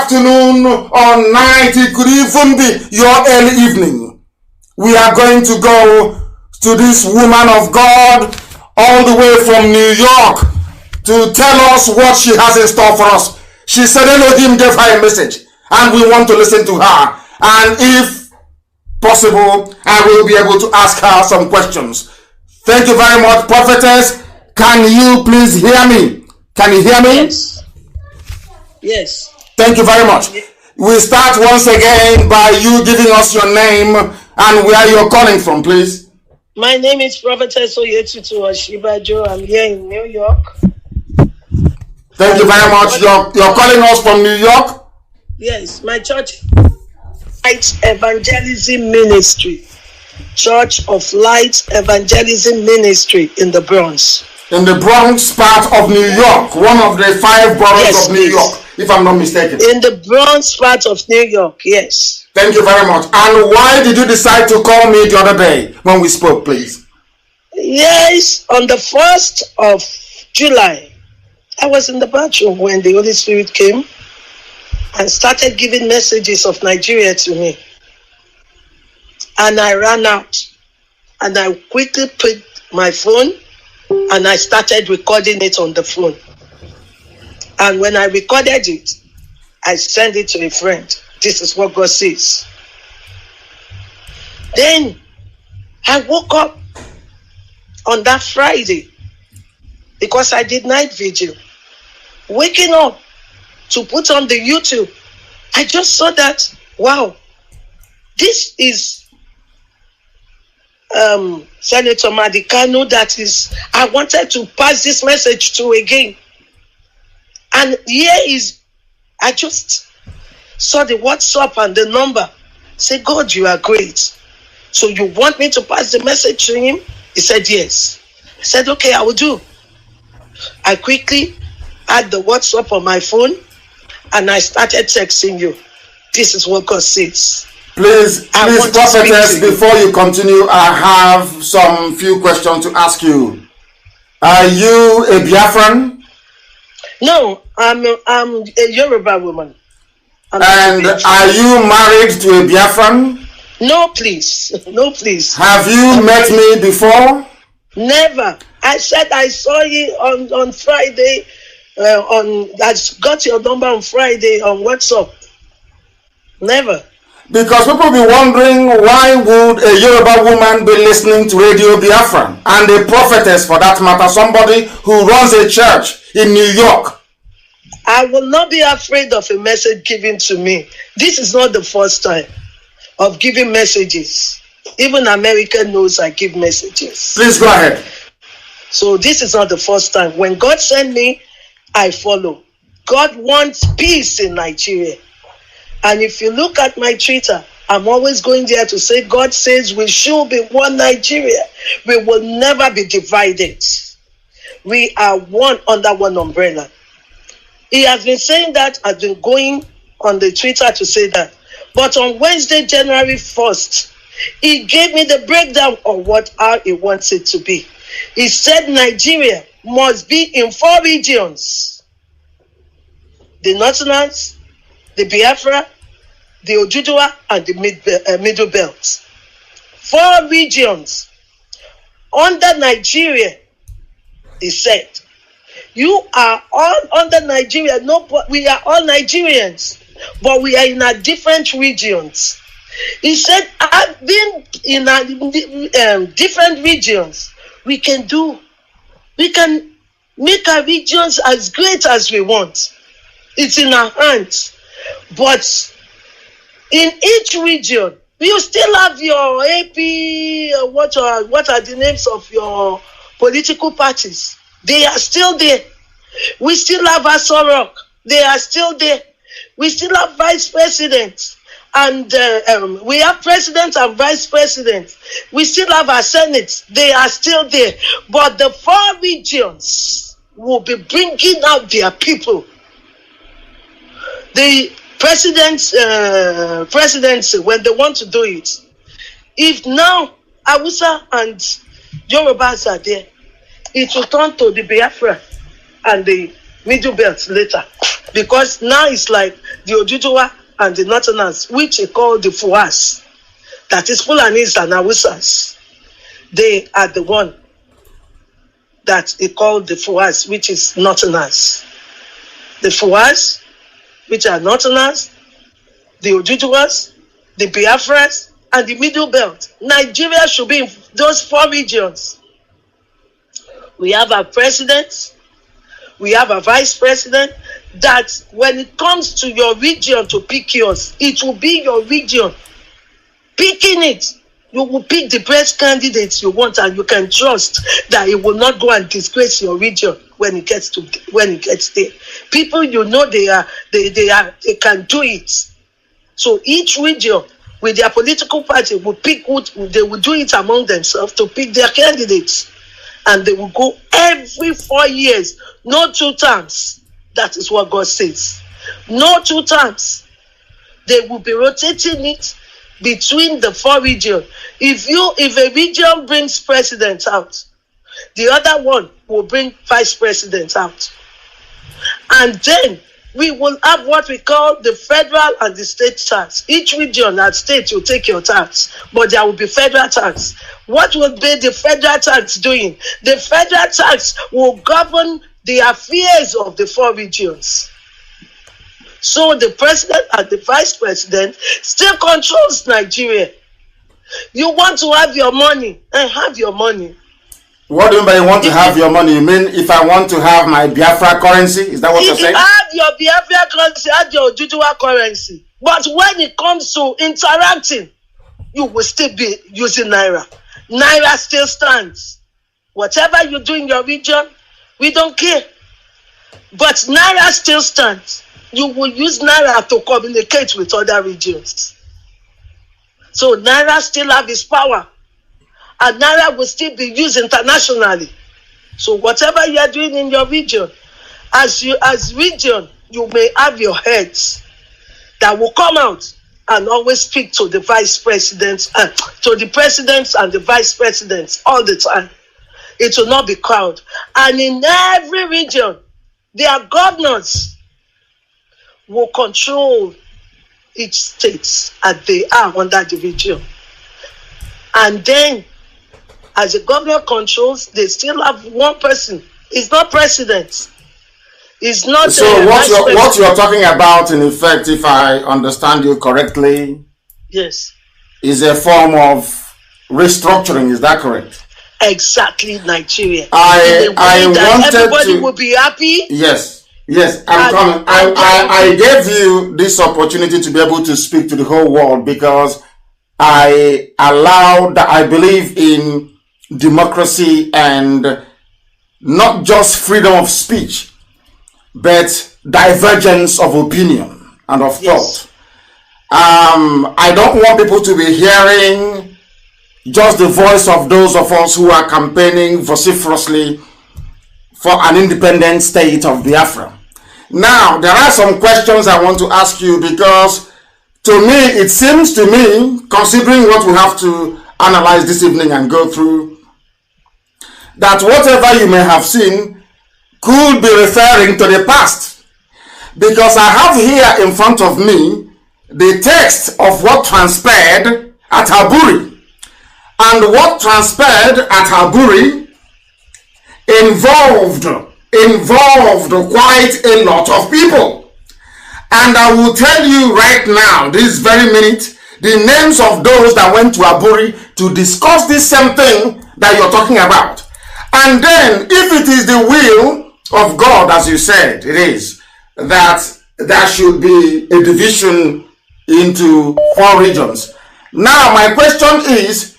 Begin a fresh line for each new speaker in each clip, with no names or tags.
afternoon or night, it could even be your early evening. We are going to go to this woman of God all the way from New York to tell us what she has in store for us. She said Elohim gave her a message and we want to listen to her. And if possible, I will be able to ask her some questions. Thank you very much, Prophetess. Can you please hear me? Can you hear me?
Yes. Yes.
Thank you very much. We start once again by you giving us your name and where you're calling from, please.
My name is Prophetess Oyetutu Oshibajo. I'm here in New York.
Thank you very much. You're calling us from New York?
Yes, my church, Light Evangelism Ministry. Church of Light Evangelism Ministry in the Bronx.
In the Bronx part of New York, one of the 5 boroughs of New York, if I'm not mistaken.
In the Bronx part of New York, yes.
Thank you very much. And why did you decide to call me the other day when we spoke, please?
Yes, on the 1st of July, I was in the bathroom when the Holy Spirit came and started giving messages of Nigeria to me. And I ran out and I quickly picked my phone and I started recording it on the phone. And when I recorded it, I sent it to a friend. This is what God says. Then I woke up on that Friday because I did night vigil. Waking up to put on the YouTube, I just saw that, wow, this is Senator Nnamdi Kanu that is, I wanted to pass this message to again. And here is, I just saw the WhatsApp and the number. Say, God, you are great. So you want me to pass the message to him? He said, yes. I said, okay, I will do. I quickly had the WhatsApp on my phone and I started texting you. This is what God says.
Please, Prophetess, before you continue, I have some few questions to ask you. Are you a Biafran?
No, I'm a Yoruba woman.
And are you married to a Biafran?
No, please. No, please.
Have you met me before?
Never. I said I saw you on Friday. I got your number on Friday on WhatsApp. Never.
Because people be wondering, why would a Yoruba woman be listening to Radio Biafran? And a prophetess, for that matter, somebody who runs a church in New York.
I will not be afraid of a message given to me. This is not the first time of giving messages. Even America knows I give messages.
Please go ahead.
So this is not the first time. When God sent me, I follow. God wants peace in Nigeria. And if you look at my Twitter, I'm always going there to say, God says we should be one Nigeria. We will never be divided. We are one under one umbrella. He has been saying that, I've been going on the Twitter to say that. But on Wednesday, January 1st, he gave me the breakdown of how he wants it to be. He said Nigeria must be in 4 regions. The Northerners, the Biafra, the Ojudua, and the Middle Belt. 4 regions under Nigeria, he said. You are all under Nigeria. No, we are all Nigerians, but we are in our different regions. He said, I've been in different regions. We can make our regions as great as we want. It's in our hands. But in each region, you still have your AP, what are the names of your political parties? They are still there. We still have Asorok. They are still there. We still have vice presidents. And we have president and vice president. We still have our senate. They are still there. But the 4 regions will be bringing out their people. The presidency, when they want to do it, if now Hausa and Yorubas are there, it will turn to the Biafra and the Middle Belt later. Because now it's like the Ojujua and the Northerners, which are called the Fuas. That is Fulanis and Awusas. They are the one that is called the Fuas, which is Northerners. The Fuas, which are Northerners, the Ojujuas, the Biafras, and the Middle Belt. Nigeria should be in those 4 regions. We have a president, we have a vice president, that when it comes to your region to pick yours, it will be your region picking it. You will pick the best candidates you want, and you can trust that it will not go and disgrace your region when it gets there. People, you know, they can do it. So each region with their political party will pick they will do it among themselves to pick their candidates, and they will go every 4 years, no 2 terms. That is what God says. No 2 terms. They will be rotating it between the 4 regions. If a region brings president out, the other one will bring vice president out. And then we will have what we call the federal and the state tax. Each region and state will take your tax, but there will be federal tax. What will be the federal tax doing? The federal tax will govern the affairs of the 4 regions. So the president and the vice president still controls Nigeria. You want to have your money, and have your money.
What do you mean by you want to have your money? You mean if I want to have my Biafra currency? Is that what you're saying?
Have your Biafra currency, have your Ojujua currency. But when it comes to interacting, you will still be using Naira. Naira still stands. Whatever you do in your region, we don't care. But Naira still stands. You will use Naira to communicate with other regions. So Naira still have its power. And Naira will still be used internationally. So whatever you are doing in your region, as region, you may have your heads that will come out and always speak to the vice presidents, to the presidents and the vice presidents all the time. It will not be crowd. And in every region, their governors will control each state as they are under the region. And then, as the governor controls, they still have one person. It's not president. It's not.
So what you're talking about, in effect, if I understand you correctly,
yes,
is a form of restructuring. Is that correct?
Exactly, Nigeria.
I wanted
everybody
to.
will be happy.
Yes, I'm coming. I gave you this opportunity to be able to speak to the whole world because I believe in democracy and not just freedom of speech, but divergence of opinion and of thought. I don't want people to be hearing just the voice of those of us who are campaigning vociferously for an independent state of Biafra. Now, there are some questions I want to ask you because to me, it seems to me, considering what we have to analyze this evening and go through, that whatever you may have seen could be referring to the past. Because I have here in front of me the text of what transpired at Aburi. And what transpired at Aburi involved quite a lot of people. And I will tell you right now, this very minute, the names of those that went to Aburi to discuss this same thing that you're talking about. And then, if it is the will of God, as you said, it is, that there should be a division into 4 regions. Now, my question is,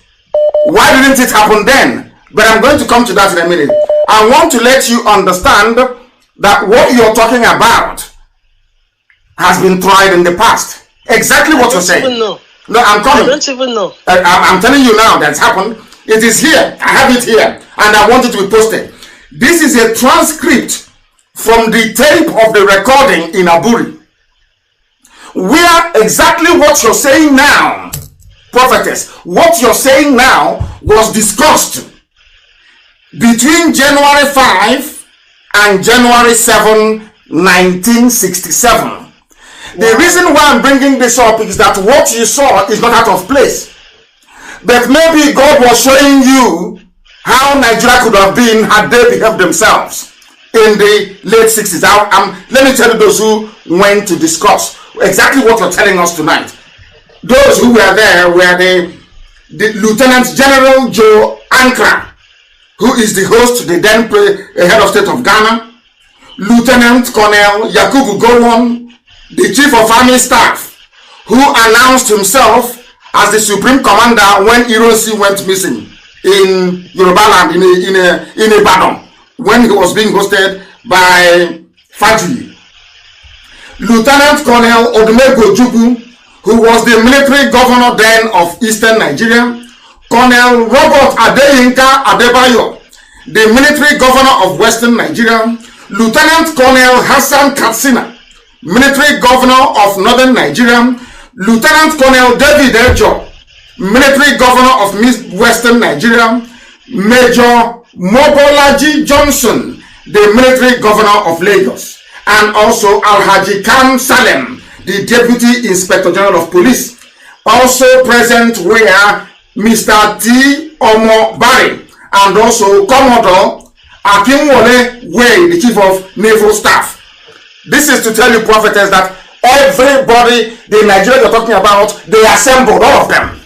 why didn't it happen then? But I'm going to come to that in a minute. I want to let you understand that what you're talking about has been tried in the past. Exactly what you're saying.
No,
I'm coming.
I don't even know.
I'm telling you now that's happened. It is here. I have it here. And I want it to be posted. This is a transcript from the tape of the recording in Aburi, where exactly what you're saying now, Prophetess, what you're saying now was discussed between January 5 and January 7, 1967. The reason why I'm bringing this up is that what you saw is not out of place. But maybe God was showing you how Nigeria could have been had they behaved themselves in the late 60s. Let me tell you those who went to discuss exactly what you're telling us tonight. Those who were there were the Lieutenant General Joe Ankara, who is the host, the then head of state of Ghana, Lieutenant Colonel Yakubu Gowon, the Chief of Army Staff, who announced himself as the Supreme Commander when Ironsi went missing in Yoruba land, in Ibadan, when he was being hosted by Fajri. Lieutenant Colonel Odumego Ojukwu, who was the military governor then of Eastern Nigeria, Colonel Robert Adeyinka Adebayo, the military governor of Western Nigeria, Lieutenant Colonel Hassan Katsina, military governor of Northern Nigeria, Lieutenant Colonel David Ejo, military governor of Western Nigeria, Major Mobolaji Johnson, the military governor of Lagos, and also Alhaji Khan Salem, the Deputy Inspector General of Police. Also present were Mr. T. Omo Barry and also Commodore Akinwole Way, the Chief of Naval Staff. This is to tell you, Prophetess, that everybody, the Nigerians you're talking about, they assembled, all of them.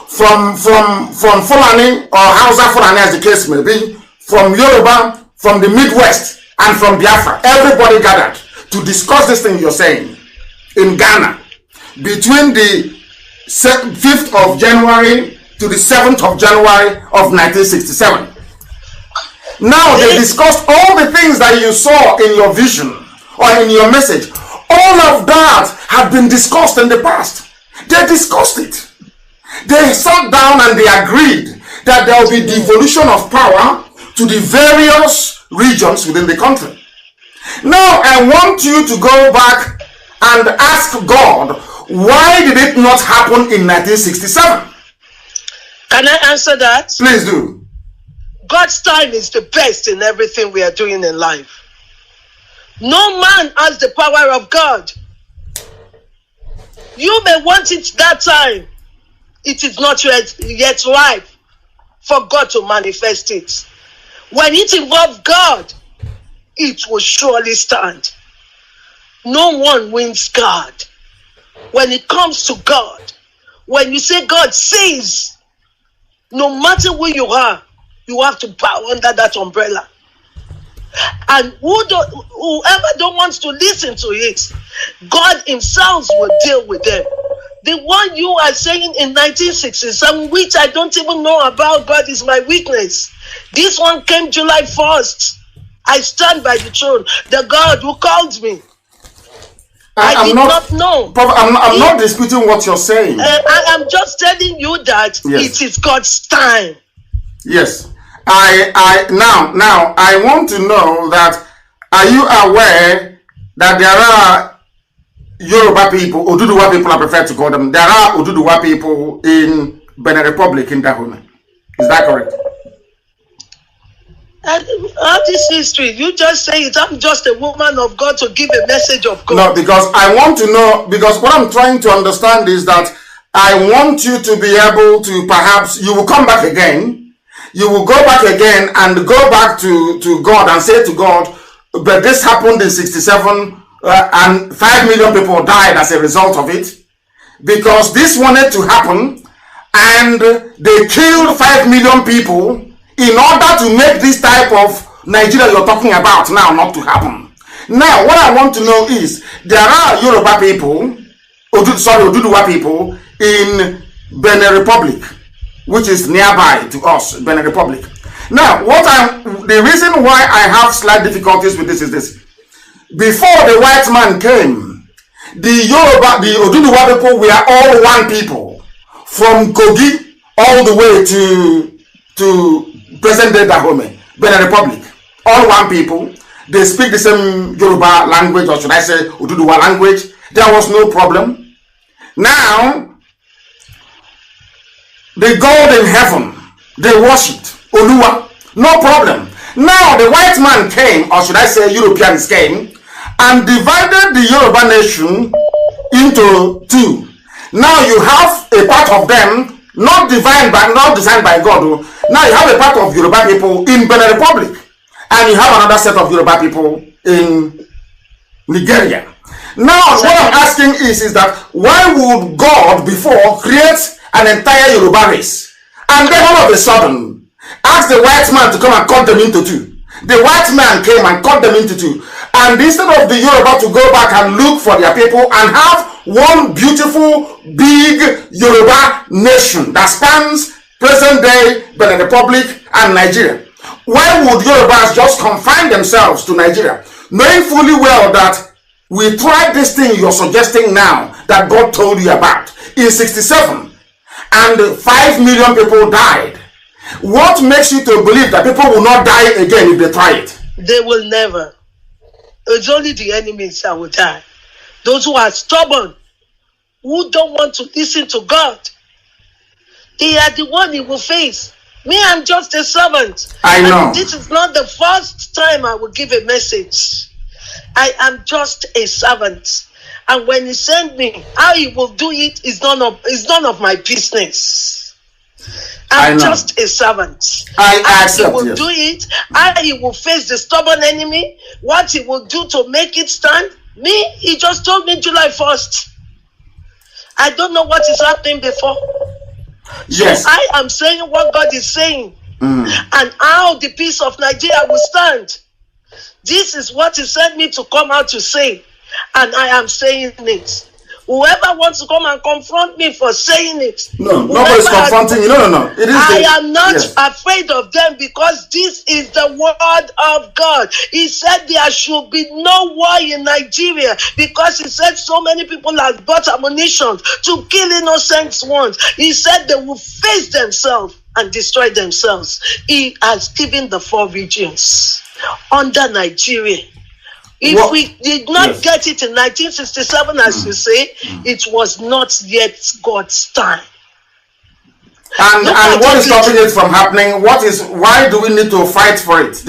From Fulani or Hausa Fulani, as the case may be, from Yoruba, from the Midwest, and from Biafra. Everybody gathered to discuss this thing you're saying in Ghana between the 5th of January to the 7th of January of 1967. Now they discussed all the things that you saw in your vision or in your message. All of that had been discussed in the past. They discussed it. They sat down and they agreed that there will be devolution of power to the various regions within the country. Now I want you to go back and ask God, why did it not happen in 1967?
Can I answer that?
Please do.
God's time is the best in everything we are doing in life. No man has the power of God. You may want it that time. It is not yet ripe for God to manifest it. When it involves God, it will surely stand. No one wins God. When it comes to God, when you say God sees, no matter who you are, you have to bow under that umbrella. And whoever don't want to listen to it, God himself will deal with them. The one you are saying in 1967, which I don't even know about, God is my witness. This one came July 1st. I stand by the throne. The God who called me. I did not know.
I'm not disputing what you're saying.
I'm just telling you that it is God's time.
Yes. Now I want to know that, are you aware that there are Yoruba people, Oduduwa people I prefer to call them, there are Oduduwa people in Benin Republic in Dahomey? Is that correct?
All this history, you just say it. I'm just a woman of God to give a message of God.
No, because I want to know, because what I'm trying to understand is that I want you to be able to, perhaps you will come back again. You will go back again and go back to God and say to God, but this happened in 67 and 5 million people died as a result of it, because this wanted to happen and they killed 5 million people in order to make this type of Nigeria you're talking about now not to happen. Now what I want to know is, there are Yoruba people, Oduduwa people in Benin Republic, which is nearby to us, Benin Republic. Now, the reason why I have slight difficulties with this is this. Before the white man came, the Oduduwa people were all one people, from Kogi all the way to present-day Dahomey, Benin Republic. All one people. They speak the same Yoruba language, or should I say Oduduwa language. There was no problem. Now, the God in heaven, they worshipped Oluwa, no problem. Now the white man came, or should I say Europeans came, and divided the Yoruba nation into two. Now you have a part of them not designed by God. Now you have a part of Yoruba people in Benin Republic, and you have another set of Yoruba people in Nigeria. Now what I'm asking is that why would God before create an entire Yoruba race, and then all of a sudden ask the white man to come and cut them into two? The white man came and cut them into two, and instead of the Yoruba to go back and look for their people and have one beautiful big Yoruba nation that spans present day Benin Republic and Nigeria, why would Yorubas just confine themselves to Nigeria, knowing fully well that we tried this thing you're suggesting now that God told you about in 67, and 5 million people died? What makes you to believe that people will not die again if they try it?
They will never. It's only the enemies that will die. Those who are stubborn, who don't want to listen to God, they are the one he will face. Me, I'm just a servant.
I know.
And this is not the first time I will give a message. I am just a servant. And when he sent me, how he will do it is none of my business. I'm just a servant.
I accept,
he will do it, how he will face the stubborn enemy, what he will do to make it stand. Me, he just told me July 1st. I don't know what is happening before.
Yes.
So I am saying what God is saying, and how the peace of Nigeria will stand. This is what he sent me to come out to say, and I am saying it. Whoever wants to come and confront me for saying it.
No, nobody's confronting you. No. It is
I am not afraid of them, because this is the word of God. He said there should be no war in Nigeria, because he said so many people have bought ammunition to kill innocent ones. He said they will face themselves and destroy themselves. He has given the 4 regions under Nigeria. If we did not get it in 1967, as you say, it was not yet God's time.
And what is stopping it from happening? Why do we need to fight for it?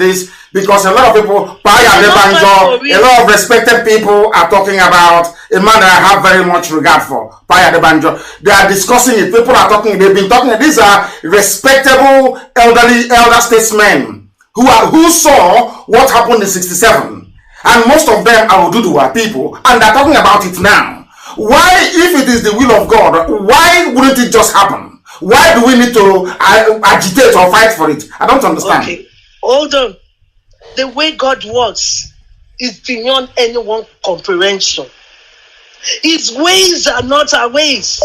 Because a lot of people, a lot of respected people are talking about a man that I have very much regard for, Paya de Banjo. They are discussing it. People are talking, they've been talking. These are respectable elder statesmen who saw what happened in 67. And most of them are Oduduwa people, and they're talking about it now. Why, if it is the will of God, why wouldn't it just happen? Why do we need to agitate or fight for it? I don't understand.
Okay, hold on. The way God works is beyond anyone's comprehension. His ways are not our ways.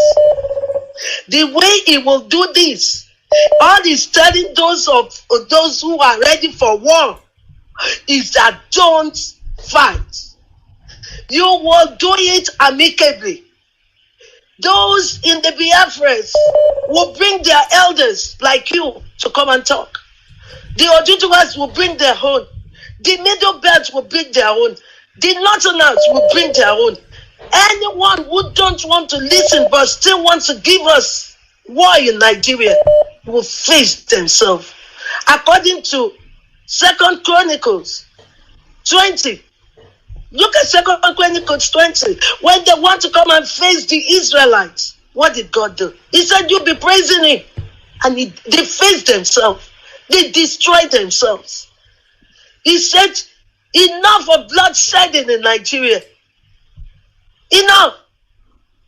The way he will do this, all he's telling those who are ready for war is that don't fight. You will do it amicably. Those in the Biafras will bring their elders like you to come and talk. The Oduduwas will bring their own. The Middle Belt will bring their own. The Northerners will bring their own. Anyone who don't want to listen but still wants to give us war in Nigeria will face themselves. According to 2 Chronicles 20, look at 2 Chronicles 20. When they want to come and face the Israelites, what did God do? He said, you'll be praising him. And they faced themselves. They destroyed themselves. He said, enough of bloodshedding in Nigeria. Enough.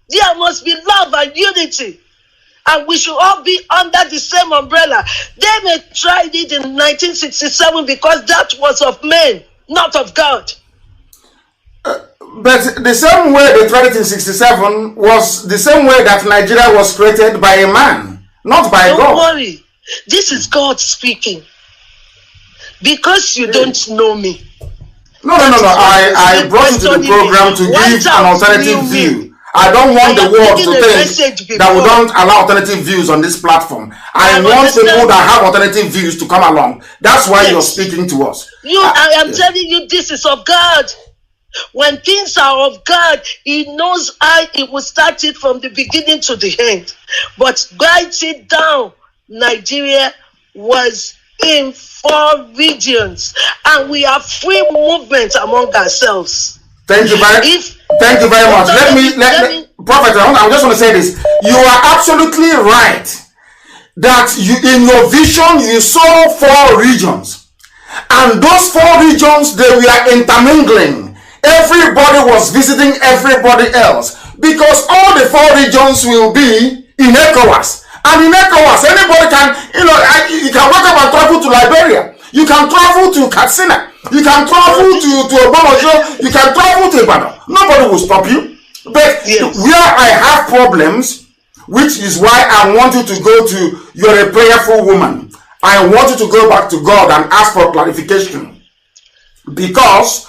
There must be love and unity. And we should all be under the same umbrella. They may tried it in 1967 because that was of men, not of God.
But the same way they tried it in 67 was the same way that Nigeria was created by a man, not by God.
Don't worry. This is God speaking. Because you don't know me.
No. I brought you to the program to give an alternative view. I don't want the world to think that we don't allow alternative views on this platform. I want people that have alternative views to come along. That's why you're speaking to us.
I am telling you, this is of God. When things are of God, he knows how he will start it from the beginning to the end. But write it down. Nigeria was in 4 regions, and we have free movement among ourselves.
Thank you very much. Let me Prophet, I just want to say this. You are absolutely right that you, in your vision, you saw 4 regions, and those 4 regions, they were intermingling. Everybody was visiting everybody else, because all the 4 regions will be in ECOWAS. And in ECOWAS, anybody can, you can wake up and travel to Liberia. You can travel to Katsina. You can travel to Obamojo. You can travel to Ibadan. Nobody will stop you. But where I have problems, which is why I want you to go to, you're a prayerful woman. I want you to go back to God and ask for clarification. Because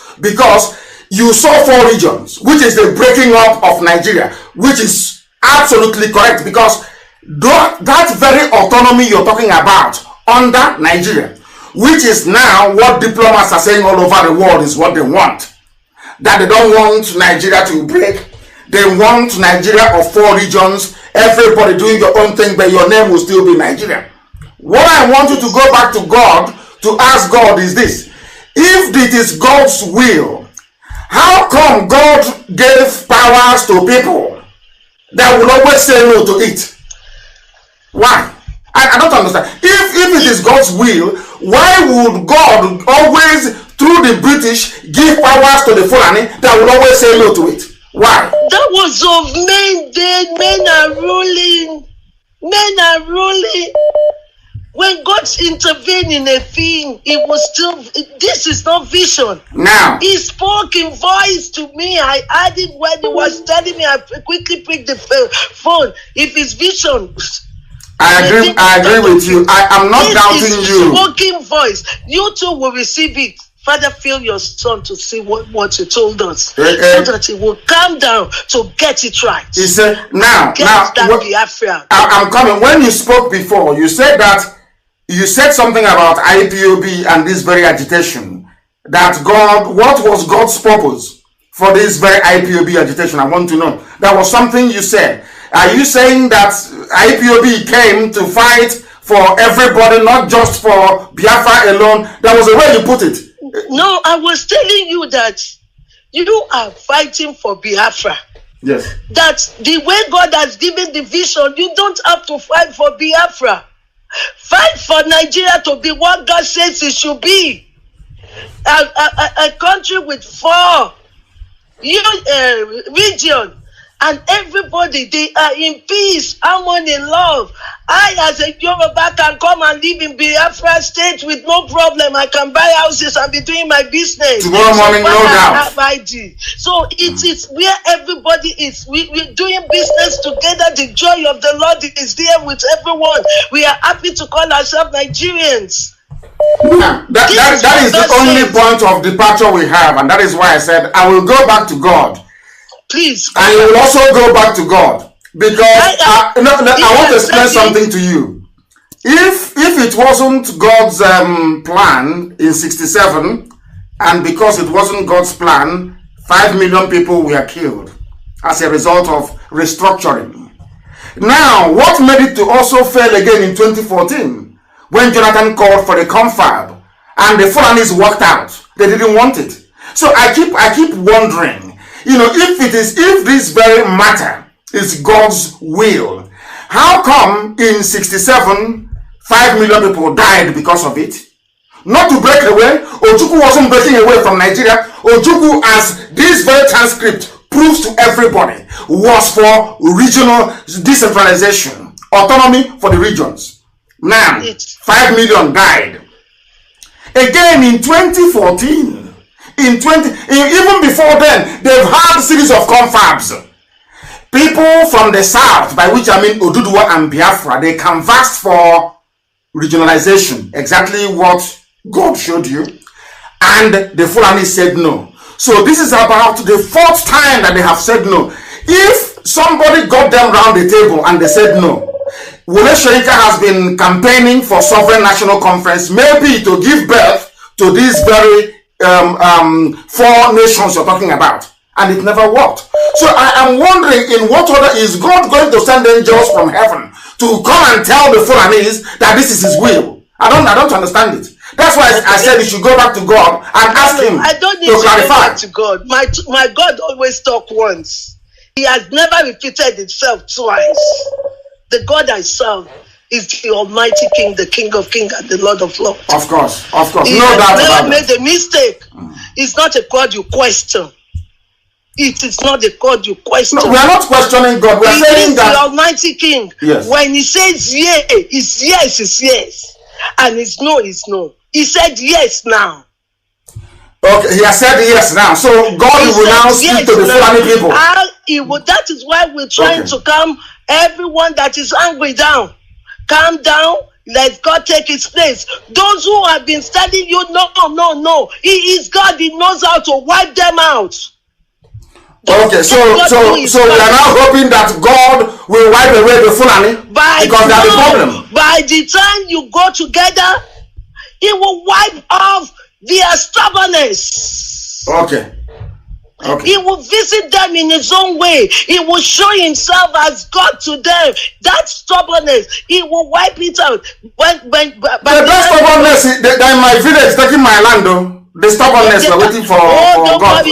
you saw 4 regions, which is the breaking up of Nigeria, which is absolutely correct, because that very autonomy you're talking about under Nigeria, which is now what diplomats are saying all over the world is what they want. That they don't want Nigeria to break. They want Nigeria of 4 regions, everybody doing your own thing, but your name will still be Nigeria. What I want you to go back to God to ask God is this: if it is God's will, how come God gave powers to people that will always say no to it? Why? I don't understand. If it is God's will, why would God always, through the British, give powers to the Fulani that will always say no to it? Why? That
was of men dead. Men are ruling. Men are ruling. When God intervened in a thing, it was still, this is not vision.
Now,
He spoke in voice to me. I added when He was telling me. I quickly picked the phone. If it's vision,
I agree with you. I am not doubting you.
Spoken voice. You too will receive it. Father, fill your son to see what you told us, so that he will calm down to get it right.
He said, I'm coming. When you spoke before, you said something about IPOB and this very agitation. That God, what was God's purpose for this very IPOB agitation? I want to know. That was something you said. Are you saying that IPOB came to fight for everybody, not just for Biafra alone? That was the way you put it.
No, I was telling you that you are fighting for Biafra.
Yes.
That the way God has given the vision, you don't have to fight for Biafra. Fight for Nigeria to be what God says it should be. A country with 4 regions. And everybody, they are in peace, harmony, love. I, as a Yoruba, can come and live in Biafra state with no problem. I can buy houses and be doing my business.
Tomorrow morning, no doubt.
So it is where everybody is. We're doing business together. The joy of the Lord is there with everyone. We are happy to call ourselves Nigerians.
Yeah, that is the only point of departure we have. And that is why I said, I will go back to God.
Please.
And you will also go back to God. Because I want to explain something to you. If it wasn't God's plan in 67, and because it wasn't God's plan, 5 million people were killed as a result of restructuring. Now, what made it to also fail again in 2014, when Jonathan called for the confab and the Fulanis walked out? They didn't want it. So I keep wondering, if this very matter is God's will, how come in 67 5 million people died because of it? Not to break away. Ojukwu wasn't breaking away from Nigeria. Ojukwu, as this very transcript proves to everybody, was for regional decentralization, autonomy for the regions. Now, 5 million died. Again in 2014, even before then, they've had a series of confabs. People from the south, by which I mean Oduduwa and Biafra, they canvassed for regionalization, exactly what God showed you, and the Fulani said no. So this is about the 4th time that they have said no. If somebody got them round the table and they said no, Wole Soyinka has been campaigning for sovereign national conference, maybe to give birth to these very 4 nations you're talking about, and it never worked. So I am wondering, in what order is God going to send angels from heaven to come and tell the Fulanis that this is his will, I don't understand it. That's why I said you should go back to God and ask Him
I don't need
to
to
clarify.
go back to God. My God always talk once. He has never repeated himself twice. The God I serve is the Almighty King, the King of Kings and the Lord of Lords.
Of course.
He
No doubt
has
about
never made a mistake. It's not a God you question. It is not a God you question.
No, we are not questioning God. We are saying that
the Almighty King.
Yes. When
He says yes, it's yes, it's yes. And it's no, it's no. He said yes now.
Okay, He has said yes now. So God will now speak to the Fulani people.
That is why we're trying to calm everyone that is angry down. Calm down. Let God take His place. Those who have been studying you, no. He is God. He knows how to wipe them out.
Okay, so we are now hoping that God will wipe away the Fulani because they are the problem.
By the time you go together, He will wipe off their stubbornness.
Okay.
He will visit them in His own way. He will show Himself as God to them. That stubbornness, He will wipe it out.
The stubbornness, they're in my village, taking my land, though. The stubbornness, we're waiting for God.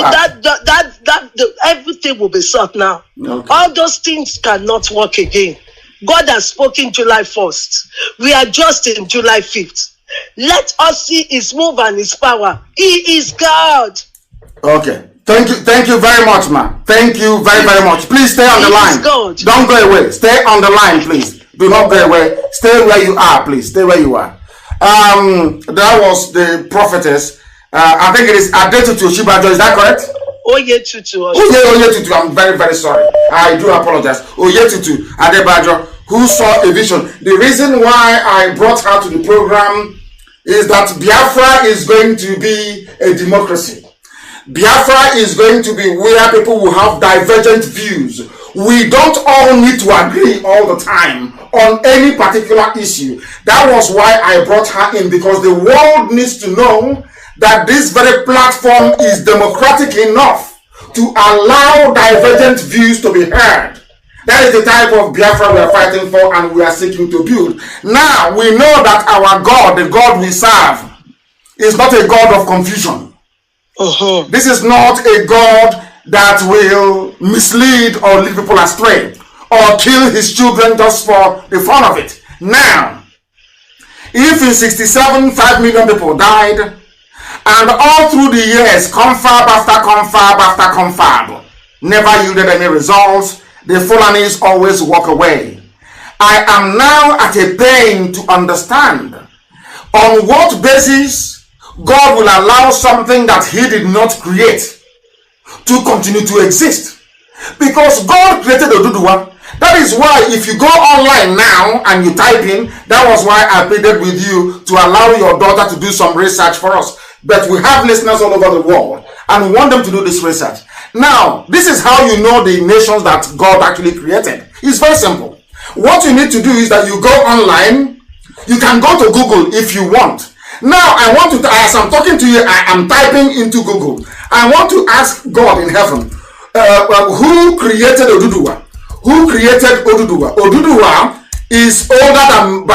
Everything will be solved now.
Okay.
All those things cannot work again. God has spoken July 1st. We are just in July 5th. Let us see His move and His power. He is God.
Okay. Thank you very much, ma'am. Thank you very much. Please stay on the line.
God.
Don't go away. Stay on the line, please. Do not go away. Stay where you are, please. Stay where you are. That was the prophetess. I think it is Adetutu Oshibajo. Is that correct?
Oyetutu.
Oyetutu. I'm very sorry. I do apologize. Oyetutu Adebajo, who saw a vision. The reason why I brought her to the program is that Biafra is going to be a democracy. Biafra is going to be where people will have divergent views. We don't all need to agree all the time on any particular issue. That was why I brought her in, because the world needs to know that this very platform is democratic enough to allow divergent views to be heard. That is the type of Biafra we are fighting for and we are seeking to build. Now, we know that our God, the God we serve, is not a God of confusion. This is not a God that will mislead or lead people astray or kill His children just for the fun of it. Now, if in 67, 5 million people died, and all through the years, confab after confab never yielded any results, the Fulanis always walk away. I am now at a pain to understand on what basis God will allow something that He did not create to continue to exist. Because God created Oduduwa. That is why if you go online now and you type in, that was why I pleaded with you to allow your daughter to do some research for us. But we have listeners all over the world and we want them to do this research. Now, this is how you know the nations that God actually created. It's very simple. What you need to do is that you go online. You can go to Google if you want. Now, I want to, as I'm talking to you, I am typing into Google. I want to ask God in heaven, who created Oduduwa? Who created Oduduwa? Oduduwa is older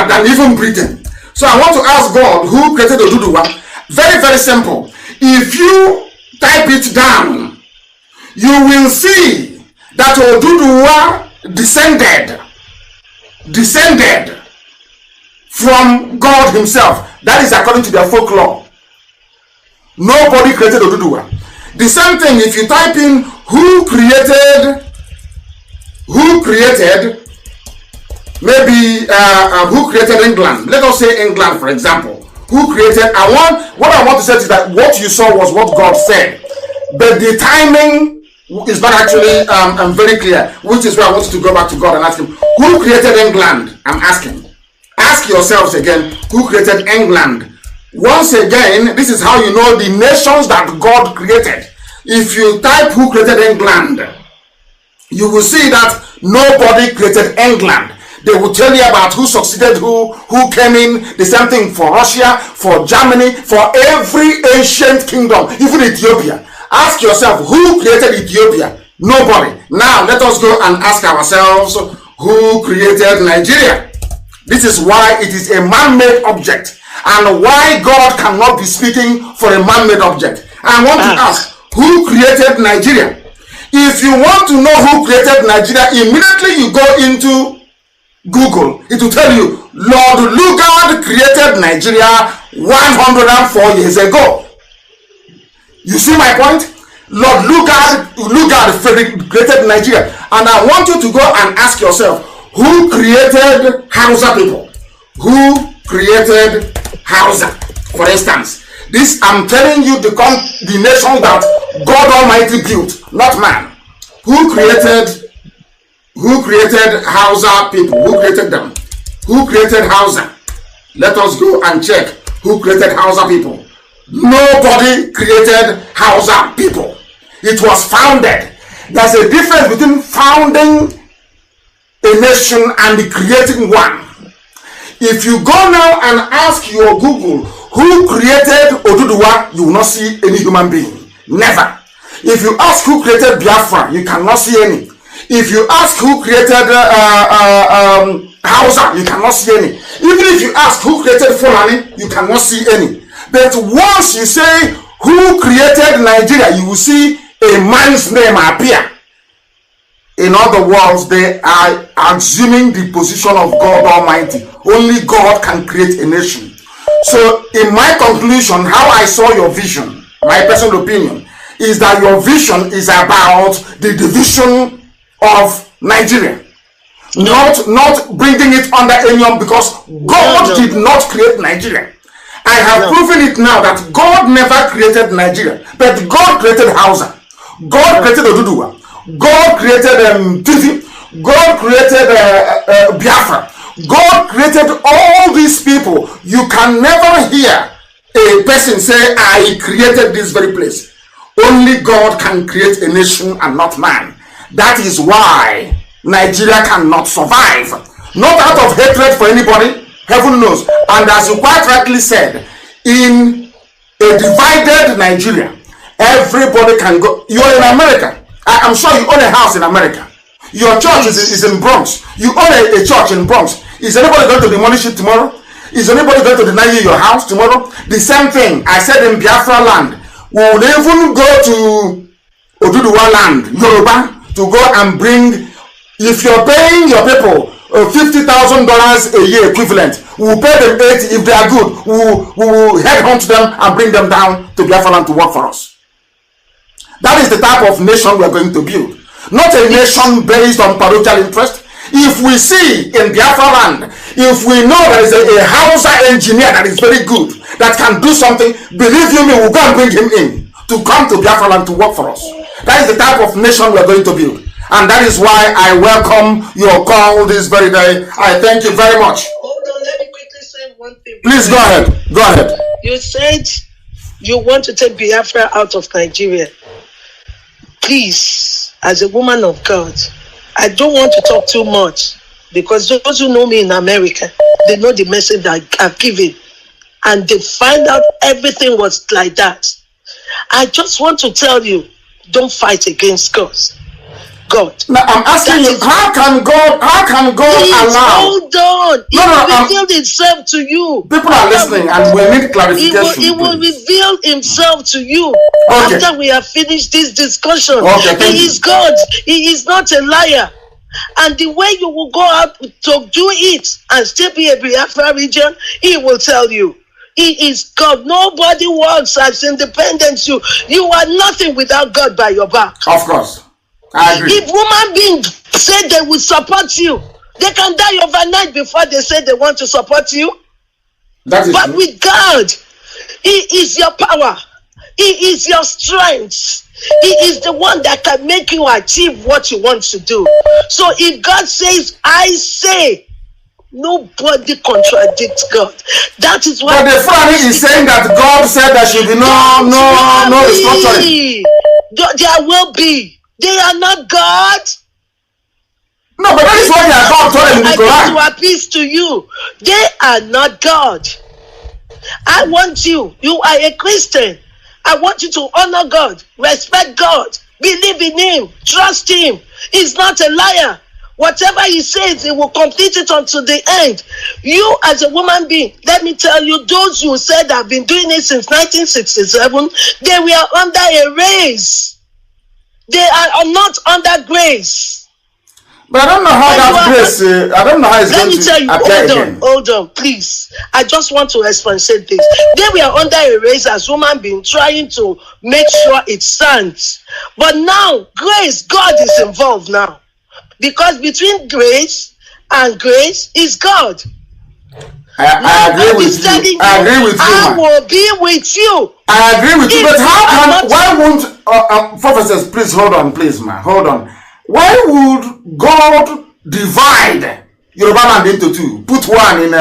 than even Britain. So I want to ask God, who created Oduduwa? Very simple. If you type it down, you will see that Oduduwa descended from God Himself. That is according to their folklore. Nobody created Oduduwa. The same thing if you type in who created England. Let us say England, for example. Who created? What I want to say is that what you saw was what God said, but the timing is not actually very clear, which is why I want you to go back to God and ask Him, who created England? I'm asking. Ask yourselves again, who created England? Once again, this is how you know the nations that God created. If you type who created England, you will see that nobody created England. They will tell you about who succeeded who came in. The same thing for Russia, for Germany, for every ancient kingdom, even Ethiopia. Ask yourself, who created Ethiopia? Nobody. Now, let us go and ask ourselves, who created Nigeria? This is why it is a man-made object. and why God cannot be speaking for a man-made object. I want to ask, who created Nigeria? If you want to know who created Nigeria, immediately you go into Google. It will tell you, Lord Lugard created Nigeria 104 years ago. You see my point? Lord Lugard created Nigeria. And I want you to go and ask yourself, who created Hausa people? Who created Hausa? For instance, this, I'm telling you, the nation that God Almighty built, not man. Who created Hausa people? Who created them? Who created Hausa? Let us go and check who created Hausa people. Nobody created Hausa people. It was founded. There's a difference between founding a nation and creating one. If you go now and ask your Google who created Oduduwa, you will not see any human being. Never. If you ask who created Biafra, you cannot see any. If you ask who created Hausa, you cannot see any. Even if you ask who created Fulani, you cannot see any. But once you say who created Nigeria, you will see a man's name appear. In other words, they are assuming the position of God Almighty. Only God can create a nation. So in my conclusion, how I saw your vision, my personal opinion, is that your vision is about the division of Nigeria. Not bringing it under anyone, because God did not create Nigeria. I have proven it now that God never created Nigeria, but God created Hausa. God created Oduduwa. God created Tifi. God created Biafra. God created all these people. You can never hear a person say, I created this very place. Only God can create a nation and not man. That is why Nigeria cannot survive. Not out of hatred for anybody, heaven knows. And as you quite rightly said, in a divided Nigeria, everybody can go. You're in America. I'm sure you own a house in America. Your church is in Bronx. You own a church in Bronx. Is anybody going to demolish it tomorrow? Is anybody going to deny you your house tomorrow? The same thing I said in Biafra land. We will even go to Oduduwa land, Yoruba, to go and bring, if you're paying your people $50,000 a year equivalent, we will pay them 80. If they are good, we will headhunt them and bring them down to Biafra land to work for us. That is the type of nation we are going to build. Not a nation based on parochial interest. If we see in Biafra land, if we know there is a Hausa engineer that is very good, that can do something, believe you me, we'll go and bring him in to come to Biafra land to work for us. That is the type of nation we are going to build. And that is why I welcome your call this very day. I thank you very much.
Hold on, let me quickly say one thing.
Please go ahead. Go ahead.
You said you want to take Biafra out of Nigeria. Please, as a woman of God, I don't want to talk too much, because those who know me in America, they know the message that I've given, and they find out everything was like that. I just want to tell you, don't fight against God. Now I'm asking you, how can God allow? Hold on. It will reveal itself to you.
People are listening and we need clarification.
It will reveal himself to you after we have finished this discussion. He is God. He is not a liar. And the way you will go out to do it and still be a Biafra region, he will tell you. He is God. Nobody works as independent. You are nothing without God by your back.
Of course. I agree.
If human beings say they will support you, they can die overnight before they say they want to support you.
That is
but
true.
With God, he is your power. He is your strength. He is the one that can make you achieve what you want to do. So if God says, I say, nobody contradicts God. That is why.
But the Fulani is saying that God said there should be no restructuring.
There will be. They are not God.
No, but that is what they are God told them in the Quran.
To appease to you. They are not God. I want you are a Christian. I want you to honor God, respect God, believe in him, trust him. He's not a liar. Whatever he says, he will complete it unto the end. You as a woman being, let me tell you, those who said have been doing it since 1967, they were under a race. They are not under grace.
But I don't know how that grace, I don't know how it's going to appear again.
Let me tell you, hold on, please. I just want to explicate this. They were under a race as woman being trying to make sure it stands. But now, grace, God is involved now. Because between grace and grace is God.
I agree with you. I agree with you.
I will be with you.
I agree with you. But how can, why won't, Prophetess, please hold on, please, man. Hold on. Why would God divide Yoruba land into two? Put one in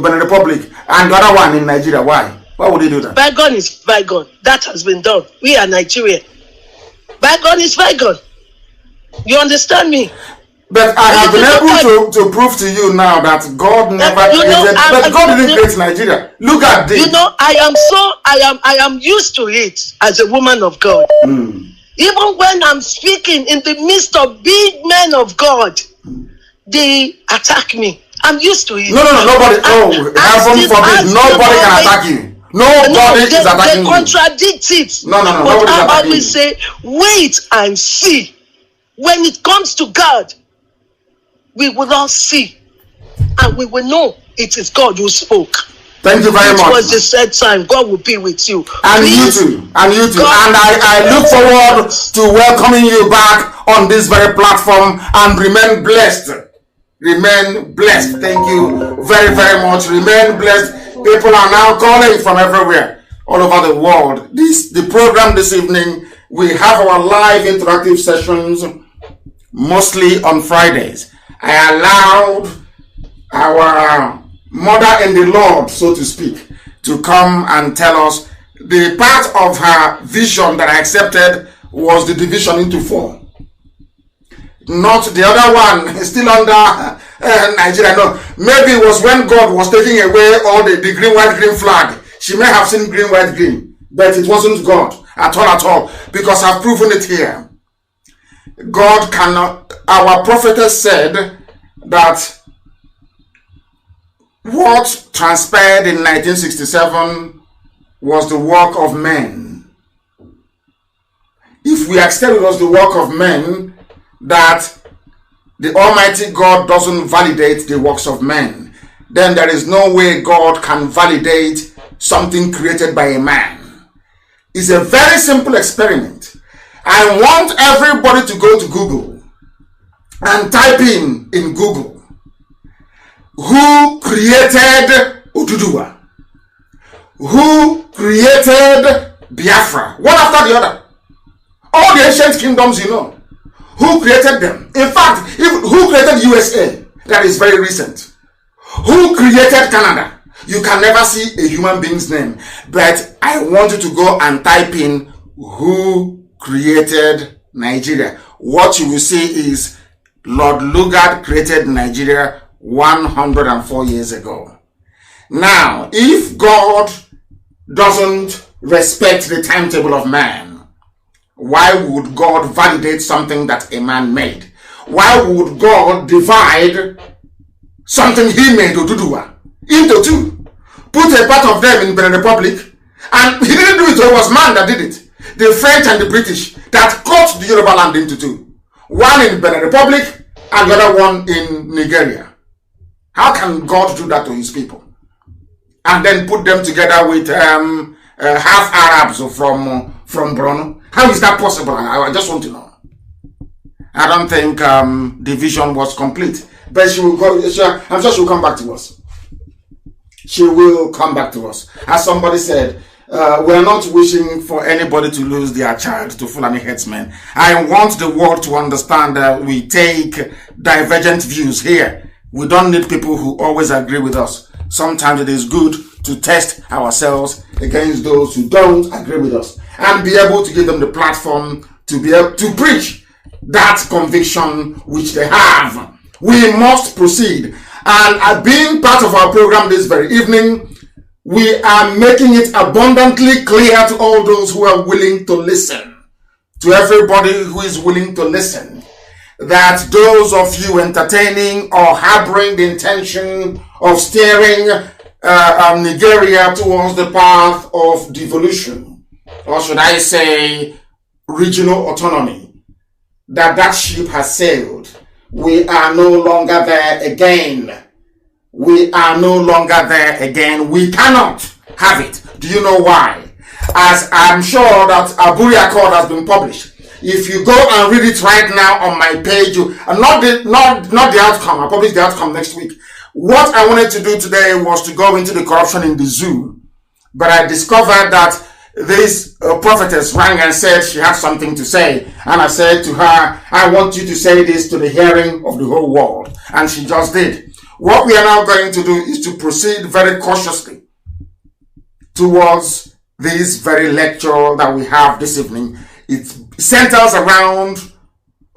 Benin Republic and the other one in Nigeria. Why? Why would he do that?
Bygone is bygone. That has been done. We are Nigeria. Bygone is bygone. You understand me?
But I have been able to prove to you now that God never created. But God didn't create Nigeria. Look at this.
You know, I am used to it as a woman of God. Even when I'm speaking in the midst of big men of God, they attack me. I'm used to it.
No, nobody. Heaven forbid, nobody can attack you. Nobody is attacking you.
They contradict it.
No.
But I always say, wait and see. When it comes to God, we will all see, and we will know it is God who spoke.
Thank you very much.
It was the said time. God will be with you.
And please, you too. And you too. And I look forward to welcoming you back on this very platform, and remain blessed. Remain blessed. Thank you very, very much. Remain blessed. People are now calling from everywhere, all over the world. The program this evening, we have our live interactive sessions, mostly on Fridays. I allowed our mother in the Lord, so to speak, to come and tell us the part of her vision that I accepted was the division into 4. Not the other one, still under Nigeria. No, maybe it was when God was taking away all the green, white, green flag. She may have seen green, white, green, but it wasn't God at all, because I've proven it here. God cannot. Our prophetess said that what transpired in 1967 was the work of men. If we accept it was the work of men, that the Almighty God doesn't validate the works of men, then there is no way God can validate something created by a man. It's a very simple experiment. I want everybody to go to Google and type in Google, who created Oduduwa? Who created Biafra? One after the other. All the ancient kingdoms, you know. Who created them? In fact, who created USA? That is very recent. Who created Canada? You can never see a human being's name. But I want you to go and type in who created Nigeria. What you will see is Lord Lugard created Nigeria 104 years ago. Now, if God doesn't respect the timetable of man, why would God validate something that a man made? Why would God divide something he made, Oduduwa, into 2? Put a part of them in Benin Republic, and he didn't do it, it was man that did it. The French and the British that cut the Yoruba land into 2. One in Benin Republic and the other one in Nigeria. How can God do that to his people? And then put them together with half Arabs from Borno? How is that possible? I just want to know. I don't think the vision was complete. But she will go, I'm sure she will come back to us. She will come back to us. As somebody said, we're not wishing for anybody to lose their child to Fulani headsmen. I want the world to understand that we take divergent views here. We don't need people who always agree with us. Sometimes it is good to test ourselves against those who don't agree with us and be able to give them the platform to be able to preach that conviction which they have. We must proceed. And being part of our program this very evening, we are making it abundantly clear to all those who are willing to listen, to everybody who is willing to listen, that those of you entertaining or harboring the intention of steering Nigeria towards the path of devolution, or should I say regional autonomy, that ship has sailed. We are no longer there again. We are no longer there again. We cannot have it. Do you know why? As I'm sure that Aburi Accord has been published. If you go and read it right now on my page, not the outcome. I'll publish the outcome next week. What I wanted to do today was to go into the corruption in the zoo. But I discovered that this prophetess rang and said she had something to say. And I said to her, I want you to say this to the hearing of the whole world. And she just did. What we are now going to do is to proceed very cautiously towards this very lecture that we have this evening. It centers around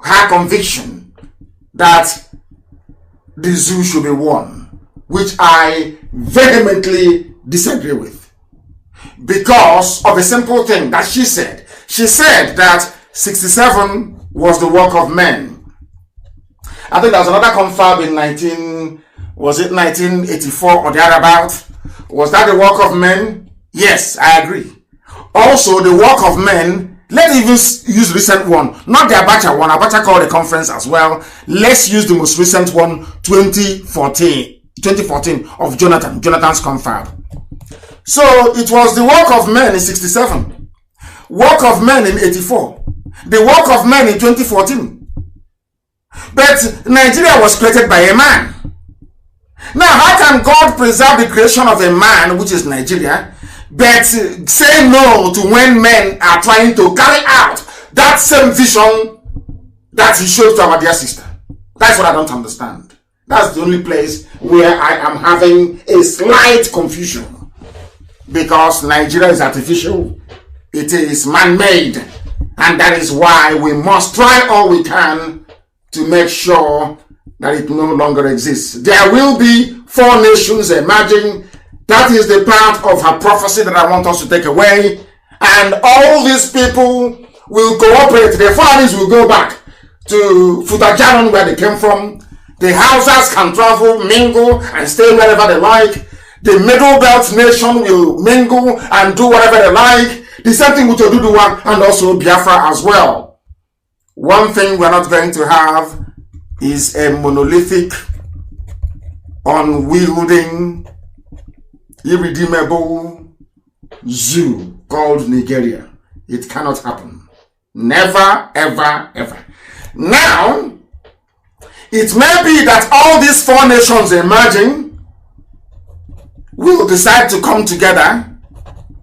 her conviction that the zoo should be won, which I vehemently disagree with, because of a simple thing that she said. She said that 67 was the work of men. I think there was another confab in 1984 or thereabout. Was that the work of men? Yes, I agree. Also, the work of men, let's even use recent one, not the Abacha one. Abacha called a conference as well. Let's use the most recent one, 2014 of Jonathan's confab. So it was the work of men in 67, work of men in 84, the work of men in 2014. But Nigeria was created by a man. Now, how can God preserve the creation of a man, which is Nigeria, but say no to when men are trying to carry out that same vision that he showed to our dear sister? That's what I don't understand. That's the only place where I am having a slight confusion. Because Nigeria is artificial, it is man-made, and that is why we must try all we can to make sure that it no longer exists. There will be 4 nations emerging. That is the part of her prophecy that I want us to take away. And all these people will cooperate. The Fulanis will go back to Futajaran, where they came from. The Hausas can travel, mingle, and stay wherever they like. The Middle Belt nation will mingle and do whatever they like. The same thing with Oduduwa and also Biafra as well. One thing we're not going to have is a monolithic, unwielding, irredeemable zoo called Nigeria. It cannot happen. Never, ever, ever. Now, it may be that all these 4 nations emerging will decide to come together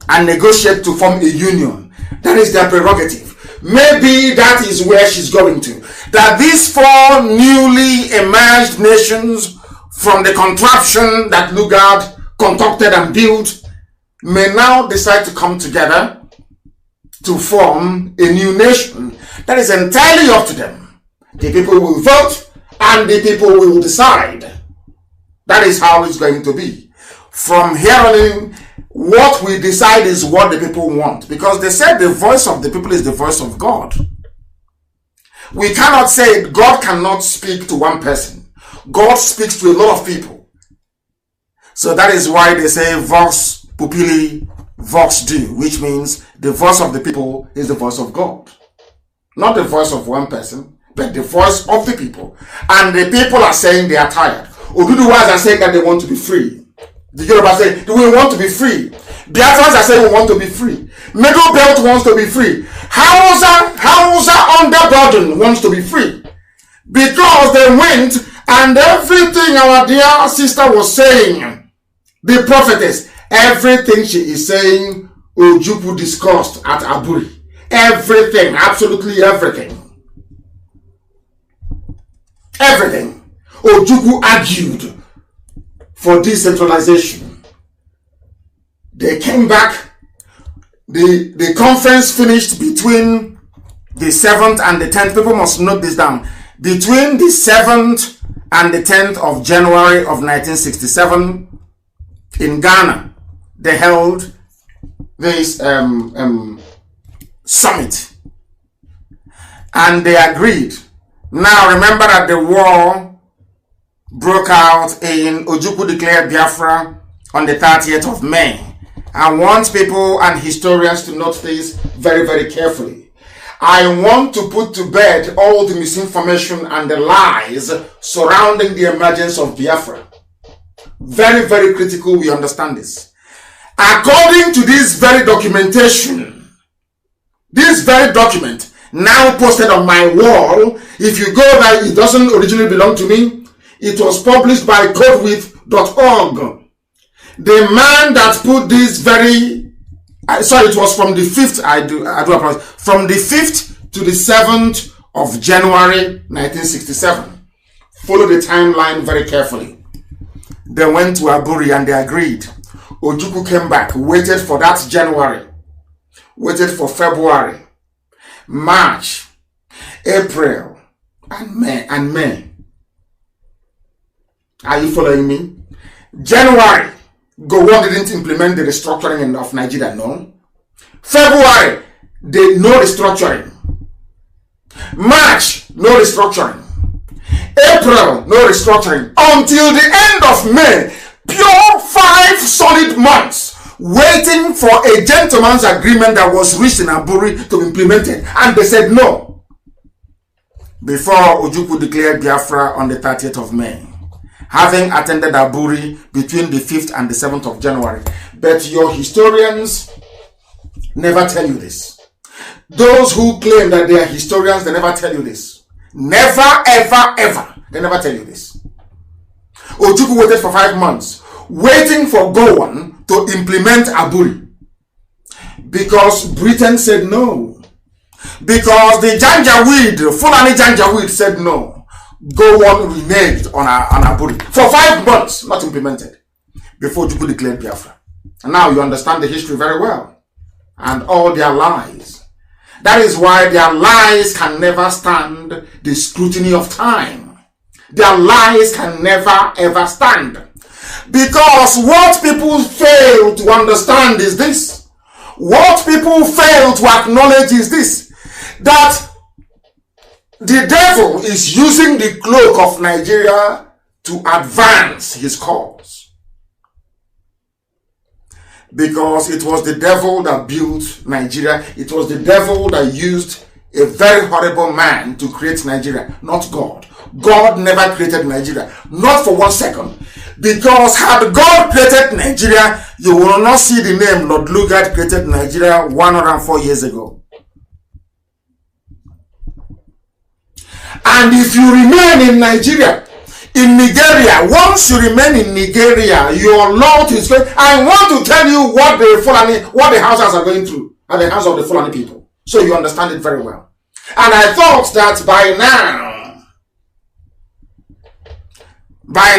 and negotiate to form a union. That is their prerogative. Maybe that is where she's going to. That these 4 newly emerged nations from the contraption that Lugard concocted and built may now decide to come together to form a new nation. That is entirely up to them. The people will vote and the people will decide. That is how it's going to be. From here on in, what we decide is what the people want. Because they said the voice of the people is the voice of God. We cannot say God cannot speak to one person. God speaks to a lot of people. So that is why they say Vox Populi, Vox Dei, which means the voice of the people is the voice of God. Not the voice of one person, but the voice of the people. And the people are saying they are tired. Oduduwas are saying that they want to be free. The Yoruba say, do we want to be free? Biafrans are saying we want to be free. Middle Belt wants to be free. Hausa under burden wants to be free. Because they went and everything our dear sister was saying, the prophetess, everything she is saying, Ojukwu discussed at Aburi. Everything, absolutely everything. Everything. Ojukwu argued for decentralization. They came back. The conference finished between the 7th and the 10th. People must note this down. Between the 7th and the 10th of January of 1967 in Ghana, they held this summit. And they agreed Now remember that the war broke out in Ojukwu declared Biafra on the 30th of May. I want people and historians to note this very, very carefully. I want to put to bed all the misinformation and the lies surrounding the emergence of Biafra. Very, very critical we understand this. According to this very documentation, this very document now posted on my wall, if you go there, it doesn't originally belong to me. It was published by codewith.org. The man that put this very, sorry, it was from the 5th, I do apologize, from the 5th to the 7th of January 1967. Follow the timeline very carefully. They went to Aburi and they agreed. Ojukwu came back, waited for that January, waited for February, March, April, and May. Are you following me? January, Gowon didn't implement the restructuring of Nigeria, no. February, no restructuring. March, no restructuring. April, no restructuring. Until the end of May, pure 5 solid months, waiting for a gentleman's agreement that was reached in Aburi to be implemented. And they said no. Before Ojukwu declared Biafra on the 30th of May. Having attended Aburi between the 5th and the 7th of January. But your historians never tell you this. Those who claim that they are historians, they never tell you this. Never, ever, ever. They never tell you this. Ojukwu waited for 5 months, waiting for Gowon to implement Aburi. Because Britain said no. Because the Janjaweed, Fulani Janjaweed said no. Gowon reneged on Aburi for 5 months, not implemented, before Ojukwu declared Biafra. And now you understand the history very well. And all their lies. That is why their lies can never stand the scrutiny of time. Their lies can never ever stand. Because what people fail to understand is this. What people fail to acknowledge is this. That the devil is using the cloak of Nigeria to advance his cause. Because it was the devil that built Nigeria. It was the devil that used a very horrible man to create Nigeria, not God. God never created Nigeria, not for 1 second. Because had God created Nigeria, you will not see the name Lord Lugard created Nigeria 104 years ago. And if you remain in Nigeria, in Nigeria, once you remain in Nigeria, your Lord is going. I want to tell you what the Hausas are going through at the hands of the Fulani people, so you understand it very well. And I thought that by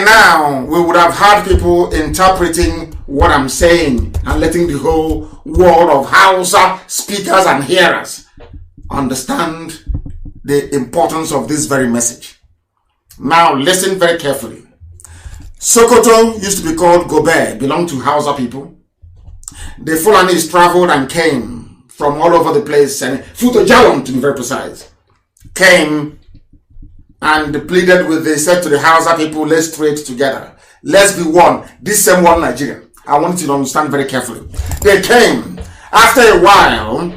now, we would have had people interpreting what I'm saying and letting the whole world of Hausa speakers and hearers understand the importance of this very message. Now listen very carefully. Sokoto used to be called Gobe, belonged to Hausa people. The Fulanis traveled and came from all over the place, and Futo Jalon to be very precise, came and pleaded with, they said to the Hausa people, let's trade together. Let's be one. This same one Nigeria. I want you to understand very carefully. They came. After a while,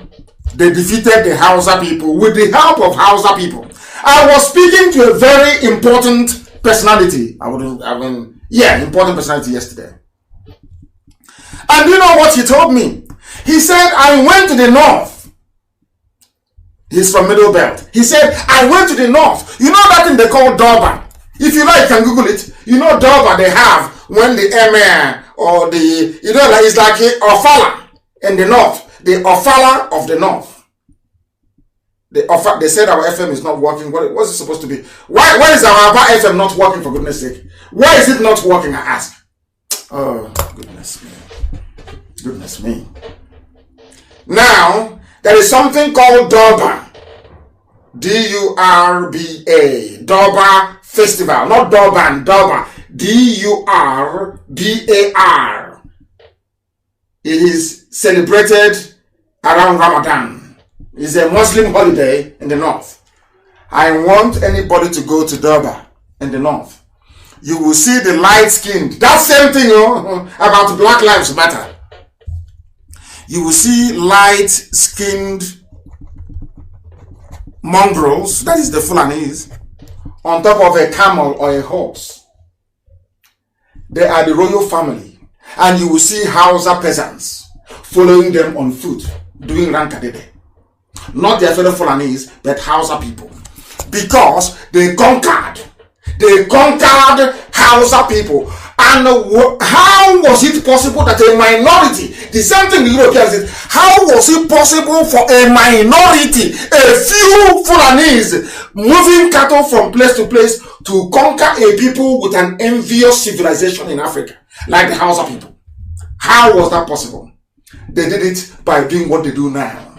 they defeated the Hausa people with the help of Hausa people. I was speaking to a very important personality. Important personality yesterday. And you know what he told me? He said, I went to the north. He's from Middle Belt. He said, I went to the north. You know that thing they call Durban? If you like, you can Google it. You know Durban they have when the emir or the, it's like a Ofala in the north. The Ofala of the north. They said our FM is not working. What's it supposed to be? Why is our FM not working, for goodness sake? Why is it not working, I ask? Oh, goodness me. Goodness me. Now, there is something called Durban. D-U-R-B-A. Durban Festival. Not Durban, Durban. D-U-R-B-A-R. It is celebrated around Ramadan. It's a Muslim holiday in the north. I want anybody to go to Durban in the north. You will see the light-skinned. That same thing about Black Lives Matter. You will see light-skinned mongrels, that is the Fulanis, on top of a camel or a horse. They are the royal family. And you will see Hausa peasants following them on foot, doing rankadede. Not their fellow Fulanis, but Hausa people. Because they conquered Hausa people. And how was it possible that a minority, the same thing the Europeans did, how was it possible for a minority, a few Fulanis, moving cattle from place to place to conquer a people with an envious civilization in Africa, like the Hausa people? How was that possible? They did it by doing what they do now.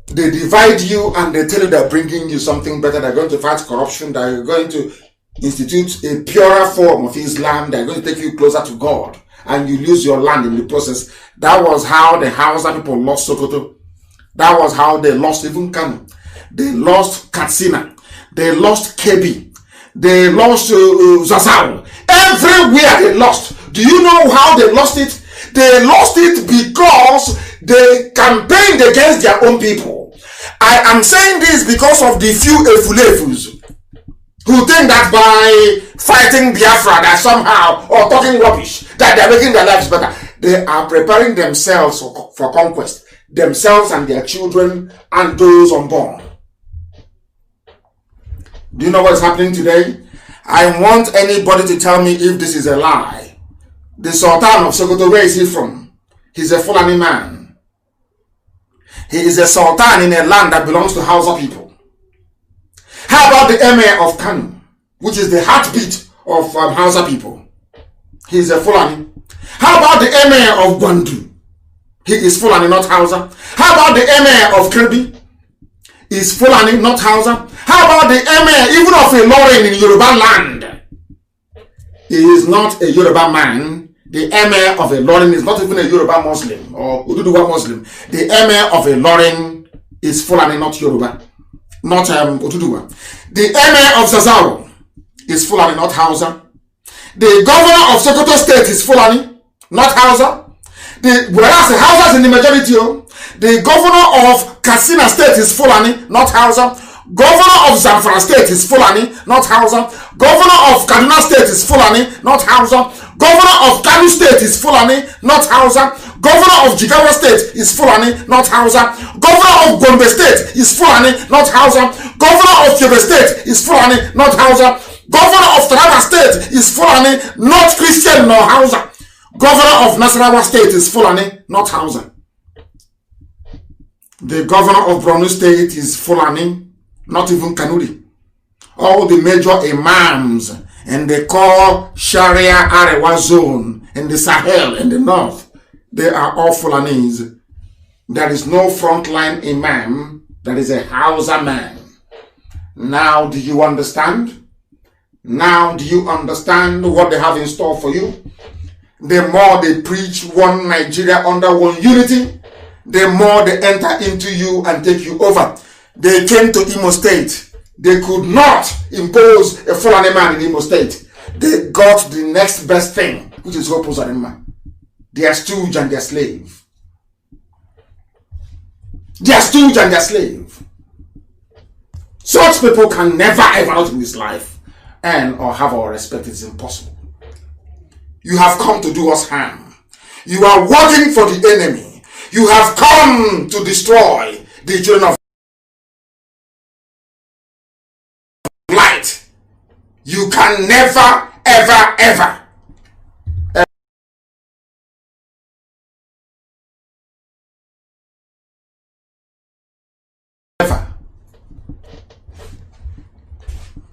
They divide you and they tell you they're bringing you something better. They're going to fight corruption. They're going to institute a purer form of Islam. They're going to take you closer to God. And you lose your land in the process. That was how the Hausa people lost Sokoto. That was how they lost even Kanu. They lost Katsina. They lost Kebi. They lost Zazzau. Everywhere they lost. Do you know how they lost it? They lost it because they campaigned against their own people. I am saying this because of the few Efulefus who think that by fighting Biafra that somehow, or talking rubbish, that they are making their lives better. They are preparing themselves for conquest. Themselves and their children and those unborn. Do you know what is happening today? I want anybody to tell me if this is a lie. The Sultan of Sokoto, where is he from? He's a Fulani man. He is a sultan in a land that belongs to Hausa people. How about the emir of Kanu, which is the heartbeat of Hausa people? He is a Fulani. How about the emir of Gwandu? He is Fulani, not Hausa. How about the emir of Kirby? He is Fulani, not Hausa. How about the emir even of Ilorin in Yoruba land? He is not a Yoruba man. The emir of Ilorin is not even a Yoruba Muslim or Ududuwa Muslim. The emir of Ilorin is Fulani, not Yoruba, not Ududuwa. The emir of Zazzau is Fulani, not Hausa. The governor of Sokoto State is Fulani, not Hausa. Whereas the Hausa is in the majority. The governor of Katsina State is Fulani, not Hausa. Governor of Zamfara State is Fulani, not Hausa. Governor of Kaduna State is Fulani, not Hausa. Governor of Kanu State is Fulani, not Hausa. Governor of Jigawa State is Fulani, not Hausa. Governor of Gombe State is Fulani, not Hausa. Governor of Yobe State is Fulani, not Hausa. Governor of Taraba State is Fulani, not Christian nor Hausa. Governor of Nasarawa State is Fulani, not Hausa. The governor of Borno State is Fulani, not even Kanuri. All the major imams in the core Sharia Arewa zone in the Sahel in the north, they are all Fulanis. There is no frontline imam that is a Hausa man. Now do you understand? Now do you understand what they have in store for you? The more they preach one Nigeria under one unity, the more they enter into you and take you over. They came to Imo State. They could not impose a Fulani man in Imo State. They got the next best thing, which is Hopo Zarema. Their stooge and their slave. Their stooge and their slave. Such people can never ever out in this life earn or have our respect. It's impossible. You have come to do us harm. You are working for the enemy. You have come to destroy the children of light. You can never, ever, ever, ever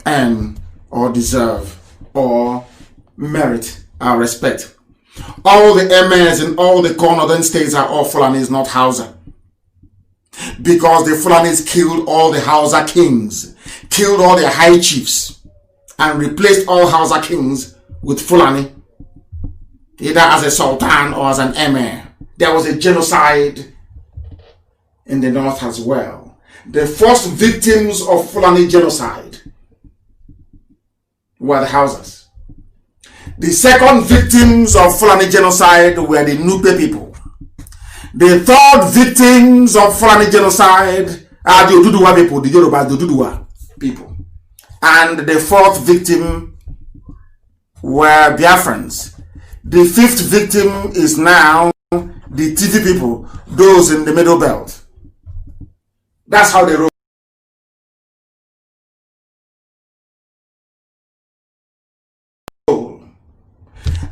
earn or deserve or merit our respect. All the emirs in all the core northern states are all Fulanis, not Hausa. Because the Fulanis killed all the Hausa kings, killed all their high chiefs, and replaced all Hausa kings with Fulani, either as a sultan or as an emir. There was a genocide in the north as well. The first victims of Fulani genocide were the Hausas. The second victims of Fulani genocide were the Nupe people. The third victims of Fulani genocide are the Oduduwa people, the Yoruba, the Oduduwa people. And the fourth victim were Biafrans. The fifth victim is now the TV people, those in the Middle Belt. That's how they roll.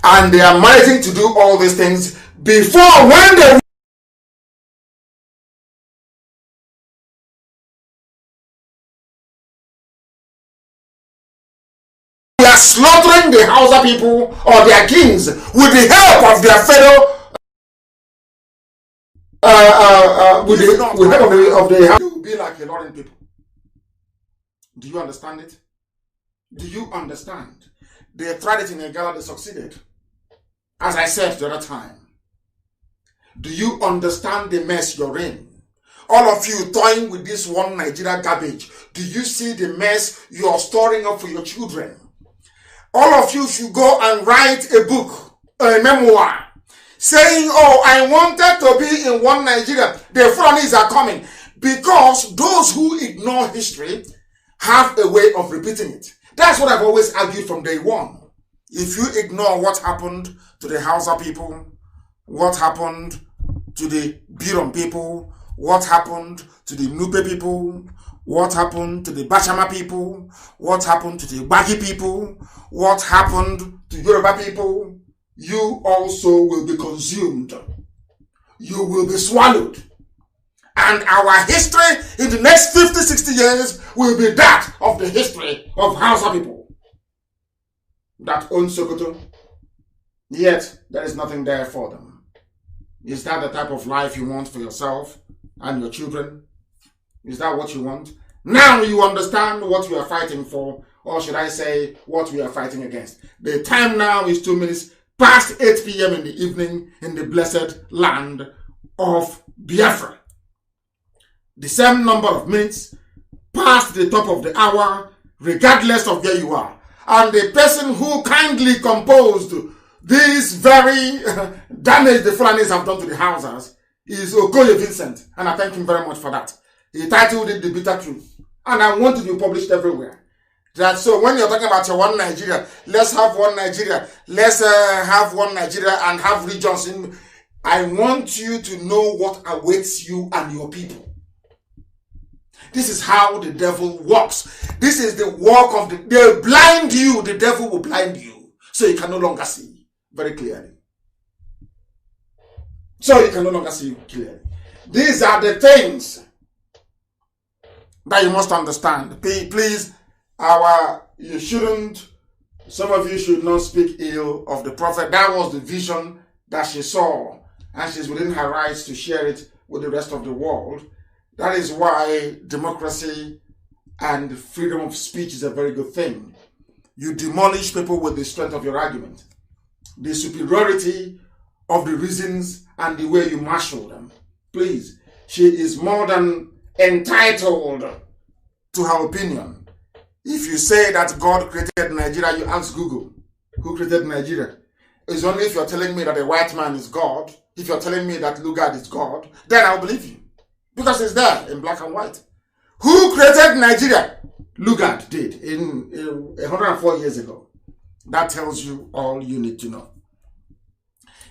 And they are managing to do all these things before, when they are slaughtering the Hausa people or their kings with the help of their fellow with the help of the they will be like a lot of people. Do you understand it? Do you understand? They tried it in Ghana, they succeeded. As I said the other time. Do you understand the mess you're in? All of you toying with this one Nigeria garbage. Do you see the mess you're storing up for your children? All of you should go and write a book, a memoir, saying, oh, I wanted to be in one Nigeria. The Fulanis are coming. Because those who ignore history have a way of repeating it. That's what I've always argued from day one. If you ignore what happened to the Hausa people, what happened to the Birom people, what happened to the Nupe people, what happened to the Bashama people, what happened to the Bagi people, what happened to Yoruba people, you also will be consumed. You will be swallowed. And our history in the next 50, 60 years will be that of the history of Hausa people that own Sokoto. Yet, there is nothing there for them. Is that the type of life you want for yourself and your children? Is that what you want? Now you understand what we are fighting for, or should I say, what we are fighting against. The time now is 2 minutes past 8 p.m. in the evening in the blessed land of Biafra. The same number of minutes past the top of the hour, regardless of where you are. And the person who kindly composed this very damage the Fulanis have done to the houses is Okoye Vincent. And I thank him very much for that. He titled it The Bitter Truth. And I want it to be published everywhere. That so when you're talking about your one Nigeria, let's have one Nigeria. Let's have one Nigeria and have regions in. I want you to know what awaits you and your people. This is how the devil works. This is the work of the... They'll blind you. The devil will blind you. So you can no longer see very clearly. So you can no longer see clearly. These are the things that you must understand. Please, you shouldn't... Some of you should not speak ill of the prophet. That was the vision that she saw. And she's within her rights to share it with the rest of the world. That is why democracy and freedom of speech is a very good thing. You demolish people with the strength of your argument, the superiority of the reasons and the way you marshal them. Please, she is more than entitled to her opinion. If you say that God created Nigeria, you ask Google, who created Nigeria? It's only if you're telling me that a white man is God, if you're telling me that Lugard is God, then I'll believe you. Because it's there in black and white. Who created Nigeria? Lugard did in 104 years ago. That tells you all you need to know.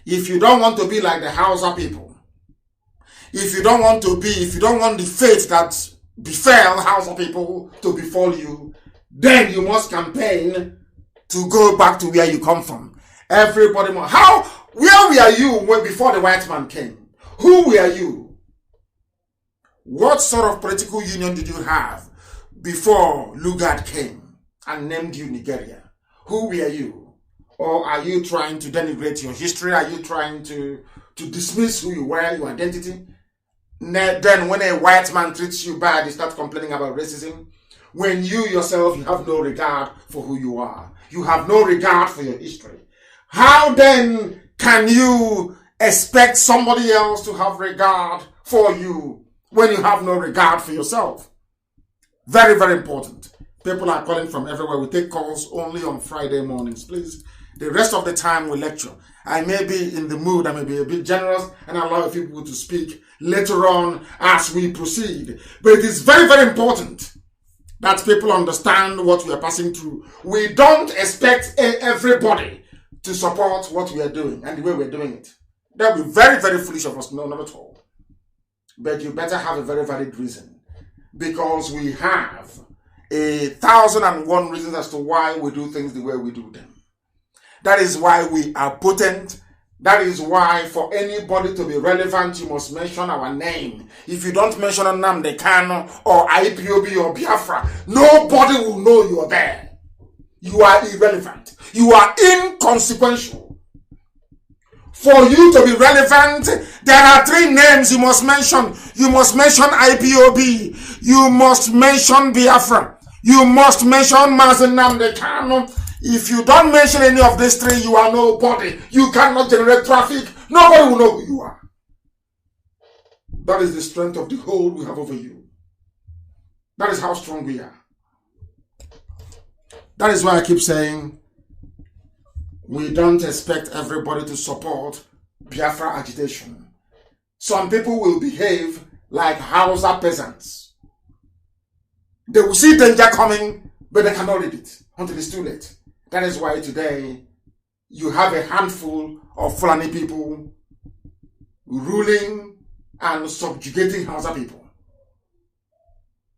If you don't want to be like the Hausa people, if you don't want the fate that befell Hausa people to befall you, then you must campaign to go back to where you come from. Everybody must. Where were you before the white man came? Who were you? What sort of political union did you have before Lugard came and named you Nigeria? Who were you? Or are you trying to denigrate your history? Are you trying to dismiss who you were, your identity? Then when a white man treats you bad, you start complaining about racism. When you yourself, you have no regard for who you are. You have no regard for your history. How then can you expect somebody else to have regard for you when you have no regard for yourself. Very, very important. People are calling from everywhere. We take calls only on Friday mornings, please. The rest of the time we lecture. I may be in the mood, I may be a bit generous and allow people to speak later on as we proceed. But it is very, very important that people understand what we are passing through. We don't expect everybody to support what we are doing and the way we are doing it. That would be very, very foolish of us. No, not at all. But you better have a very valid reason, because we have 1,001 reasons as to why we do things the way we do them. That is why we are potent. That is why for anybody to be relevant, you must mention our name. If you don't mention Nnamdi, Kanu, or IPOB or Biafra, nobody will know you are there. You are irrelevant. You are inconsequential. For you to be relevant, there are 3 names you must mention. You must mention IPOB. You must mention Biafra. You must mention Nnamdi Kanu. If you don't mention any of these 3, you are nobody. You cannot generate traffic. Nobody will know who you are. That is the strength of the hold we have over you. That is how strong we are. That is why I keep saying we don't expect everybody to support Biafra agitation. Some people will behave like Hausa peasants. They will see danger coming, but they cannot read it until it's too late. That is why today you have a handful of Fulani people ruling and subjugating Hausa people.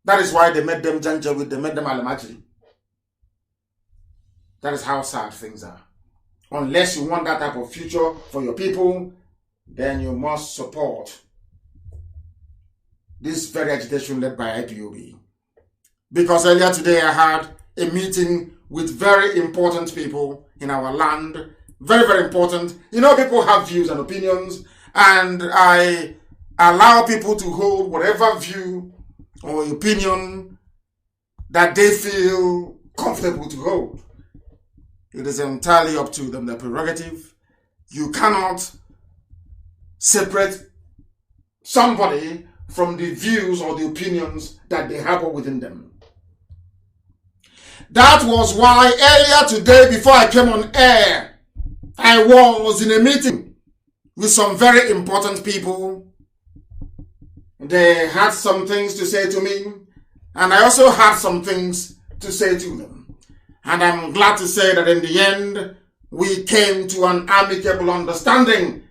That is why they made them Janjaweed, they made them Alamajiri. That is how sad things are. Unless you want that type of future for your people, then you must support this very agitation led by IPOB. Because earlier today I had a meeting with very important people in our land. Very, very important. You know, people have views and opinions, and I allow people to hold whatever view or opinion that they feel comfortable to hold. It is entirely up to them, their prerogative. You cannot separate somebody from the views or the opinions that they harbor within them. That was why earlier today, before I came on air, I was in a meeting with some very important people. They had some things to say to me, and I also had some things to say to them. And I'm glad to say that in the end, we came to an amicable understanding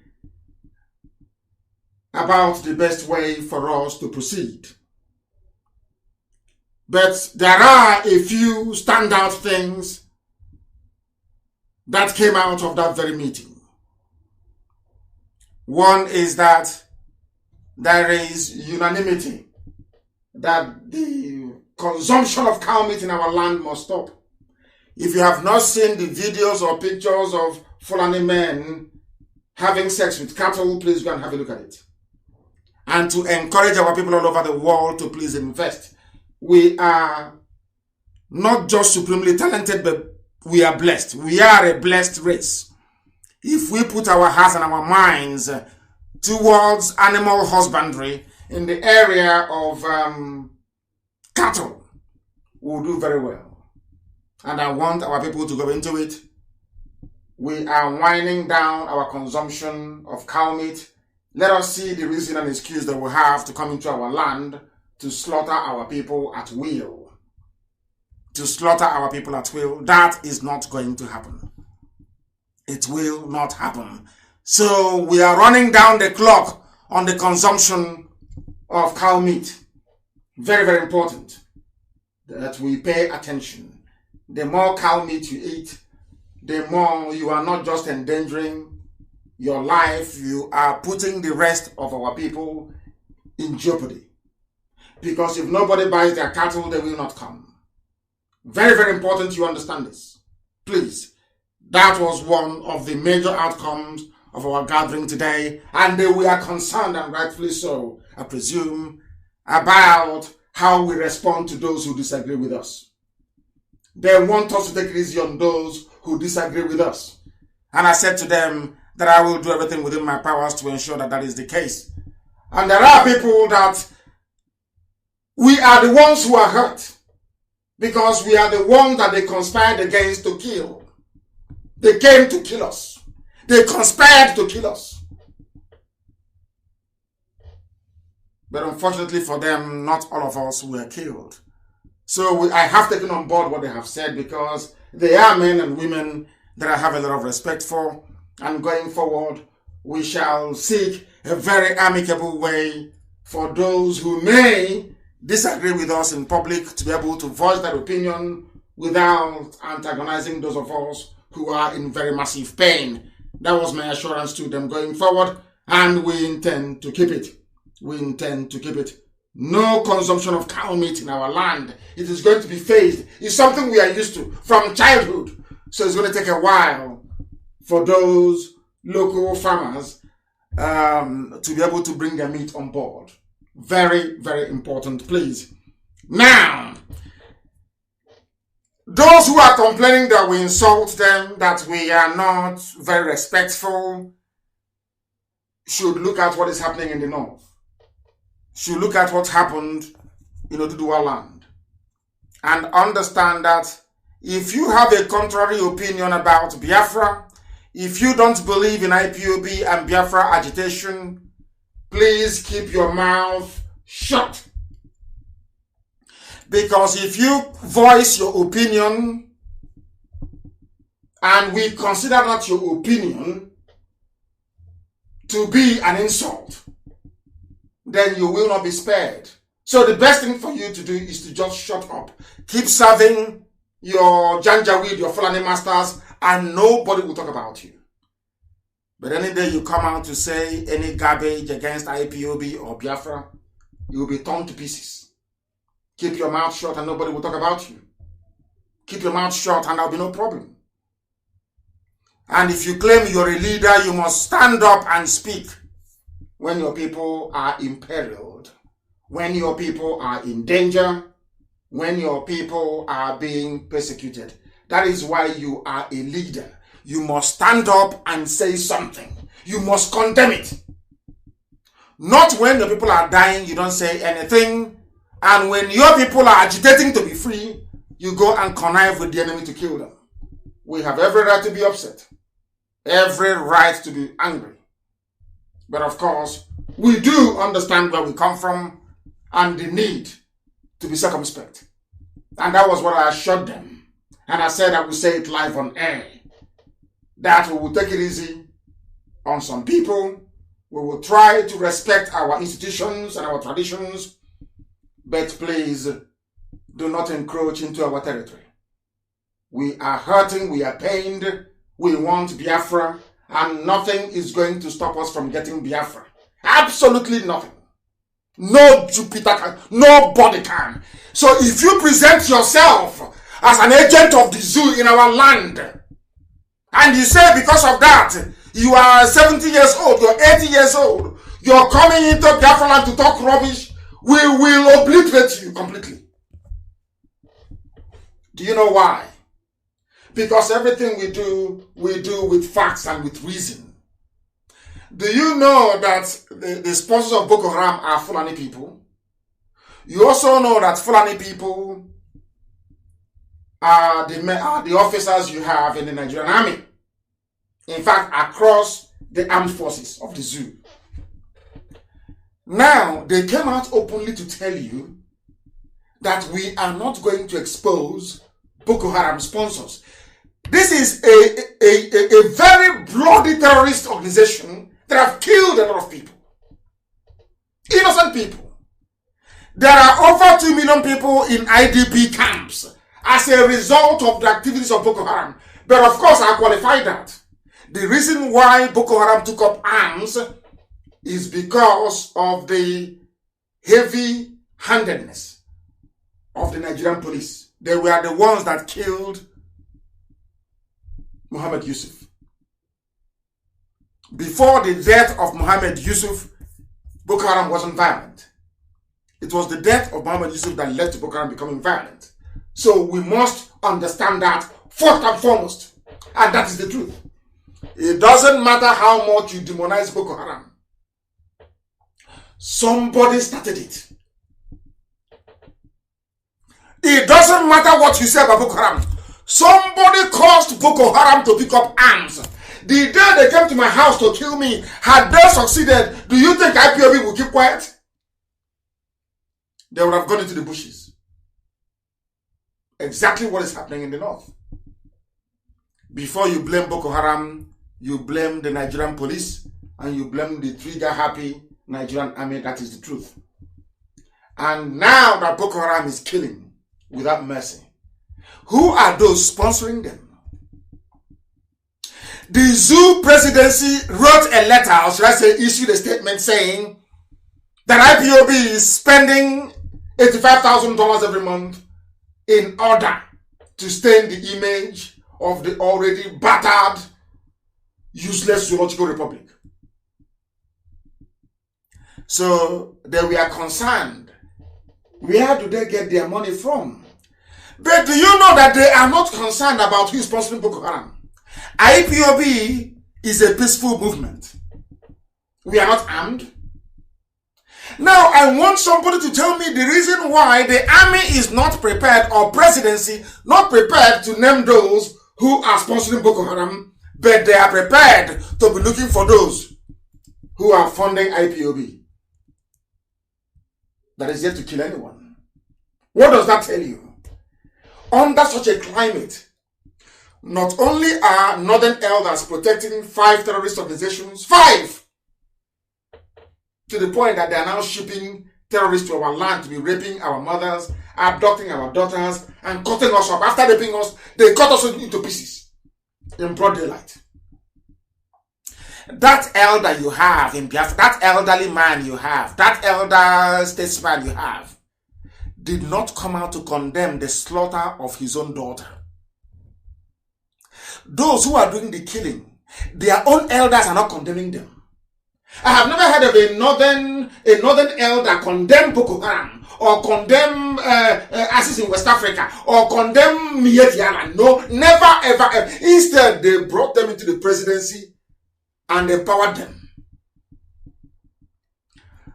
about the best way for us to proceed. But there are a few standout things that came out of that very meeting. One is that there is unanimity that the consumption of cow meat in our land must stop. If you have not seen the videos or pictures of Fulani men having sex with cattle, please go and have a look at it. And to encourage our people all over the world to please invest. We are not just supremely talented, but we are blessed. We are a blessed race. If we put our hearts and our minds towards animal husbandry in the area of cattle, we'll do very well. And I want our people to go into it. We are winding down our consumption of cow meat. Let us see the reason and excuse that we have to come into our land to slaughter our people at will. To slaughter our people at will. That is not going to happen. It will not happen. So we are running down the clock on the consumption of cow meat. Very, very important that we pay attention. The more cow meat you eat, the more you are not just endangering your life, you are putting the rest of our people in jeopardy. Because if nobody buys their cattle, they will not come. Very, very important you understand this. Please. That was one of the major outcomes of our gathering today. And we are concerned, and rightfully so, I presume, about how we respond to those who disagree with us. They want us to take it easy on those who disagree with us. And I said to them that I will do everything within my powers to ensure that that is the case. And there are people that We are the ones who are hurt because we are the ones that they conspired against to kill. They came to kill us. They conspired to kill us. But unfortunately for them, not all of us were killed. So I have taken on board what they have said because they are men and women that I have a lot of respect for. And going forward, we shall seek a very amicable way for those who may disagree with us in public to be able to voice their opinion without antagonizing those of us who are in very massive pain. That was my assurance to them going forward, and we intend to keep it. We intend to keep it. No consumption of cow meat in our land. It is going to be phased. It's something we are used to from childhood. So it's going to take a while for those local farmers to be able to bring their meat on board. Very, very important, please. Now, those who are complaining that we insult them, that we are not very respectful, should look at what is happening in the north. Should look at what happened in Oduduwa land and understand that if you have a contrary opinion about Biafra, if you don't believe in IPOB and Biafra agitation, please keep your mouth shut. Because if you voice your opinion and we consider that your opinion to be an insult, then you will not be spared. So the best thing for you to do is to just shut up. Keep serving your Janjaweed, your Fulani masters, and nobody will talk about you. But any day you come out to say any garbage against IPOB or Biafra, you will be torn to pieces. Keep your mouth shut and nobody will talk about you. Keep your mouth shut and there will be no problem. And if you claim you're a leader, you must stand up and speak when your people are imperiled, when your people are in danger, when your people are being persecuted. That is why you are a leader. You must stand up and say something. You must condemn it. Not when your people are dying, you don't say anything. And when your people are agitating to be free, you go and connive with the enemy to kill them. We have every right to be upset. Every right to be angry. But of course, we do understand where we come from and the need to be circumspect. And that was what I assured them. And I said I will say it live on air. That we will take it easy on some people. We will try to respect our institutions and our traditions. But please, do not encroach into our territory. We are hurting, we are pained, we want Biafra, and nothing is going to stop us from getting Biafra. Absolutely nothing. No Jupiter can, nobody can. So if you present yourself as an agent of the zoo in our land, and you say because of that, you are 70 years old, you're 80 years old, you're coming into Biafra land to talk rubbish, we will obliterate you completely. Do you know why? Because everything we do with facts and with reason. Do you know that the sponsors of Boko Haram are Fulani people? You also know that Fulani people are the officers you have in the Nigerian army. In fact, across the armed forces of the zoo. Now, they came out openly to tell you that we are not going to expose Boko Haram sponsors. This is a very bloody terrorist organization that have killed a lot of people. Innocent people. There are over 2 million people in IDP camps as a result of the activities of Boko Haram. But of course, I qualify that. The reason why Boko Haram took up arms is because of the heavy-handedness of the Nigerian police. They were the ones that killed Muhammad Yusuf. Before the death of Muhammad Yusuf, Boko Haram wasn't violent. It was the death of Muhammad Yusuf that led to Boko Haram becoming violent. So we must understand that first and foremost. And that is the truth. It doesn't matter how much you demonize Boko Haram. Somebody started it. It doesn't matter what you say about Boko Haram. Somebody caused Boko Haram to pick up arms. The day they came to my house to kill me, had they succeeded, do you think IPOB would keep quiet? They would have gone into the bushes. Exactly what is happening in the north. Before you blame Boko Haram, you blame the Nigerian police, and you blame the trigger-happy Nigerian army. That is the truth. And now that Boko Haram is killing without mercy, who are those sponsoring them? The Zoo presidency wrote a letter, or should I say issued a statement saying that IPOB is spending $85,000 every month in order to stain the image of the already battered, useless zoological republic. So they were concerned. Where do they get their money from? But do you know that they are not concerned about who is sponsoring Boko Haram? IPOB is a peaceful movement. We are not armed. Now, I want somebody to tell me the reason why the army is not prepared, or presidency not prepared to name those who are sponsoring Boko Haram, but they are prepared to be looking for those who are funding IPOB. That is yet to kill anyone. What does that tell you? Under such a climate, not only are Northern elders protecting 5 terrorist organizations, 5, to the point that they are now shipping terrorists to our land to be raping our mothers, abducting our daughters, and cutting us up. After raping us, they cut us into pieces in broad daylight. That elder you have in Biafra, that elderly man you have, that elder statesman you have, did not come out to condemn the slaughter of his own daughter. Those who are doing the killing, their own elders are not condemning them. I have never heard of a northern elder condemn Boko Haram, or condemn ISIS in West Africa, or condemn Mietiana. No, never, ever, ever. Instead, they brought them into the presidency and empowered them.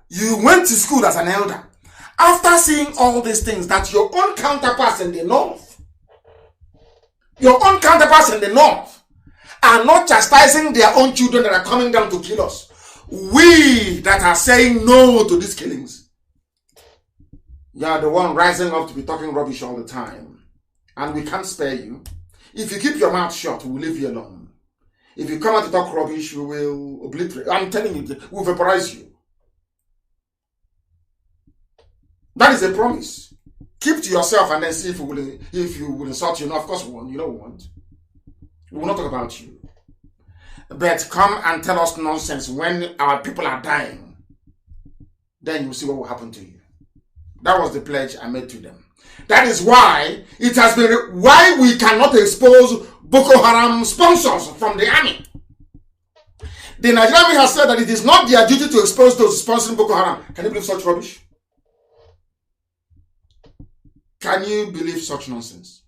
You went to school as an elder. After seeing all these things, that your own counterparts in the north, are not chastising their own children that are coming down to kill us. We that are saying no to these killings, you are the one rising up to be talking rubbish all the time. And we can't spare you. If you keep your mouth shut, we will leave you alone. If you come out to talk rubbish, we will obliterate. I'm telling you, we'll vaporize you. That is a promise. Keep to yourself and then see if you will insult you. No, of course we won't. You know we won't. We will not talk about you. But come and tell us nonsense when our people are dying. Then you'll see what will happen to you. That was the pledge I made to them. That is why it has been why we cannot expose Boko Haram sponsors from the army. The Nigerian army has said that it is not their duty to expose those sponsoring Boko Haram. Can you believe such rubbish? Can you believe such nonsense?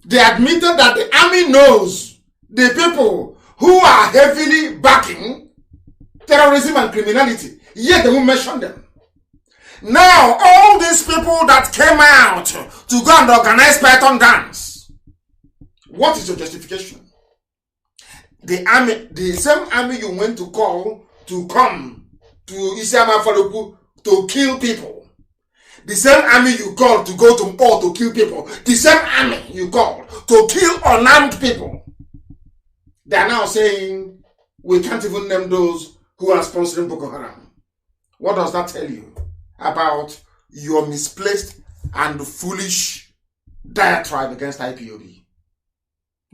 They admitted that the army knows the people who are heavily backing terrorism and criminality, yet they won't mention them. Now, all these people that came out to go and organize Python dance, what is your justification? The army, the same army you went to call to come to Isiama Faluku to kill people, the same army you called to go to war to kill people, the same army you called to kill unarmed people, they are now saying we can't even name those who are sponsoring Boko Haram. What does that tell you about your misplaced and foolish diatribe against IPOB?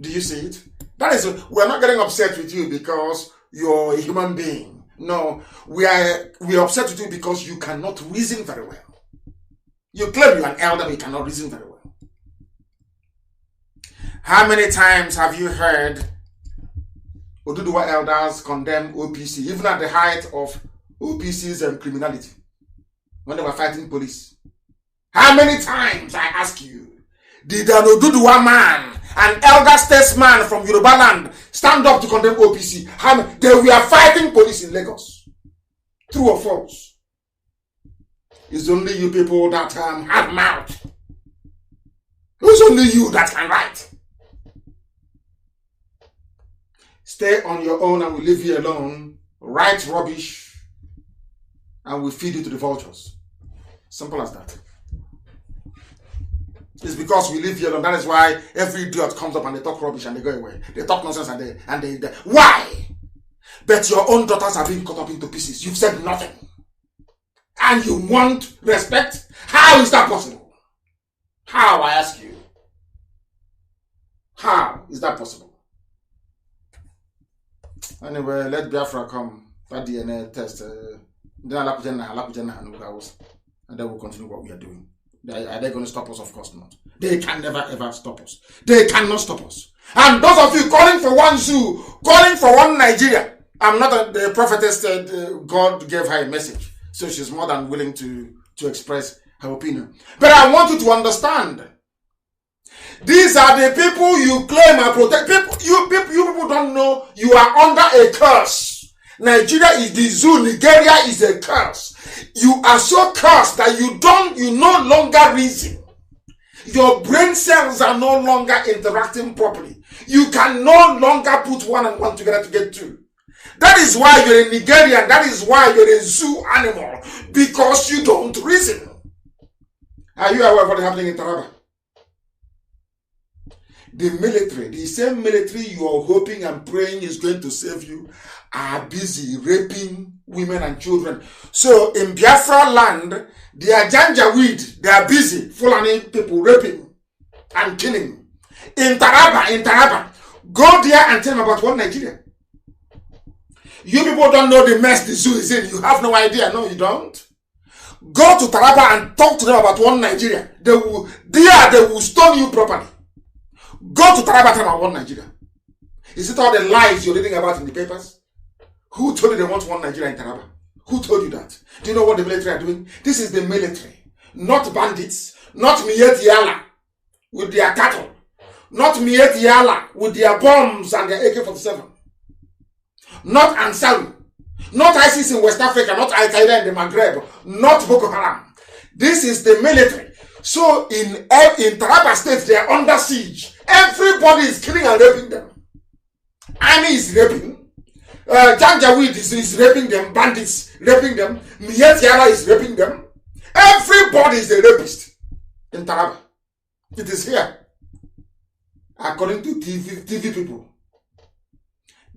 Do you see it? That is, we're not getting upset with you because you're a human being. No, we are upset with you because you cannot reason very well. You claim you're an elder, but you cannot reason very well. How many times have you heard Oduduwa elders condemn OPC, even at the height of OPC's criminality, when they were fighting police? How many times, I ask you, did an Oduduwa man, an elder statesman from Yoruba land, stand up to condemn OPC? They were fighting police in Lagos. True or false? It's only you people that have mouth. It's only you that can write. Stay on your own and we'll leave you alone. Write rubbish and we'll feed you to the vultures. Simple as that. It's because we live here alone. That is why every idiot comes up and they talk rubbish and they go away. They talk nonsense and they why? But your own daughters are being cut up into pieces. You've said nothing. And you want respect? How is that possible? How, I ask you? How is that possible? Anyway, let Biafra come. That DNA test. And then we'll continue what we are doing. Are they going to stop us? Of course not. They can never ever stop us. They cannot stop us. And those of you calling for one zoo, calling for one Nigeria. I'm not the prophetess said God gave her a message. So she's more than willing to express her opinion. But I want you to understand. These are the people you claim are protect. You people don't know you are under a curse. Nigeria is the zoo. Nigeria is a curse. You are so cursed that you no longer reason. Your brain cells are no longer interacting properly. You can no longer put one and one together to get two. That is why you're a Nigerian. That is why you're a zoo animal. Because you don't reason. Are you aware of what's happening in Taraba? The military, the same military you are hoping and praying is going to save you, are busy raping women and children. So in Biafra land, they are Janjaweed. They are busy, Fulani people raping and killing. In Taraba, go there and tell them about one Nigeria. You people don't know the mess the zoo is in. You have no idea. No, you don't. Go to Taraba and talk to them about one Nigeria. They will stone you properly. Go to Taraba and tell them about one Nigeria. Is it all the lies you're reading about in the papers? Who told you they want one Nigeria in Taraba? Who told you that? Do you know what the military are doing? This is the military. Not bandits. Not Miet Yala with their cattle. Not Miet Yala with their bombs and their AK-47. Not Ansaru. Not ISIS in West Africa. Not Al-Qaeda in the Maghreb. Not Boko Haram. This is the military. So in Taraba State, they are under siege. Everybody is killing and raping them. Army is raping. Janjaweed is raping them. Bandits raping them. Miet Yala is raping them. Everybody is a rapist in Taraba. It is here. According to TV people.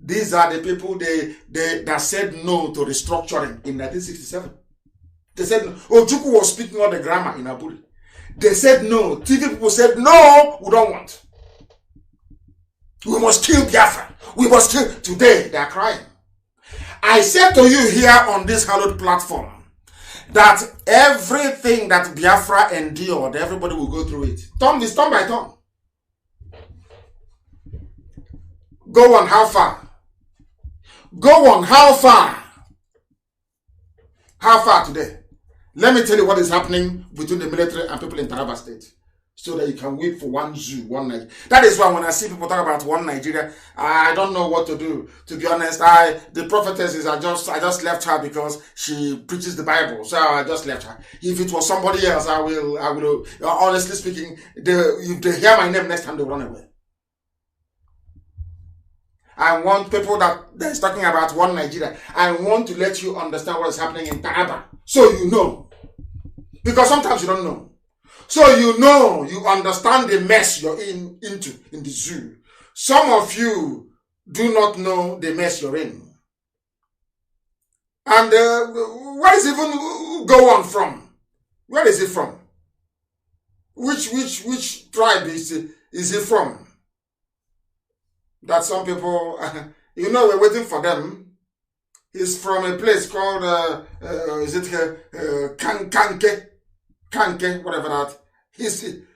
These are the people that said no to restructuring in 1967. They said, Ojukwu was speaking all the grammar in Aburi. They said no. TV people said, no, we don't want. We must kill Biafra. We must kill. Today, they are crying. I said to you here on this hallowed platform that everything that Biafra endured, everybody will go through it. Turn by turn. Go on, how far? Go on, how far? How far today? Let me tell you what is happening between the military and people in Taraba State. So that you can wait for one zoo, one Nigeria. That is why when I see people talk about one Nigeria, I don't know what to do. To be honest, the prophetess is I just left her because she preaches the Bible. So I just left her. If it was somebody else, I will honestly speaking, if they hear my name next time, they'll run away. I want people that is talking about one Nigeria. I want to let you understand what is happening in Taraba. So you know. Because sometimes you don't know. So you know, you understand the mess you're into in the zoo. Some of you do not know the mess you're in. And where is it even go on from? Where is it from? Which tribe is it from? That some people, you know, we're waiting for them. He's from a place called, Kanke, whatever that. He's an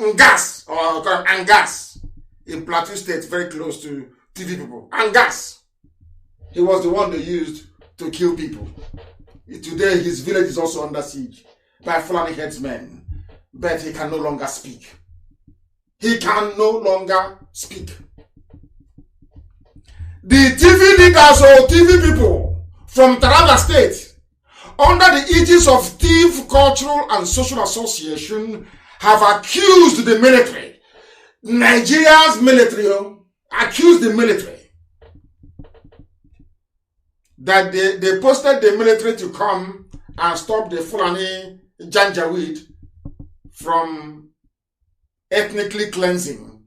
Angas, or called Angas, in Plateau State, very close to TV people. Angas. He was the one they used to kill people. Today, his village is also under siege by Fulani headsmen. But he can no longer speak. He can no longer speak. The TV leaders or TV people from Taraba State, under the aegis of Thief Cultural and Social Association, have accused the military, Nigeria's military, accused the military that they posted the military to come and stop the Fulani Janjaweed from ethnically cleansing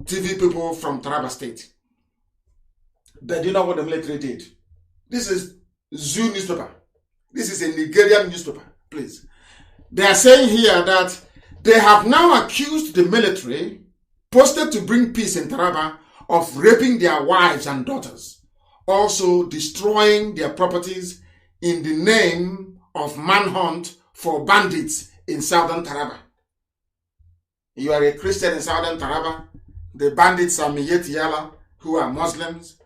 TV people from Taraba State. But do you know what the military did? This is Zoo newspaper. This is a Nigerian newspaper, please. They are saying here that they have now accused the military, posted to bring peace in Taraba, of raping their wives and daughters, also destroying their properties in the name of manhunt for bandits in southern Taraba. You are a Christian in southern Taraba. The bandits are Miyeti Yala, who are Muslims.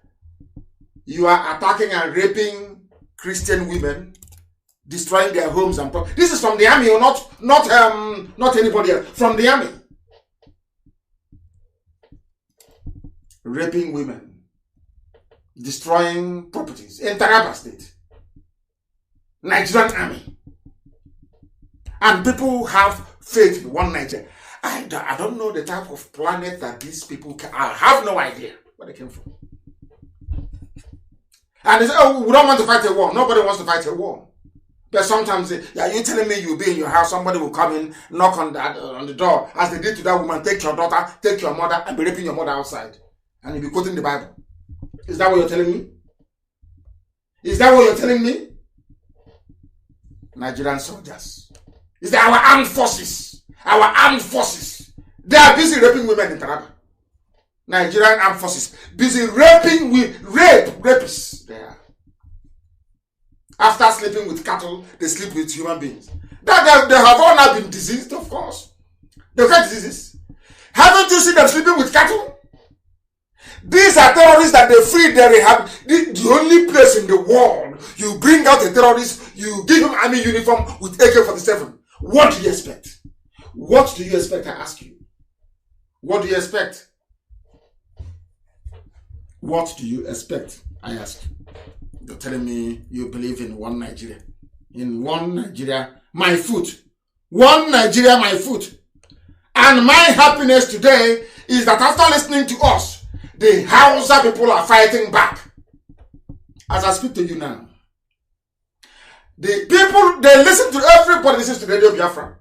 You are attacking and raping Christian women, destroying their homes and property. This is from the army, or not anybody else. From the army. Raping women, destroying properties in Taraba State. Nigerian army. And people have faith in one Nigeria. I don't know the type of planet that these people can. I have no idea where they came from. And they say, oh, we don't want to fight a war. Nobody wants to fight a war. But sometimes, yeah, you're telling me you'll be in your house, somebody will come in, knock on the door, as they did to that woman, take your daughter, take your mother, and be raping your mother outside. And you'll be quoting the Bible. Is that what you're telling me? Is that what you're telling me? Nigerian soldiers. Is that our armed forces? Our armed forces. They are busy raping women in Taraba. Nigerian armed forces. Busy raping with rapists. They are. After sleeping with cattle, they sleep with human beings. That they have all now been diseased, of course. They've got diseases. Haven't you seen them sleeping with cattle? These are terrorists that they free, they rehab. The only place in the world you bring out a terrorist, you give him army uniform with AK-47. What do you expect? What do you expect, I ask you? What do you expect? What do you expect, I ask you? You're telling me you believe in one Nigeria. In one Nigeria, my foot. One Nigeria, my foot. And my happiness today is that after listening to us, the Hausa people are fighting back. As I speak to you now. The people, they listen to everybody listens to Radio Biafra.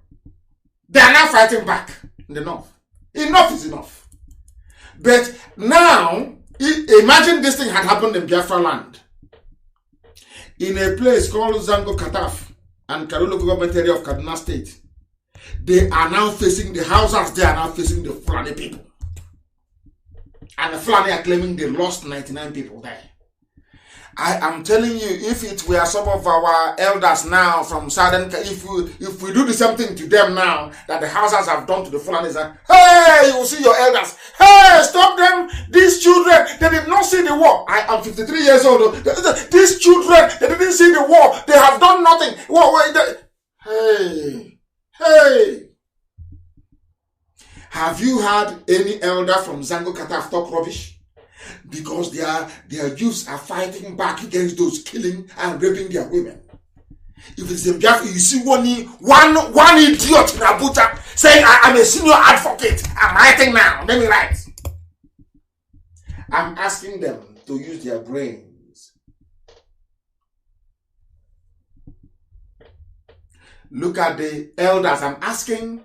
They are now fighting back in the north. Enough is enough. But now, imagine this thing had happened in Biafra land. In a place called Zango Kataf and Kanu government area of Kaduna State. They are now facing the Hausas, they are now facing the Fulani people. And the Fulani are claiming they lost 99 people there. I am telling you, if it were some of our elders now from Southern, if we do the same thing to them now that the Hausas have done to the Fulanis, hey, you will see your elders. Hey, stop them. These children, they did not see the war. I am 53 years old. These children, they didn't see the war. They have done nothing. Hey. Have you had any elder from Zango Kataf talk rubbish? Because their youths are fighting back against those killing and raping their women. If it's in Biafra, you see one idiot in Abuja saying, I'm a senior advocate. I'm writing now. Let me write. I'm asking them to use their brains. Look at the elders. I'm asking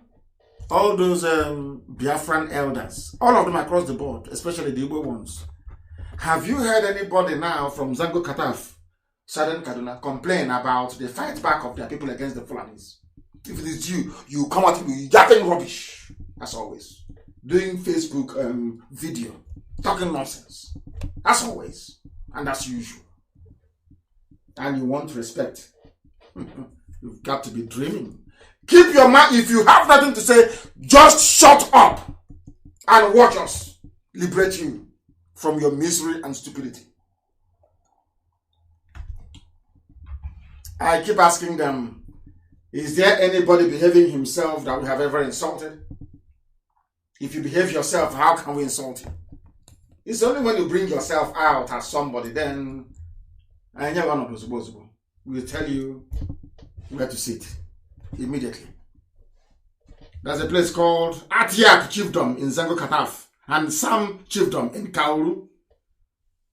all those Biafran elders, all of them across the board, especially the Igbo ones. Have you heard anybody now from Zango Kataf, Southern Kaduna, complain about the fight back of their people against the Fulanis? If it is you come out with yapping rubbish, as always. Doing Facebook video, talking nonsense, as always, and as usual. And you want respect. You've got to be dreaming. Keep your mouth. If you have nothing to say, just shut up and watch us liberate you from your misery and stupidity. I keep asking them, is there anybody behaving himself that we have ever insulted? If you behave yourself, how can we insult you? It's only when you bring yourself out as somebody, then will tell you where to sit immediately. There's a place called Atiak Chiefdom in Zango Kataf and Sam Chiefdom in Kauru,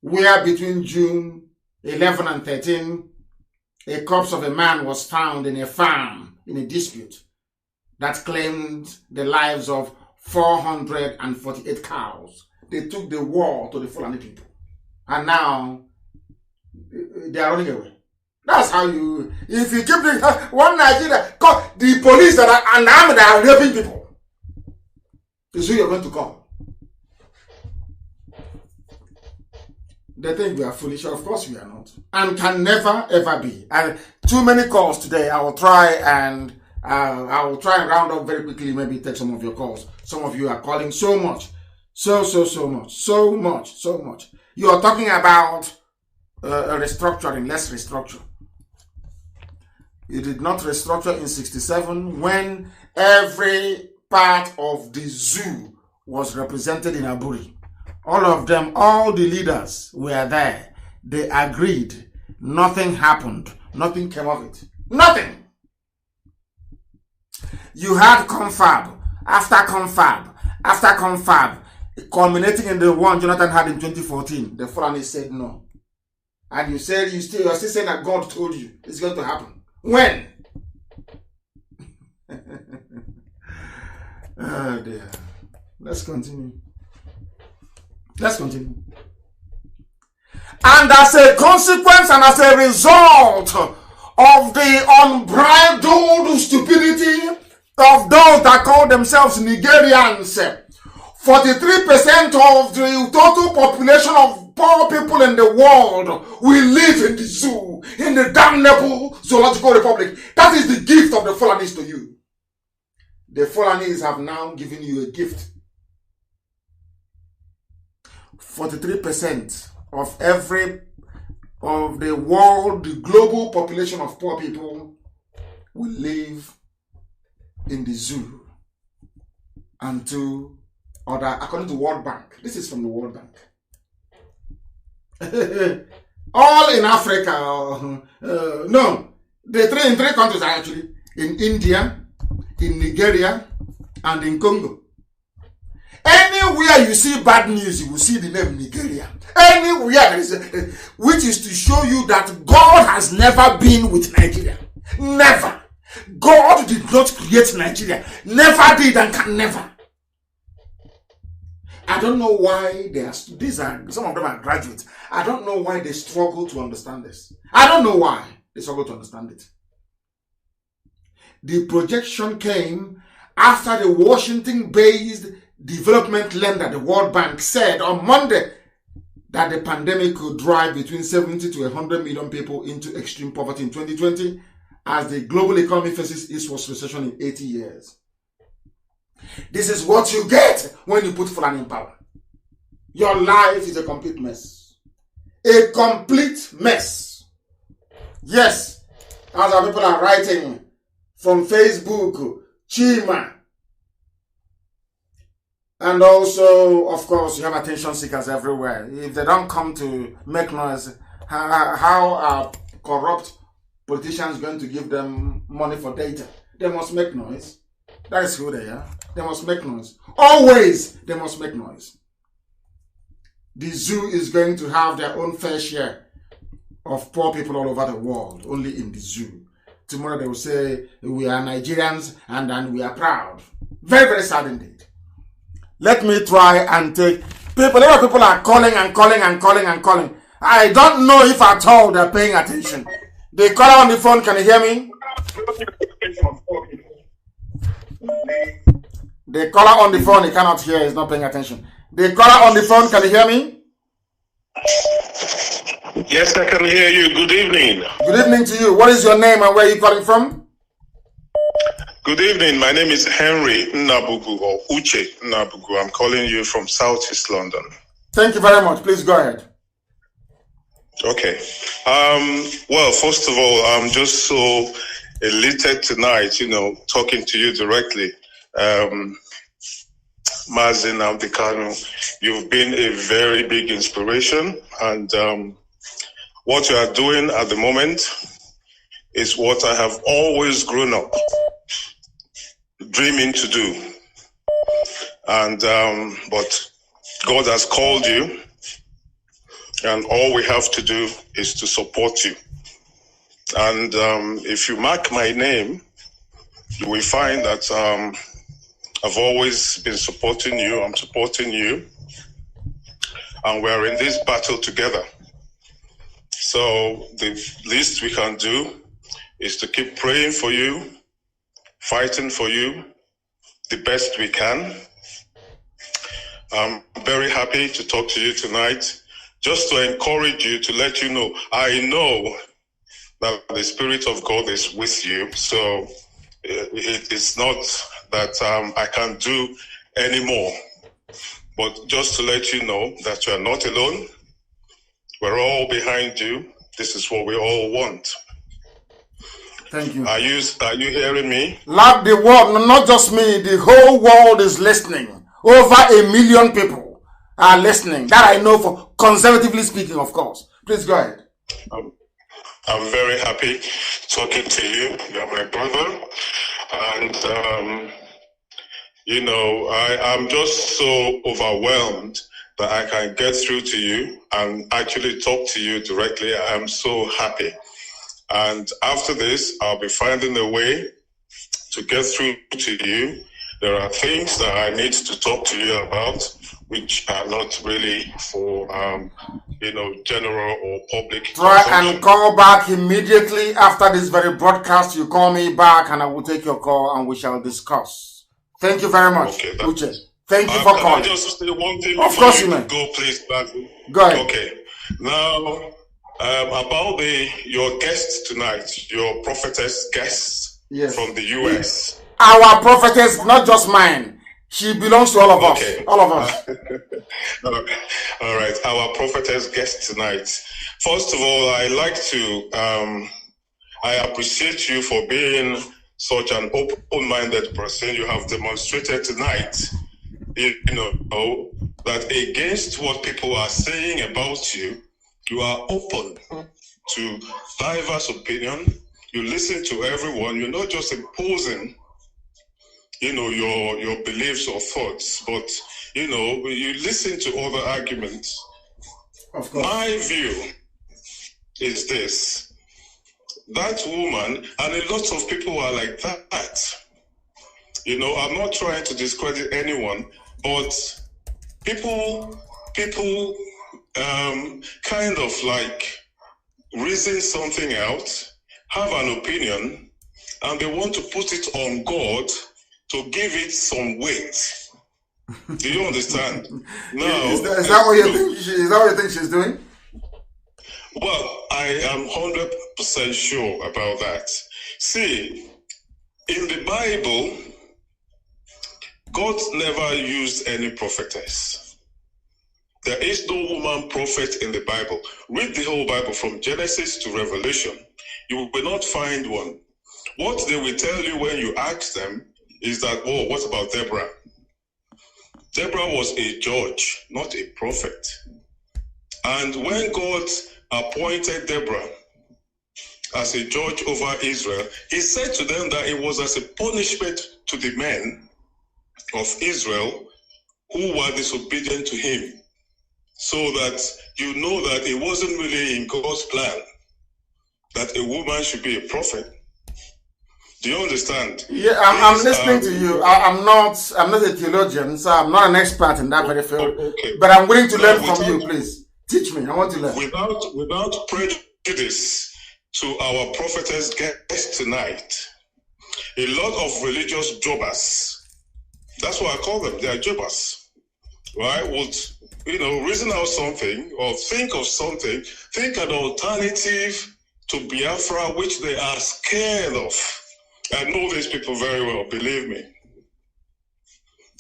where between June 11 and 13, a corpse of a man was found in a farm in a dispute that claimed the lives of 448 cows. They took the war to the Fulani people. And now, they are running away. That's how you, if you keep the, one Nigeria, the police that are unarmed that are raping people, is who you're going to call. They think we are foolish. Of course we are not. And can never ever be. And too many calls today. I will try and round up very quickly, maybe take some of your calls. Some of you are calling so much. So much. You are talking about restructuring. Let's restructure. You did not restructure in 67 when every part of the zoo was represented in Aburi. All of them, all the leaders were there. They agreed. Nothing happened. Nothing came of it. Nothing. You had confab after confab after confab, culminating in the one Jonathan had in 2014. The Fulani said no. And you said you're still saying that God told you it's going to happen. When? Oh dear. Let's continue. And as a consequence and as a result of the unbridled stupidity of those that call themselves Nigerians, 43% of the total population of poor people in the world will live in the zoo, in the damnable zoological republic. That is the gift of the Fulanis to you. The Fulanis have now given you a gift. 43% of the world, the global population of poor people will live in the zoo until according to World Bank. This is from the World Bank. All in Africa, no, in three countries actually, in India, in Nigeria, and in Congo. Anywhere you see bad news, you will see the name Nigeria. Anywhere, which is to show you that God has never been with Nigeria. Never. God did not create Nigeria. Never did and can never. I don't know why some of them are graduates. I don't know why they struggle to understand this. I don't know why they struggle to understand it. The projection came after the Washington-based development lender, the World Bank, said on Monday that the pandemic could drive between 70 to 100 million people into extreme poverty in 2020 as the global economy faces its worst recession in 80 years. This is what you get when you put Fulani in power. Your life is a complete mess. A complete mess. Yes, as our people are writing from Facebook, Chima, and also, of course, you have attention seekers everywhere. If they don't come to make noise, how are corrupt politicians going to give them money for data? They must make noise. That is who they are. They must make noise. Always, they must make noise. The zoo is going to have their own fair share of poor people all over the world, only in the zoo. Tomorrow they will say, we are Nigerians and we are proud. Very, very sad indeed. Let me try and take people. A lot of people are calling and calling and calling and calling. I don't know if at all they're paying attention. The caller on the phone, can you hear me? The caller on the phone, he cannot hear, he's not paying attention. The caller on the phone, can you hear me?
Yes, I can hear you. Good evening.
Good evening to you. What is your name and where are you calling from?
Good evening. My name is Henry Nnabugu, or Uche Nnabugu. I'm calling you from Southeast London.
Thank you very much. Please go ahead.
Okay. Well, first of all, I'm just so elated tonight, talking to you directly. Nnamdi Kanu, you've been a very big inspiration, and what you are doing at the moment is what I have always grown up dreaming to do. And but God has called you, and all we have to do is to support you. And if you mark my name, you will find that I've always been supporting you. I'm supporting you, and we're in this battle together. So the least we can do is to keep praying for you, fighting for you the best we can. I'm very happy to talk to you tonight, just to encourage you, to let you know, I know that the Spirit of God is with you. So it is not that I can do any more, but just to let you know that you are not alone. We're all behind you. This is what we all want.
Thank you.
Are you hearing me?
Love the world, not just me, the whole world is listening. Over 1 million people are listening. That I know, for conservatively speaking, of course. Please go ahead.
I'm very happy talking to you. You're my brother. And, you know, I'm just so overwhelmed that I can get through to you and actually talk to you directly. I'm so happy. And after this, I'll be finding a way to get through to you. There are things that I need to talk to you about, which are not really for, you know, general or public.
Try and call back immediately after this very broadcast. You call me back and I will take your call and we shall discuss. Thank you very much,
okay,
Uche. Thank you for calling.
I just say one thing
of course you may.
Go, please.
Go ahead.
Okay. Now, about your guest tonight, your prophetess guest from the US.
Our prophetess, not just mine. She belongs to all of us. All of us.
All right. Our prophetess guest tonight. First of all, I like to, I appreciate you for being such an open-minded person. You have demonstrated tonight, you know, that against what people are saying about you, you are open to diverse opinion. You listen to everyone. You're not just imposing, you know, your beliefs or thoughts, but, you know, you listen to other arguments.
Of course.
My view is this. That woman, and a lot of people are like that. You know, I'm not trying to discredit anyone, but people kind of like reason something out, have an opinion, and they want to put it on God to give it some weight. Do you understand? Now,
is that what you think? Is that what you think she's doing?
Well, I am 100% sure about that. See, in the Bible, God never used any prophetess. There is no woman prophet in the Bible. Read the whole Bible from Genesis to Revelation. You will not find one. What they will tell you when you ask them is that, oh, what about Deborah? Deborah was a judge, not a prophet. And when God appointed Deborah as a judge over Israel, he said to them that it was as a punishment to the men of Israel who were disobedient to him, so that you know that it wasn't really in God's plan that a woman should be a prophet. Do you understand?
Yeah, I'm listening to you. I'm not a theologian, so I'm not an expert in that very field.
Okay.
But I'm willing to learn from you, please. Teach me. I want to learn.
Without prejudice to our prophetess guest tonight, a lot of religious jobbers, that's what I call them, they are jobbers, right? Would, you know, reason out something or think of something, think an alternative to Biafra, which they are scared of. I know these people very well, believe me.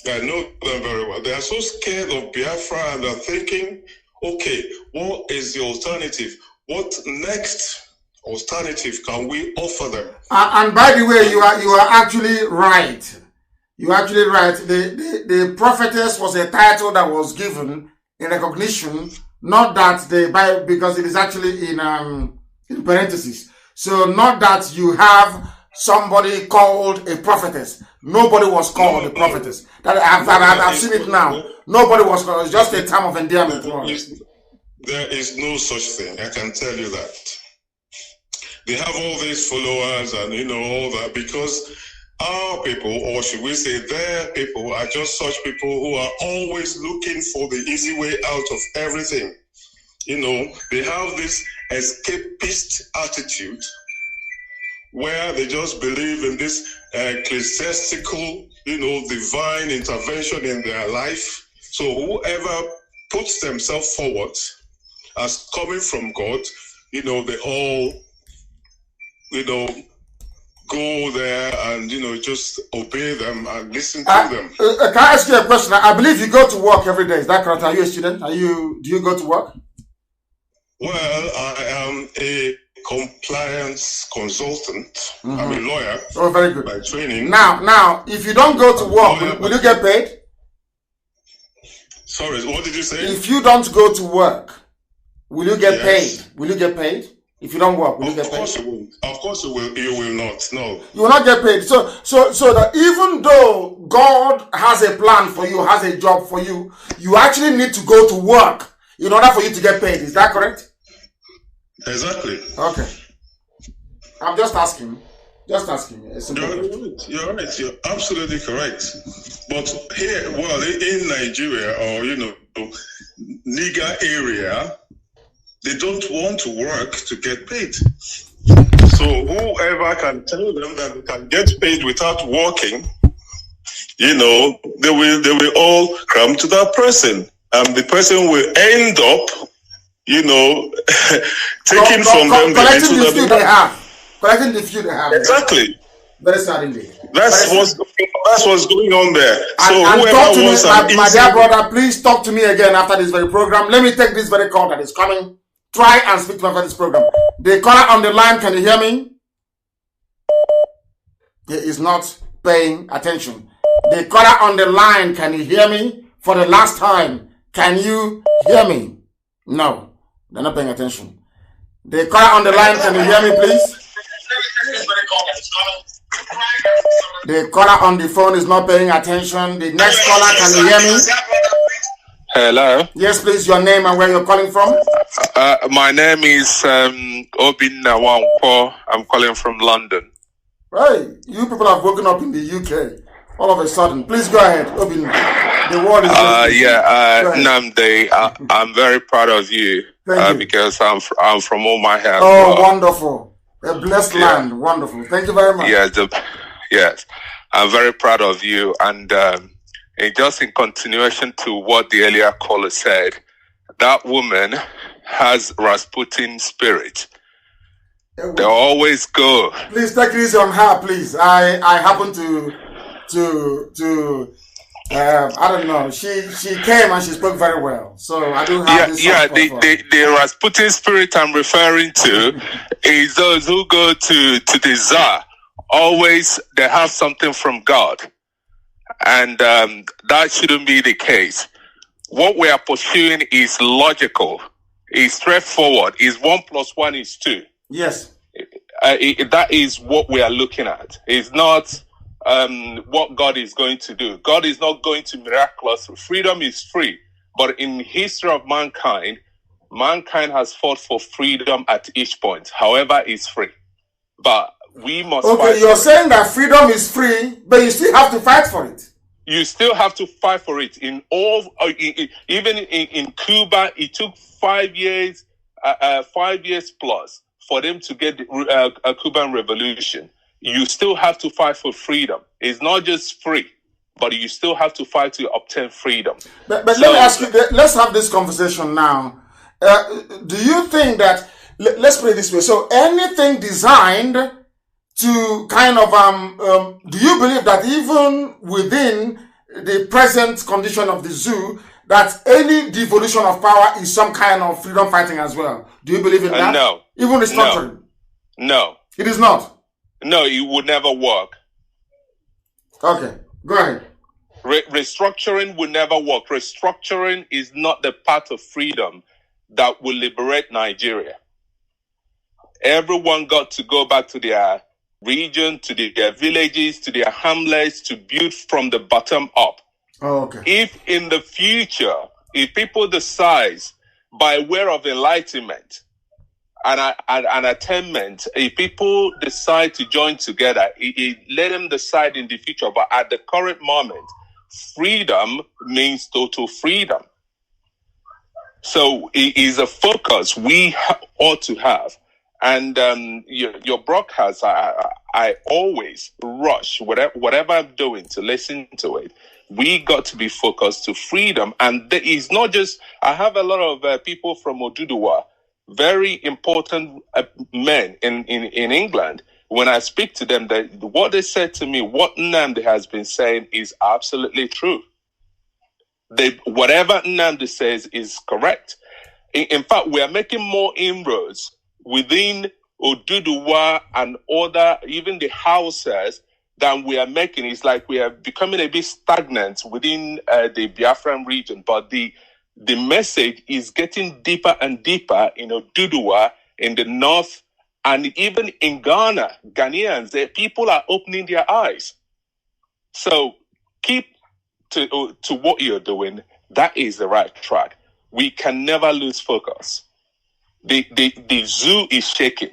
I know them very well. They are so scared of Biafra and they're thinking, okay, what is the alternative? What next alternative can we offer them?
And by the way, you are actually right. You're actually right. The prophetess was a title that was given in recognition, not that the Bible, because it is actually in parentheses. So not that you have somebody called a prophetess. Nobody was called a prophetess. That I've seen it now. Nobody was called. It's just a term of endearment.
There is no such thing. I can tell you that. They have all these followers and all that because our people, or should we say their people, are just such people who are always looking for the easy way out of everything. They have this escapist attitude where they just believe in this ecclesiastical, divine intervention in their life. So whoever puts themselves forward as coming from God, they all, go there and, just obey them and listen to them.
Can I ask you a question? I believe you go to work every day. Is that correct? Are you a student? Do you go to work?
Well, I am a compliance consultant. I'm a lawyer.
Oh, very good.
By training.
Now, if you don't go to work, will you get paid?
Sorry, what did you say?
If you don't go to work, will you get paid? Will you get paid? If you don't work, will you get paid?
Of course you will. You will not. No.
You will not get paid. So that even though God has a plan for you, has a job for you, you actually need to go to work in order for you to get paid. Is that correct?
Exactly.
Okay. I'm just asking. You're
right. You're absolutely correct. But here, well, in Nigeria or Niger area, they don't want to work to get paid. So whoever can tell them that they can get paid without working, they will all come to that person, and the person will end up, taking from them
collecting the few they have. Collecting the few they have.
Exactly.
Very sad indeed.
That's what's going on there. So
and
whoever
talk to
wants
me, my dear brother, please talk to me again after this very program. Let me take this very call that is coming. Try and speak to me after this program. The caller on the line, can you hear me? He is not paying attention. The caller on the line, can you hear me? For the last time, can you hear me? No, they're not paying attention. The caller on the line, can you hear me, please? The caller on the phone is not paying attention. The next caller, can you hear me?
Hello.
Yes, please, your name and where you're calling from?
My name is Obinna Wankwo. I'm calling from London.
Hey, you people have woken up in the UK all of a sudden. Please go ahead, Obinna. The world is
Nnamdi, I'm very proud of you.
Thank you.
Because I'm from all my heart.
Oh, wonderful. A blessed land. Wonderful. Thank you very much.
Yes. I'm very proud of you. And just in continuation to what the earlier caller said, that woman has Rasputin spirit. They always go.
Please take it easy on her, please. I happen to I don't know. She came and she spoke very well. So I do have this.
The Rasputin spirit I'm referring to is those who go to the Tsar. Always they have something from God. And that shouldn't be the case. What we are pursuing is logical, is straightforward, is 1 + 1 is 2.
Yes.
That is what we are looking at. It's not what God is going to do. God is not going to miraculously. Freedom is free. But in the history of mankind has fought for freedom at each point. However, it's free. But we must fight.
Okay, you're saying that freedom is free, but you still have to fight for it.
You still have to fight for it. Even in Cuba, it took 5 years, 5 years plus for them to get a Cuban revolution. You still have to fight for freedom. It's not just free, but you still have to fight to obtain freedom.
But let me ask you, let's have this conversation now. Do you think that, let's put it this way, so anything designed to kind of, do you believe that even within the present condition of the zoo, that any devolution of power is some kind of freedom fighting as well? Do you believe in that?
No.
Even restructuring?
No.
It is not?
No, it would never work.
Okay, go ahead.
Restructuring will never work. Restructuring is not the path of freedom that will liberate Nigeria. everyone got to go back to their region, to their villages, to their hamlets, to build from the bottom up.
Oh, okay.
If in the future, if people decide by way of enlightenment and attainment, if people decide to join together, let them decide in the future. But at the current moment, freedom means total freedom. So it is a focus we ought to have. And your broadcast, I always rush whatever I'm doing to listen to it. We got to be focused to freedom. And there is not just, I have a lot of people from Oduduwa, very important men in England. When I speak to them, what they said to me, what Nnamdi has been saying is absolutely true. Whatever Nnamdi says is correct. In fact, we are making more inroads within Oduduwa and other, even the houses, than we are making. It's like we are becoming a bit stagnant within the Biafran region. But the message is getting deeper and deeper in Oduduwa, in the north, and even in Ghana, Ghanaians, people are opening their eyes. So keep to what you're doing. That is the right track. We can never lose focus. The zoo is shaking.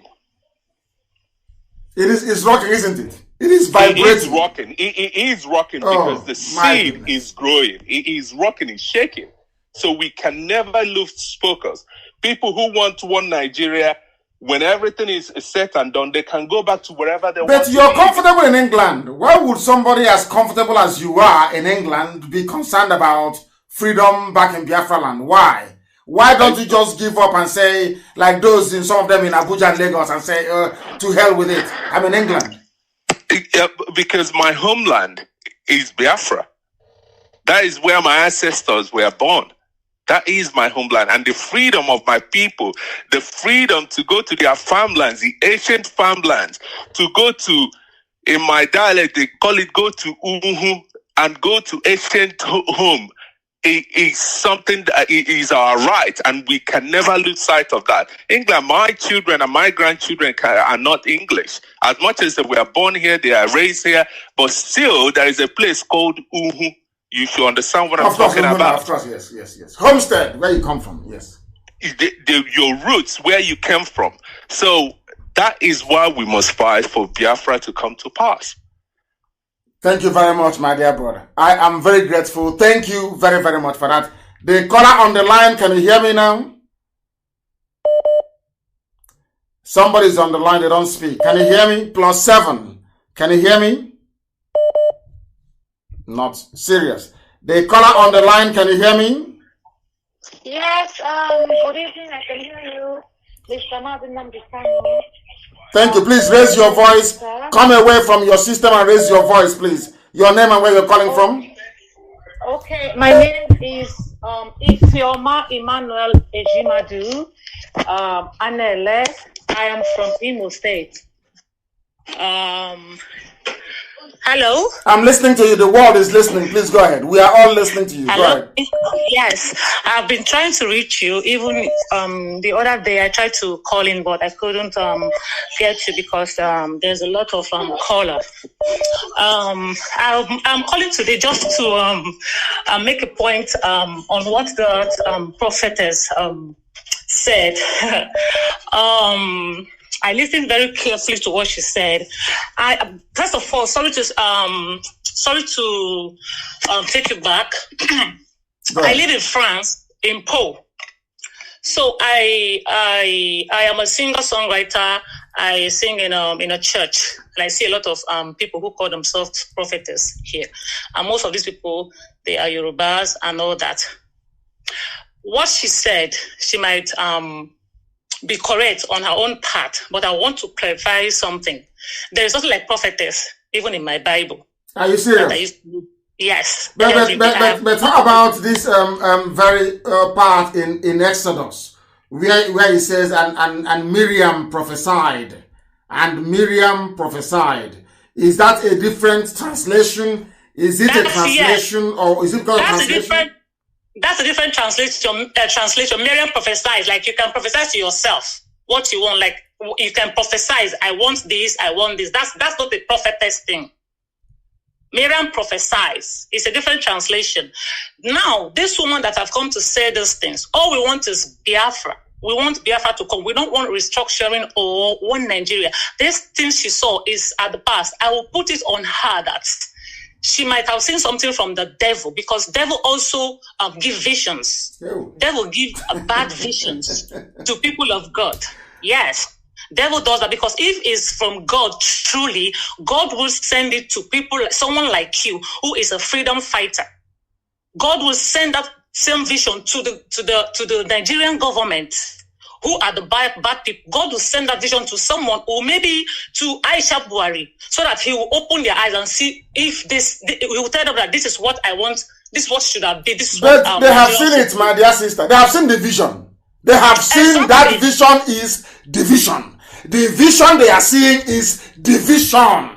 It's rocking, isn't it? It is vibrating.
It is rocking. It is rocking because the seed is growing. It is rocking. It's shaking. So we can never lose focus. People who want one Nigeria, when everything is set and done, they can go back to wherever they want.
But you're comfortable in England. Why would somebody as comfortable as you are in England be concerned about freedom back in Biafra land? Why? Why don't you just give up and say, like those in some of them in Abuja and Lagos, and say, to hell with it, I'm in England?
Because my homeland is Biafra. That is where my ancestors were born. That is my homeland. And the freedom of my people, the freedom to go to their farmlands, the ancient farmlands, to go to, in my dialect, they call it go to Uhu and go to ancient home. It is something that is our right, and we can never lose sight of that. England, my children and my grandchildren are not English. As much as they were born here, they are raised here, but still there is a place called Uhu. You should understand what I'm talking about.
Of course, yes. Homestead, where you come from, yes.
Your roots, where you came from. So that is why we must fight for Biafra to come to pass.
Thank you very much, my dear brother. I am very grateful. Thank you very, very much for that. The caller on the line, can you hear me now? Somebody's on the line, they don't speak. Can you hear me? +7. Can you hear me? Not serious. The caller on the line, can you hear me?
Yes, good evening, I can hear you. Mr. Nnamdi Kanu.
Thank you. Please raise your voice. Come away from your system and raise your voice, please. Your name and where you're calling from.
Okay, my name is Isioma Emmanuel Ejimadu Anele. I am from Imo State. Hello?
I'm listening to you. The world is listening. Please go ahead. We are all listening to you.
Hello?
Go ahead.
Yes, I've been trying to reach you. Even the other day I tried to call in, but I couldn't get you because there's a lot of callers. I'm calling today just to make a point on what the prophetess said. I listened very carefully to what she said. First of all, sorry to take you back. I live in France, in Pau. So I am a singer-songwriter. I sing in a church, and I see a lot of people who call themselves prophetess here. And most of these people, they are Yorubas and all that. What she said, she might be correct on her own part, but I want to clarify something. There is nothing like prophetess, even in my Bible.
Are you serious?
Yes.
But how about this very part in Exodus, where it says, and Miriam prophesied, and Miriam prophesied. Is that a different translation? Is it a translation, or is it called a translation?
That's a different translation. Miriam prophesies, like you can prophesy to yourself what you want. Like you can prophesy, I want this, I want this. That's not a prophetess thing. Miriam prophesies. It's a different translation. Now, this woman that have come to say these things, all we want is Biafra. We want Biafra to come. We don't want restructuring or one Nigeria. This thing she saw is at the past. I will put it on her that she might have seen something from the devil, because devil also give visions.
Ew.
Devil give bad visions to people of God. Yes, devil does that, because if it's from God truly, God will send it to people, someone like you who is a freedom fighter. God will send that same vision to the Nigerian government, who are the bad people. God will send that vision to someone, or maybe to Aisha Buhari, so that he will open their eyes and see if he will tell them that this is what I want, this is what should have been, this is
But
what
they have seen it, my dear sister. They have seen the vision. They have seen that vision is division. The vision they are seeing is division.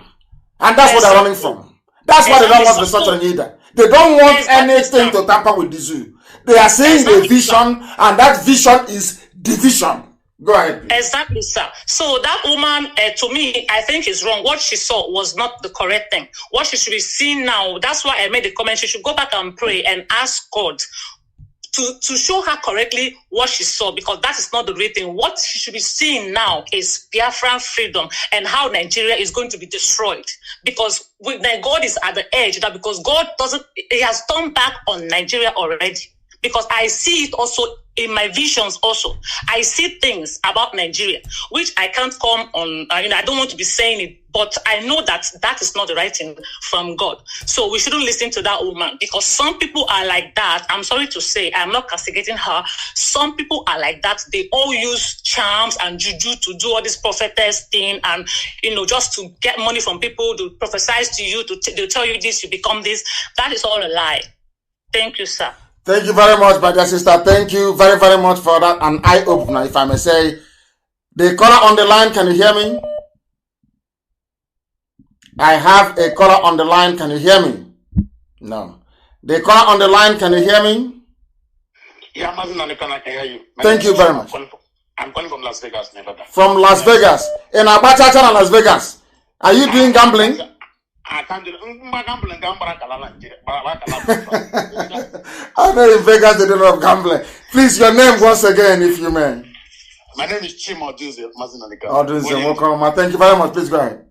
And that's what they're running from. That's why they don't want restructuring either. They don't want anything to tamper with the zoo. They are seeing the vision, and that vision is division. Go ahead, please.
Exactly, sir. So that woman, to me, I think is wrong. What she saw was not the correct thing. What she should be seeing now, that's why I made the comment, she should go back and pray and ask God to show her correctly what she saw, because that is not the real thing. What she should be seeing now is Biafran freedom and how Nigeria is going to be destroyed. Because God is at the edge, that because God he has turned back on Nigeria already. Because I see it also in my visions also. I see things about Nigeria, which I can't come on, I don't want to be saying it, but I know that that is not the right thing from God. So we shouldn't listen to that woman, because some people are like that. I'm sorry to say, I'm not castigating her. Some people are like that. They all use charms and juju to do all this prophetess thing, and, just to get money from people, to prophesy to you, they'll tell you this, you become this. That is all a lie. Thank you, sir.
Thank you very much, my dear sister. Thank you very, very much for that. An eye-opener, if I may say. The caller on the line, can you hear me? I have a caller on the line. Can you hear me? No. The caller on the line, can you hear me?
Yeah, I can hear you.
Thank you very much.
I'm calling from Las Vegas, Nevada.
From Las Vegas. In Abacha and Las Vegas. Are you doing gambling?
I can't do gambling.
I know in Vegas they don't have gambling. Please, your name once again, if you may.
My name is Chim Odunze Mazinanika.
Odunze, welcome. Thank you very much. Please go ahead.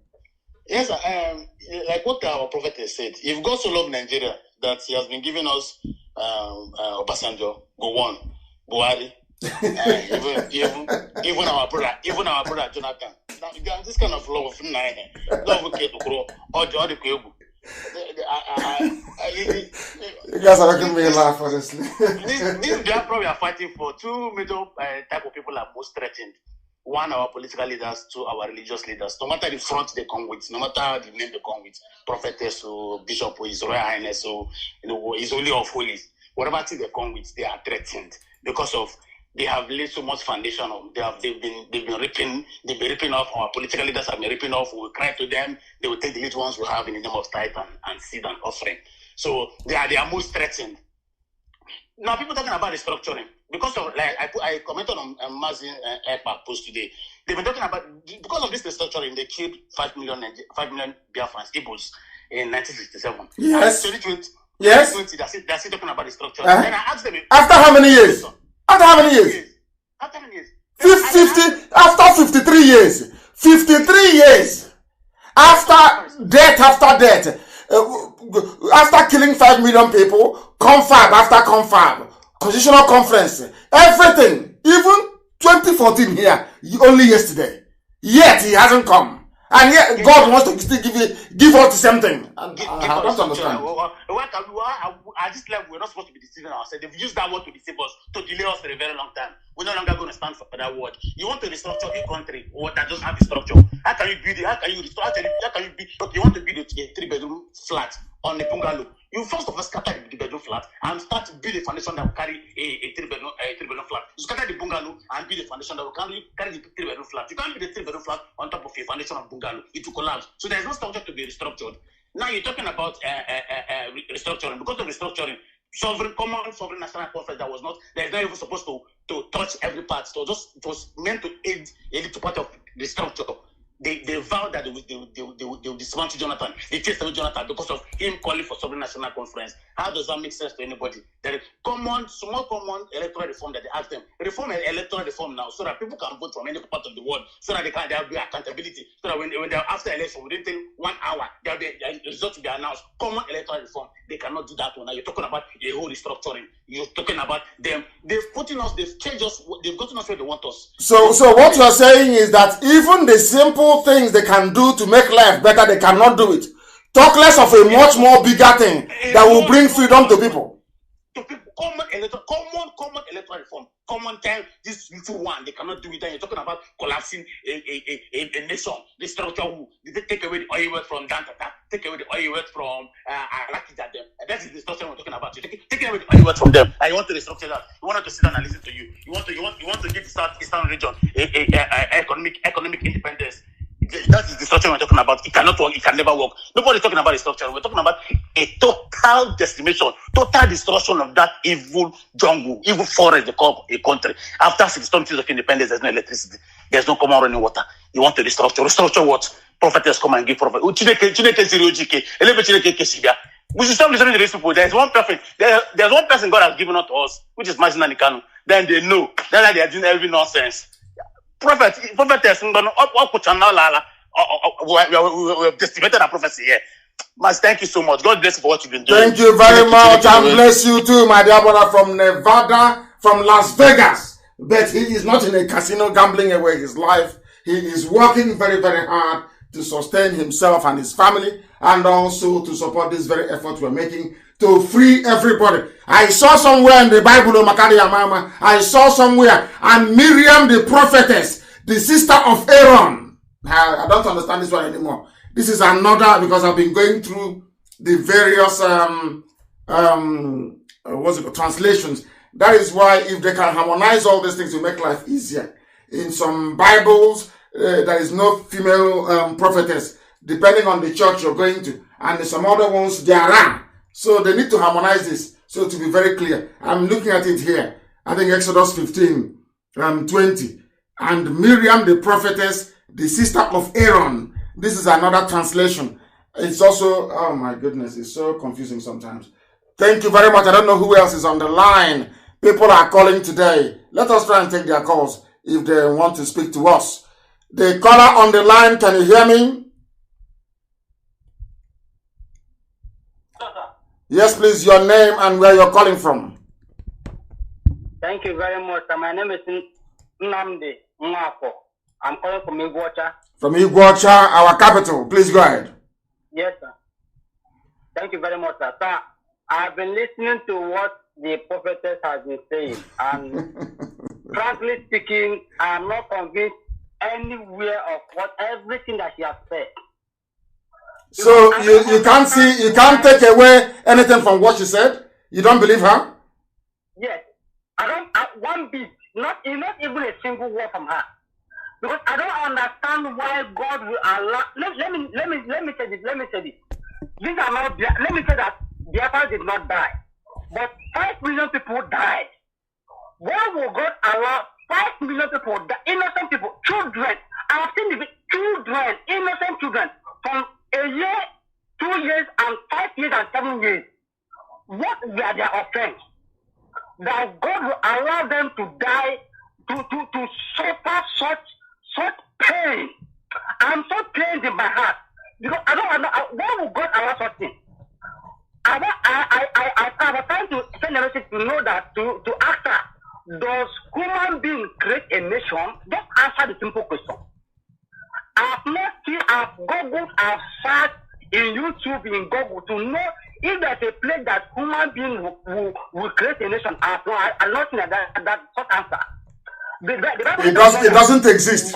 Yes, like what our prophetess said, if God so loved Nigeria that he has been giving us Obasanjo, Gowon, Buhari, even our brother Jonathan. Now, this kind of love,
you guys are making me laugh, honestly.
This Biafra we are fighting for, two major type of people are most threatened. One, our political leaders, two, our religious leaders. No matter the front they come with, no matter the name they come with, prophetess or bishop or his royal highness or his holy of holies, whatever thing they come with, they are threatened because of they have laid so much foundation on. They've been ripping off. Our political leaders have been ripping off. We will cry to them. They will take the little ones we have in the name of tithe and seed and offering. So they are most threatened. Now people talking about restructuring because of I commented on Mazin Ekpa post today. They've been talking about because of this restructuring they killed 5 million Biafrans, Igbos in 1967.
Yes.
2020.
Yes.
2020, they're still talking about restructuring. Then I asked them
after how many years? After how many years?
After how many years?
50, after 53 years. 53 years. After death, after killing 5 million people, confab after confab, constitutional conference, everything, even 2014 here, only yesterday. Yet he hasn't come. And yet God wants to still give us the same thing. I don't understand.
At this level, we're not supposed to be deceiving ourselves. They've used that word to deceive us, to delay us for a very long time. We're no longer going to stand for that word. You want to restructure a country that doesn't have a structure. How can you build it? How can you restore? How can you build? Look, you want to build a 3-bedroom flat on a bungalow. You first of all scatter the bedroom flat and start to build a foundation that will carry a 3-bedroom flat. You scatter the bungalow and build a foundation that will carry the 3-bedroom flat. You can't build a 3-bedroom flat on top of a foundation of bungalow. It will collapse. So there is no structure to be restructured. Now you're talking about restructuring. Because of restructuring, common sovereign national conference that is not even supposed to touch every part. So it was meant to aid a little part of the structure. They vowed that they will dismantle Jonathan. They chased away Jonathan because of him calling for sovereign national conference. How does that make sense to anybody? There is small common electoral reform that they ask them. Reform electoral reform now so that people can vote from any part of the world, so that there will be accountability. So that when they're after election, within 1 hour, there will be a result to be announced. Common electoral reform. They cannot do that one. Now you're talking about a whole restructuring. You're talking about them. They've gotten us where they want us.
So what you're saying is that even the simple things they can do to make life better, they cannot do it. Talk less of a much more bigger thing that will bring freedom to people.
Common electoral reform. Common time, this little one, they cannot do it. And you're talking about collapsing a nation. The structure they take away the oil wealth from Dantata, take away the oil wealth from Alakija. That is the structure we're talking about. You're taking away the oil wealth from them. And you want to restructure that. You want them to sit down and listen to you. You want to give the Southeastern region economic independence. That is the structure we're talking about. It cannot work. It can never work. Nobody's talking about the structure. We're talking about a total decimation, total destruction of that evil jungle, evil forest they call a country. After 60 years of independence, there's no electricity. There's no common running water. You want to restructure. Restructure what? Prophetess come and give prophet. We should stop listening to these people. There's one person God has given out to us, which is Nnamdi Kanu. Then they know. Then they are doing every nonsense. Prophetess, we have decimated our prophecy here. Mas, thank you so much. God bless you for what you've been doing.
Thank you very much, and bless you too, my dear brother from Nevada, from Las Vegas. But he is not in a casino gambling away his life. He is working very, very hard to sustain himself and his family, and also to support this very effort we're making to free everybody. I saw somewhere in the Bible, I saw somewhere, and Miriam the prophetess, the sister of Aaron. I don't understand this one anymore. This is another, because I've been going through the various translations. That is why if they can harmonize all these things to make life easier. In some Bibles, there is no female prophetess, depending on the church you're going to. And in some other ones, there are. So they need to harmonize this, so to be very clear. I'm looking at it here. I think Exodus 15, 20. And Miriam the prophetess, the sister of Aaron. This is another translation. It's also, oh my goodness, it's so confusing sometimes. Thank you very much. I don't know who else is on the line. People are calling today. Let us try and take their calls if they want to speak to us. The caller on the line, can you hear me? Yes, please, your name and where you're calling from.
Thank you very much. My name is Nnamdi. I'm calling from Iguacha.
From Iguacha, our capital. Please go ahead.
Yes, sir. Thank you very much, sir. Sir, I've been listening to what the prophetess has been saying, and frankly speaking, I'm not convinced anywhere of everything that she has said.
So you can't take away anything from what she said? You don't believe her?
Yes. One bit, not even a single word from her. Because I don't understand why God will allow. Let me say this. These are not. Let me say that Biafra did not die, but 5 million people died. Why will God allow 5 million people, innocent people, children? I have seen the children, innocent children, from a year, 2 years, and 5 years and 7 years. What were their offense? That God will allow them to die, to suffer such pain. I'm so pained in my heart because I don't know why would God allow such things. I was trying to send a message to know that to ask her, does human being create a nation? Just answer the simple question. I've Googled, I've searched in YouTube, in Google to know if there's a place that human beings will create a nation. I'm not seen that such answer.
It doesn't exist.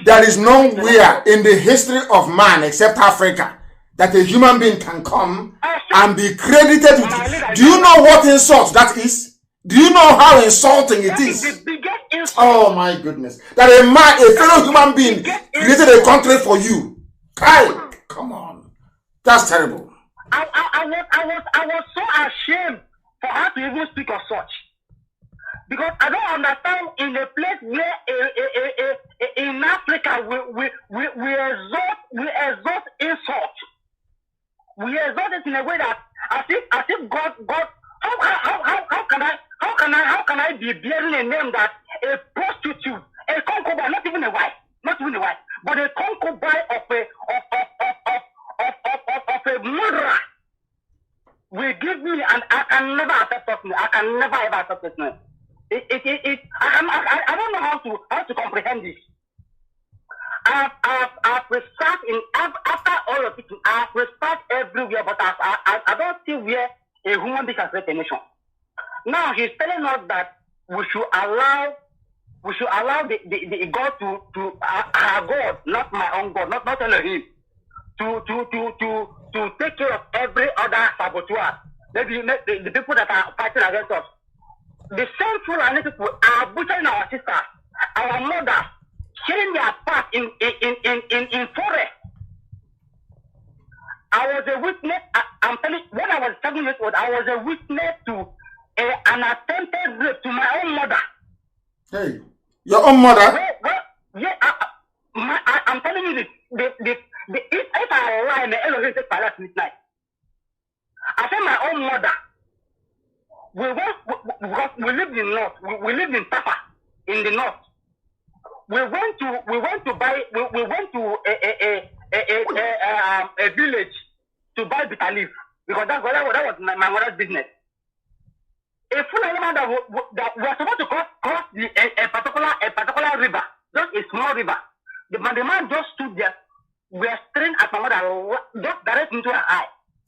There is nowhere in the history of man except Africa that a human being can come and be credited with it. Do you know what insult that is? Do you know how insulting it is? Oh my goodness. That a fellow human being created a country for you. Come on. That's terrible.
I was so ashamed for her to even speak of such. Because I don't understand in a place where in Africa we exalt insult. We exalt it in a way that as if God how can I be bearing a name that a prostitute, a concubine, not even a wife, but a concubine of a murderer will give me, and I can never accept it. I can never ever accept it. I don't know how to comprehend this. I've researched after all of it. I've researched everywhere, but I don't see where a human being can create a nation. Now he's telling us that we should allow the God to our God, not my own God, not Elohim, to take care of every other saboteur. Maybe the people that are fighting against us. The same Fulani people are butchering our sisters, our mothers, killing their part in forest. I was a witness. I'm telling you, when I was 7 years old, I was a witness to an attempted rape to my own mother.
Hey, your own mother?
Yeah, I'm telling you this. If I lie, the Elohim takes my life midnight. I said my own mother. Because we lived in north. We lived in Papa, in the north. We went to a village to buy bitter leaf because that was my mother's business. A full animal that was supposed to cross a particular river, just a small river. The man just stood there. We were staring at my mother, just direct into her eye.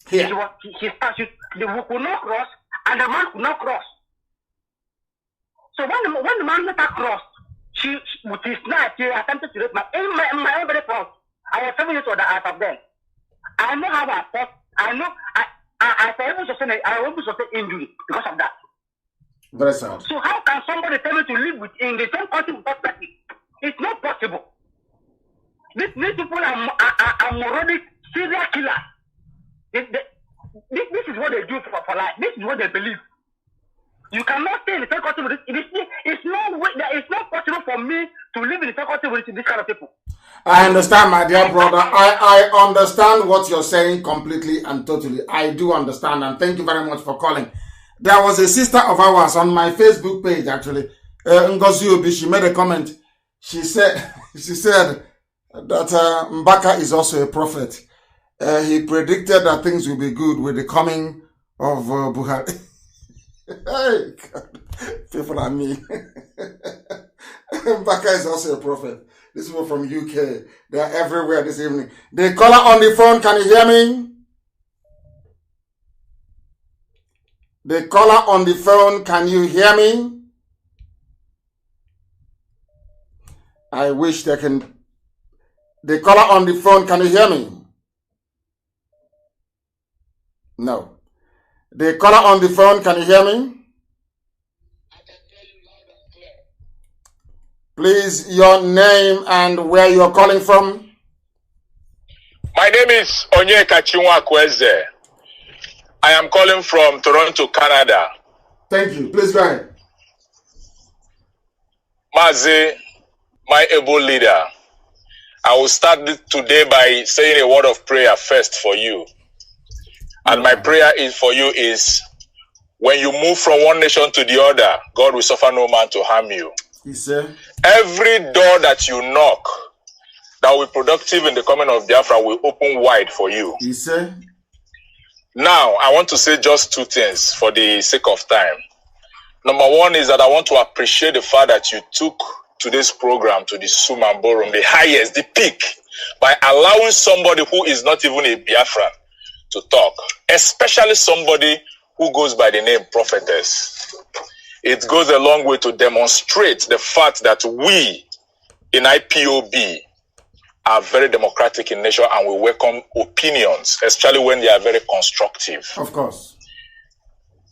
Yeah. She could not cross, and the man could not cross. So when the man let her cross, she with his knife, she attempted to rape my own very front. I was 7 years old out of them. I know how I fought. I know I was able to sustain injury because of that.
Very sad.
So how can somebody tell me to live in the same country with perspective? It's not possible. These people are moronic serial killers. This is what they do for life. This is what they believe. You cannot stay in the same country with this. It's not possible for me to live in the same country with this kind of people.
I understand, my dear brother. I understand what you're saying completely and totally. I do understand, and thank you very much for calling. There was a sister of ours on my Facebook page, actually, Ngozi Obi. She made a comment. She said that Mbaka is also a prophet. He predicted that things will be good with the coming of Buhari. Hey, God. People are me. Mbaka is also a prophet. These people from UK, they are everywhere this evening. The caller on the phone, can you hear me? The caller on the phone, can you hear me? I wish they can. The caller on the phone, can you hear me? No. The caller on the phone, can you hear me? Please, your name and where you're calling from.
My name is Onyeka Chinwakweze. I am calling from Toronto, Canada.
Thank you. Please go ahead.
Mazi, my able leader, I will start today by saying a word of prayer first for you. And my prayer is for you is, when you move from one nation to the other, God will suffer no man to harm you.
Yes, sir.
Every door that you knock that will be productive in the coming of Biafra will open wide for you.
Yes, sir.
Now, I want to say just two things for the sake of time. Number one is that I want to appreciate the fact that you took today's program to the Sumamborum, the highest, the peak, by allowing somebody who is not even a Biafran to talk, especially somebody who goes by the name Prophetess. It goes a long way to demonstrate the fact that we in IPOB are very democratic in nature and we welcome opinions, especially when they are very constructive.
Of course.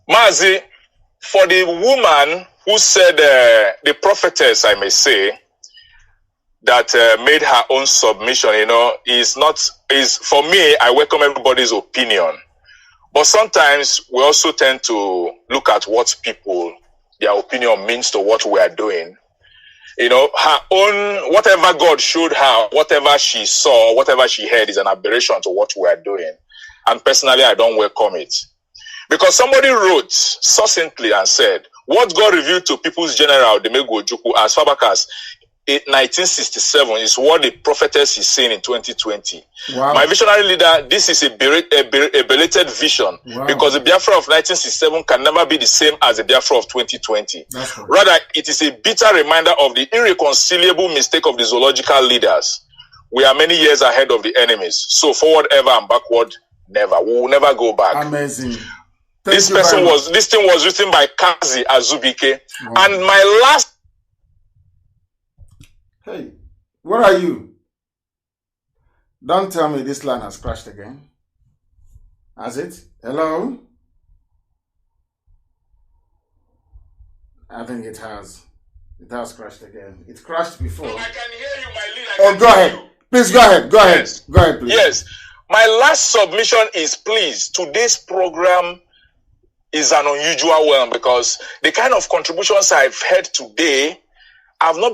Mazi, for the woman who said, the prophetess, I may say, that made her own submission, for me, I welcome everybody's opinion. But sometimes we also tend to look at what people their opinion means to what we are doing. You know, her own, whatever God showed her, whatever she saw, whatever she heard is an aberration to what we are doing. And personally, I don't welcome it. Because somebody wrote succinctly and said, what God revealed to People's General Demego Ojukwu as far back as 1967 is what the prophetess is saying in 2020. Wow. My visionary leader, this is a belated vision. Wow. Because the Biafra of 1967 can never be the same as the Biafra of 2020. Right. Rather, it is a bitter reminder of the irreconcilable mistake of the zoological leaders. We are many years ahead of the enemies. So forward ever and backward never. We will never go back.
Amazing.
This thing was written by Kazi Azubike. Wow. And my last...
Hey, where are you? Don't tell me this line has crashed again. Has it? Hello? I think it has. It has crashed again. It crashed before. I can hear you, my leader. Oh, go ahead. Please, go ahead. Go ahead.
Yes.
Go ahead, please.
Yes. My last submission is, please, today's program is an unusual one because the kind of contributions I've heard today, I've not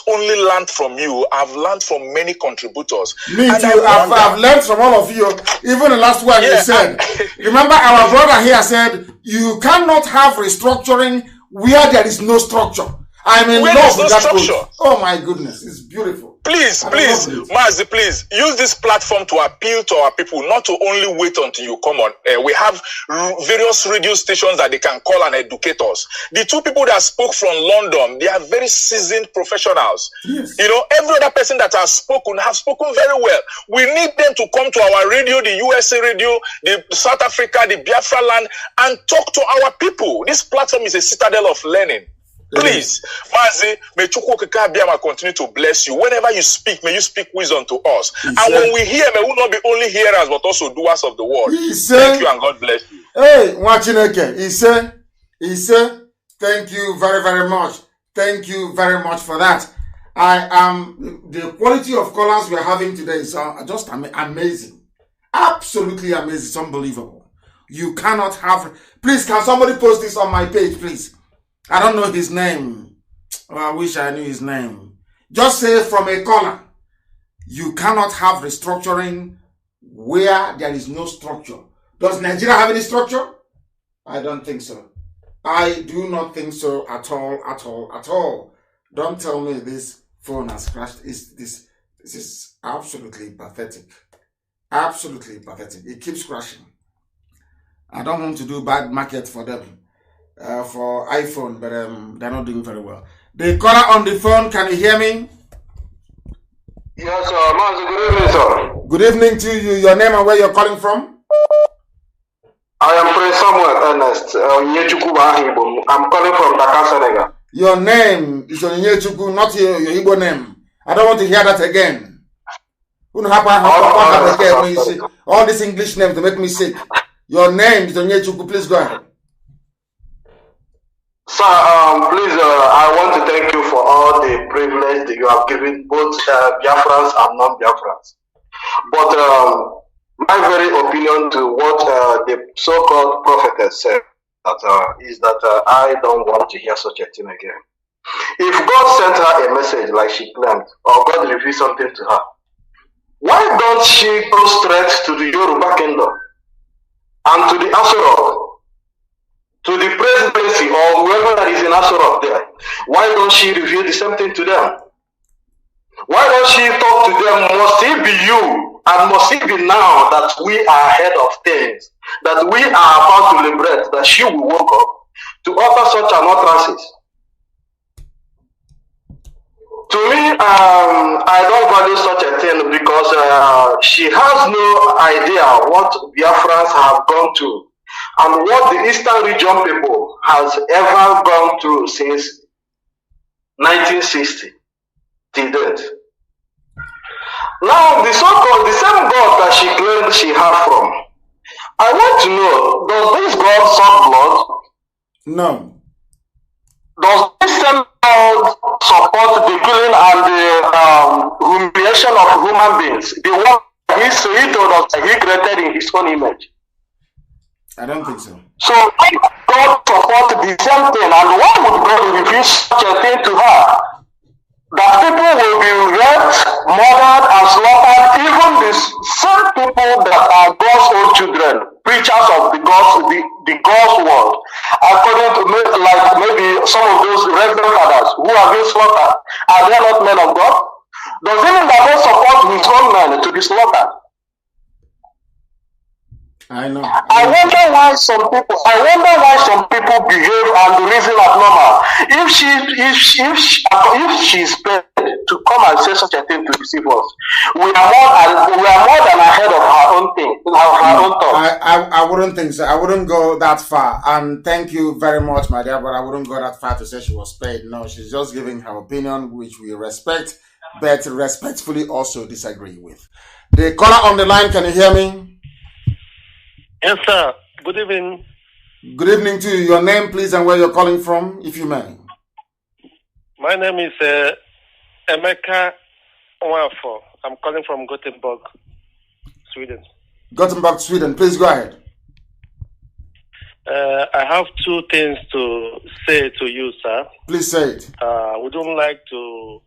only learned from you, I've learned from many contributors.
Me too. I've learned from all of you. Even the last one you said. Remember our brother here said, you cannot have restructuring where there is no structure. I'm in love with that quote. Oh my goodness, it's beautiful.
Please, Mazi, please use this platform to appeal to our people, not to only wait until you come on. We have various radio stations that they can call and educate us. The two people that spoke from London, they are very seasoned professionals. Yes. You know, every other person that has spoken have spoken very well. We need them to come to our radio, the USA radio, the South Africa, the Biafra land, and talk to our people. This platform is a citadel of learning. Please, Mazi, may Chukwukabiyama continue to bless you. Whenever you speak, may you speak wisdom to us. And when we hear, may we not be only hearers, but also doers of the word. Thank you and God bless you.
Hey, Mwachineke, he said, thank you very, very much. Thank you very much for that. The quality of callers we're having today is just amazing. Absolutely amazing. It's unbelievable. You cannot have, please, can somebody post this on my page, please? I don't know his name. Oh, I wish I knew his name. Just say from a caller, you cannot have restructuring where there is no structure. Does Nigeria have any structure? I don't think so. I do not think so at all. Don't tell me this phone has crashed. This is absolutely pathetic. Absolutely pathetic. It keeps crashing. I don't want to do bad market for them. For iPhone, but they're not doing very well. The caller on the phone, can you hear me?
Yes, sir. Master, good evening, sir.
Good evening to you. Your name and where you're calling from?
I am Prince Samuel Ernest. I'm calling from Dakar, Senegal.
Your name is Onyechukwu, not your Igbo name. I don't want to hear that again. All these English names to make me sick. Your name is Onyechukwu. Please go ahead.
Sir, please, I want to thank you for all the privilege that you have given both Biafrans and non-Biafrans. But my very opinion to what the so-called prophetess said is that I don't want to hear such a thing again. If God sent her a message like she planned, or God revealed something to her, why don't she go straight to the Yoruba kingdom and to the Asorok, to the presidency or whoever that is in Asorok there? Why don't she reveal the same thing to them? Why don't she talk to them? Must it be you? And must it be now that we are ahead of things, that we are about to liberate, that she will wake up to offer such an utterances? To me, I don't value such a thing because she has no idea what Biafrans have gone through and what the Eastern region people has ever gone through since 1960 till date. Now, the so-called, the same God that she claimed she had from, I want to know, does this God suck blood?
No.
Does this same God support the killing and the humiliation of human beings? The one he told us that he created in his own image.
I don't think so.
So, God God support the same thing? And why would God reveal such a thing to her? That people will be raped, murdered, and slaughtered, even the same people that are God's own children, preachers of the God's word, according to like maybe some of those reverend fathers who have been slaughtered. Are they not men of God? Does even the Lord support his own men to be slaughtered?
I know.
I wonder why some people behave and reason abnormal. If she's paid to come and say such a thing to deceive us, we are more than ahead of her own thing, her own thoughts.
I wouldn't think so. I wouldn't go that far. And thank you very much, my dear, but I wouldn't go that far to say she was paid. No, she's just giving her opinion, which we respect, but respectfully also disagree with. The caller on the line, can you hear me?
Yes, sir. Good evening.
Good evening to you. Your name, please, and where you're calling from, if you may.
My name is Emeka Nwafo. I'm calling from Gothenburg, Sweden.
Gothenburg, Sweden. Please go ahead.
I have two things to say to you, sir.
Please say it.
We don't like to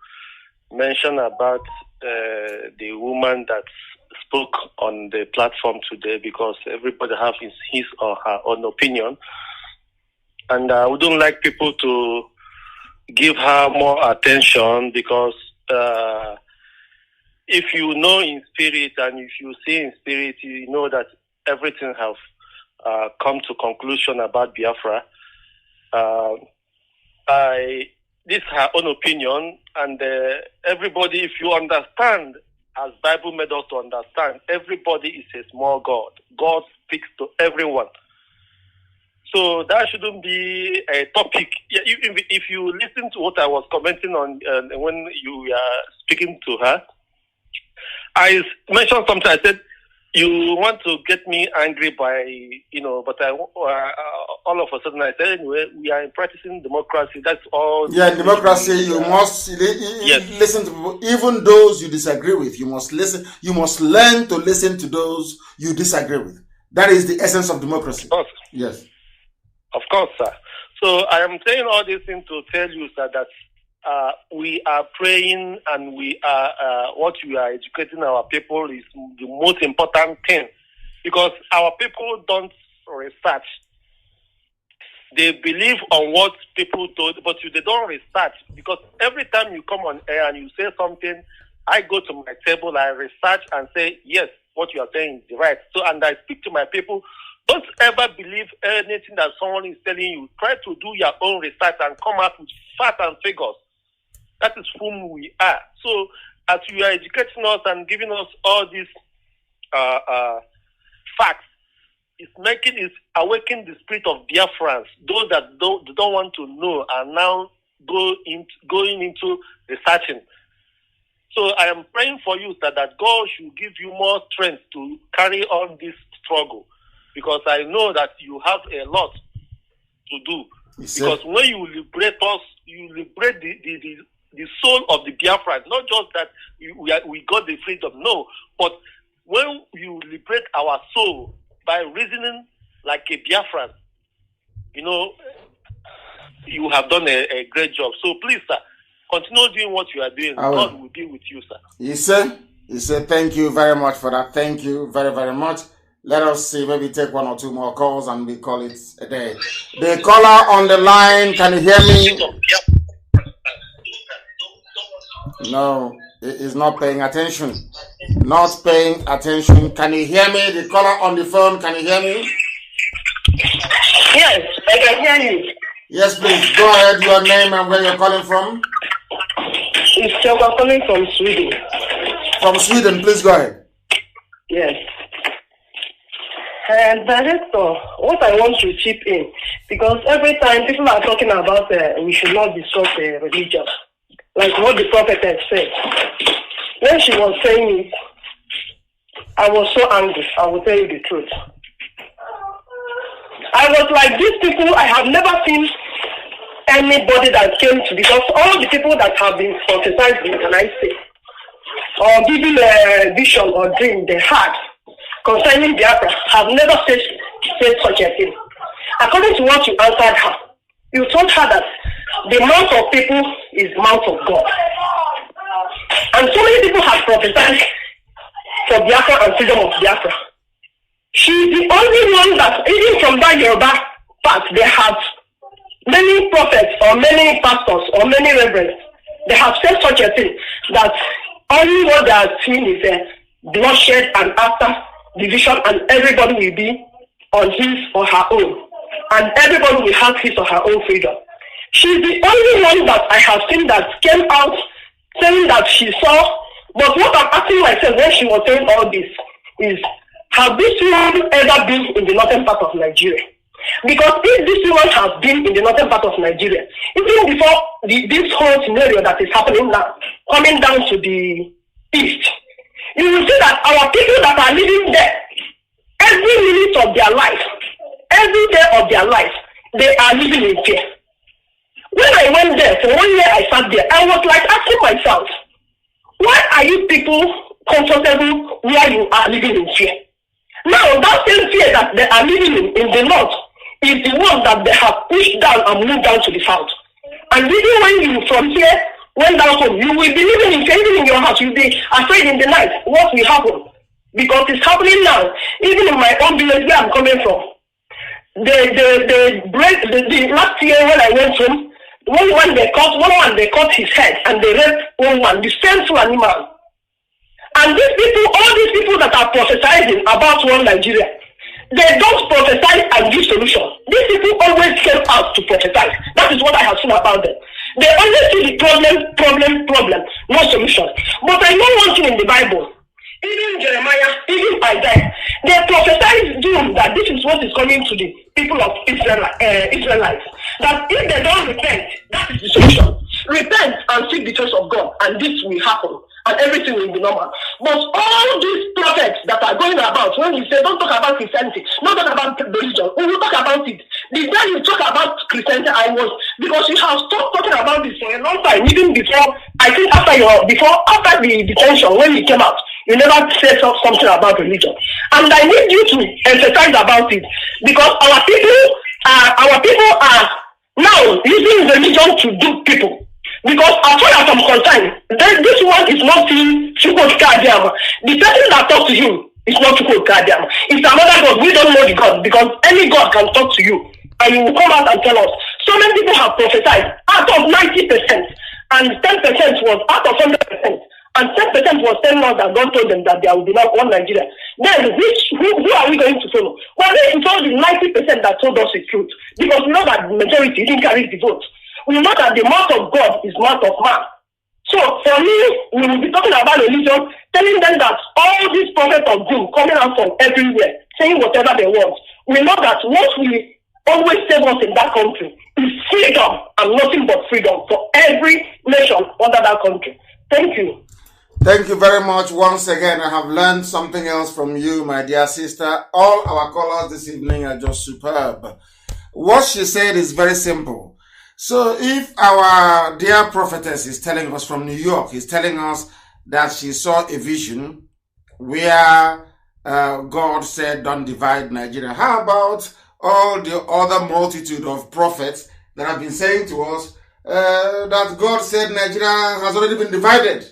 mention about the woman that spoke on the platform today because everybody has his or her own opinion. And we don't like people to give her more attention because if you know in spirit and if you see in spirit, you know that everything have come to conclusion about Biafra. This is her own opinion, and everybody, if you understand, as Bible made us to understand, everybody is a small God. God speaks to everyone. So that shouldn't be a topic. If you listen to what I was commenting on when you were speaking to her, I mentioned something. I said, you want to get me angry by, but all of a sudden I said, anyway, we are practicing democracy. That's all.
Yeah, democracy, you must listen to people. Even those you disagree with, you must listen. You must learn to listen to those you disagree with. That is the essence of democracy.
Of course.
Yes.
Of course, sir. So I am saying all these things to tell you, sir, that we are praying and we are what we are educating our people is the most important thing, because our people don't research. They believe on what people do, but they don't research, because every time you come on air and you say something, I go to my table, I research and say, yes, what you are saying is right. So, and I speak to my people. Don't ever believe anything that someone is telling you. Try to do your own research and come out with facts and figures. That is whom we are. So, as you are educating us and giving us all these facts, it's awakening the spirit of Biafrans. Those that don't want to know are now going into researching. So I am praying for you that God should give you more strength to carry on this struggle, because I know that you have a lot to do. Because when you liberate us, you liberate the soul of the Biafran. Not just that we got the freedom, no. But when you liberate our soul by reasoning like a Biafran, you have done a great job. So please, sir, continue doing what you are doing. God will be with you, sir.
He said, thank you very much for that. Thank you very, very much. Let us see, maybe take one or two more calls and we call it a day. The caller on the line, can you hear me? No, he is not paying attention. Not paying attention. Can you hear me? The caller on the phone, can you hear me?
Yes, I can hear you.
Yes, please. Go ahead, your name and where you're calling from.
It's Choka calling from Sweden.
From Sweden, please go ahead.
Yes. And Director, what I want to chip in, because every time people are talking about we should not discuss religion, like what the Prophetess said. When she was saying it, I was so angry, I will tell you the truth. I was like, these people, I have never seen anybody that came to, because all the people that have been prophesied, can I say, or giving a vision or dream they had concerning Biafra have never said such a thing. According to what you answered her, you told her that the mouth of people is mouth of God. And so many people have prophesied for Biafra and freedom of Biafra. She's the only one that, even from that Yoruba part, they have many prophets or many pastors or many reverends. They have said such a thing that only what they are seeing is bloodshed and after division, and everybody will be on his or her own. And everybody will have his or her own freedom. She's the only one that I have seen that came out saying that she saw. But what I'm asking myself when she was saying all this is, have this woman ever been in the northern part of Nigeria? Because if this woman has been in the northern part of Nigeria, even before this whole scenario that is happening now, coming down to the east, you will see that our people that are living there, every minute of their life, every day of their life, they are living in fear. When I went there, for 1 year I sat there, I was like asking myself, why are you people comfortable where you are living in fear? Now, that same fear that they are living in the north is the one that they have pushed down and moved down to the south. And even when you from here went down home, you will be living in fear, even in your house. You'll be afraid in the night what will happen. Because it's happening now. Even in my own village where I'm coming from. The last year when I went home, one man they cut his head and they raped one, the same two animal. And these people, all these people that are prophesying about one Nigeria, they don't prophesy and give solution. These people always came out to prophesy. That is what I have seen about them. They always see the problem, no solution. But I know one thing in the Bible. Even Jeremiah, even Isaiah, they prophesy doom that this is what is coming to the people of Israelites. That if they don't repent, that is the solution. Repent and seek the face of God, and this will happen, and everything will be normal. But all these prophets that are going about, when we say don't talk about Christianity, don't talk about religion, we will talk about it. The day you talk about Christianity, because you have stopped talking about this for a long time, even before, I think after the detention, when you came out, you never said something about religion. And I need you to emphasize about it, because our people are now using religion to do people. Because as far as I'm concerned, this one is not seeing Chukwu Kadiama. The person that talks to him is not Chukwu Kadiama. It's another God. We don't know the God, because any God can talk to you and you will come out and tell us. So many people have prophesied out of 90%, and 10% was out of 100%. And 10% was telling us that God told them that there will be not one Nigeria. Then who are we going to follow? Well, this is all the 90% that told us the truth. Because we know that the majority didn't carry the vote. We know that the mouth of God is mouth of man. So for me, we will be talking about religion, telling them that all these prophets of doom coming out from everywhere, saying whatever they want. We know that what we always save us in that country is freedom, and nothing but freedom for every nation under that country. Thank you.
Thank you very much. Once again, I have learned something else from you, my dear sister. All our callers this evening are just superb. What she said is very simple. So if our dear prophetess is telling us from New York, is telling us that she saw a vision where God said, don't divide Nigeria. How about all the other multitude of prophets that have been saying to us that God said Nigeria has already been divided?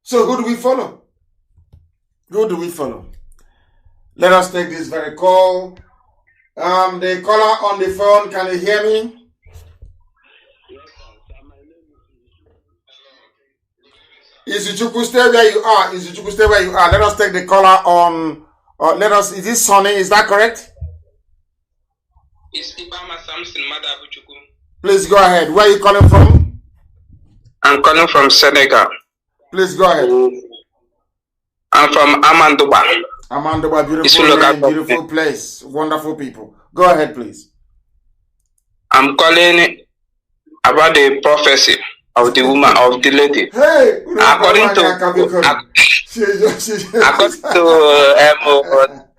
So who do we follow? Who do we follow? Let us take this very call. The caller on the phone, can you hear me? Izuchukwu, stay where you are. Izuchukwu, stay where you are. Let us take the caller on. Is this Sonny? Is that correct? Please go ahead. Where are you calling from?
I'm calling from Senegal.
Please go ahead.
I'm from Amandoba.
Amandoba, beautiful name, beautiful place, wonderful people. Go ahead, please.
I'm calling about the prophecy of the woman, of the lady.
Hey,
according to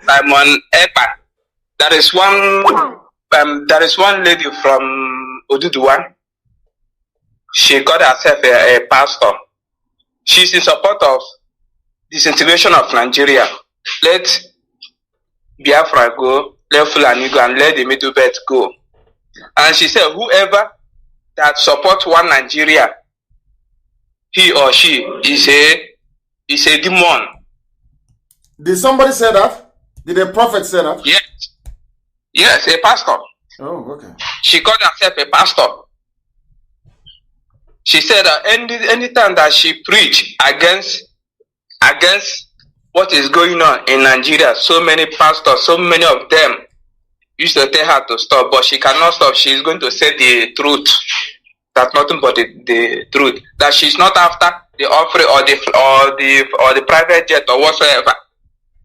Simon Epa, there is one lady from Oduduwa. She called herself a pastor. She's in support of disintegration of Nigeria. Let Biafra go let Fulani go and let the middle belt go. And she said, whoever that supports one Nigeria, he or she is a demon.
Did somebody say that? Did a prophet say that?
Yes. Yes, a pastor.
Oh, okay.
She called herself a pastor. She said that anytime that she preached against what is going on in Nigeria, so many pastors, so many of them used to tell her to stop, but she cannot stop. She is going to say the truth. That's nothing but the truth. That she's not after the offering or the private jet or whatsoever.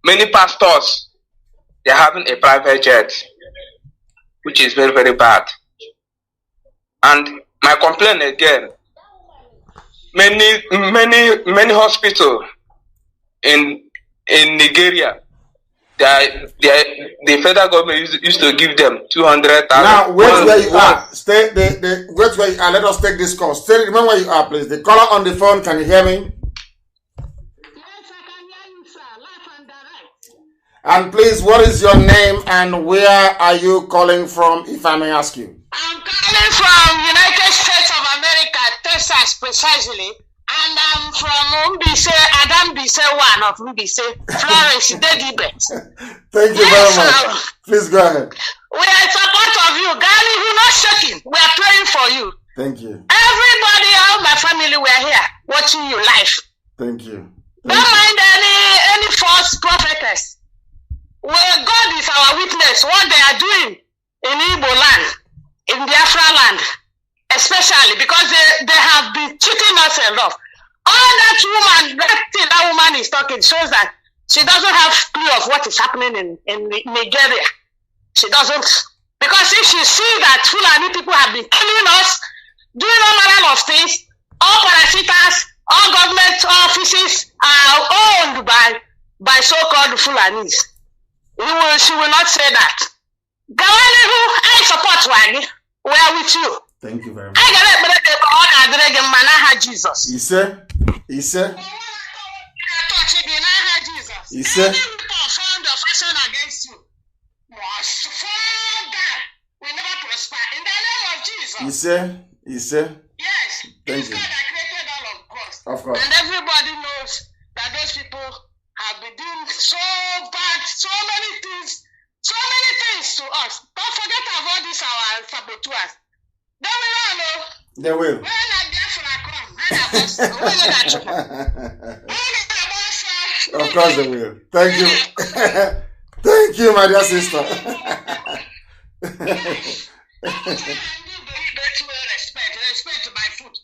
Many pastors, they're having a private jet, which is very, very bad. And my complaint again, many hospitals in Nigeria, the federal government used to give them 200,000.
Now, wait where you are. Wait where you are. Let us take this call. Stay. Remember where you are, please. The caller on the phone. Can you hear me?
Yes, I can hear you, sir. Live and direct.
And please, what is your name and where are you calling from, if I may ask you?
I'm calling from United States of America, Texas, precisely. And I'm from Adam Bise 1 of Mbise, Florence, Dedibet.
Thank you very much. Please go ahead.
We are in support of you. Ghani, we're not shaking. We are praying for you.
Thank you.
Everybody, all my family, we are here watching you live.
Thank you.
Don't mind any false prophetess. Well, God is our witness. What they are doing in Igbo land, in Biafra land, especially because they have been cheating us a lot. All that woman, that woman is talking shows that she doesn't have clue of what is happening in Nigeria. She doesn't. Because if she sees that Fulani people have been killing us, doing all manner of things, all parasitas, all government offices are owned by so-called Fulanis. She will not say that. Gawani, who I support Wani, we are with you.
Thank you very much.
Jesus.
He said.
He said. Found affection against you. Was fall down. We never prosper. In the name of Jesus.
He said.
Yes.
Thank you.
God that created all of us.
Of course.
And everybody knows that those people have been doing so bad, so many things to us. Don't forget about this our saboteurs.
They will. Of course they will. Thank you. Thank you, my dear sister.
Respect my food.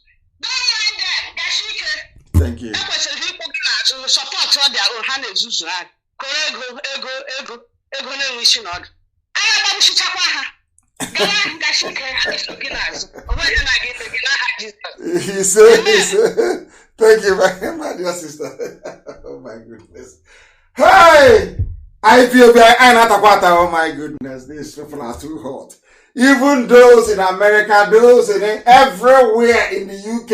Don't mind them.
Thank you.
Support what their own hand is usual. Ego na-enweshi n'ọdụ. Anya gbabuchichakwa ha.
He said, thank you, my dear sister. Oh my goodness. Hey! Oh my goodness, these people are too hot. Even those in America, those in everywhere in the UK,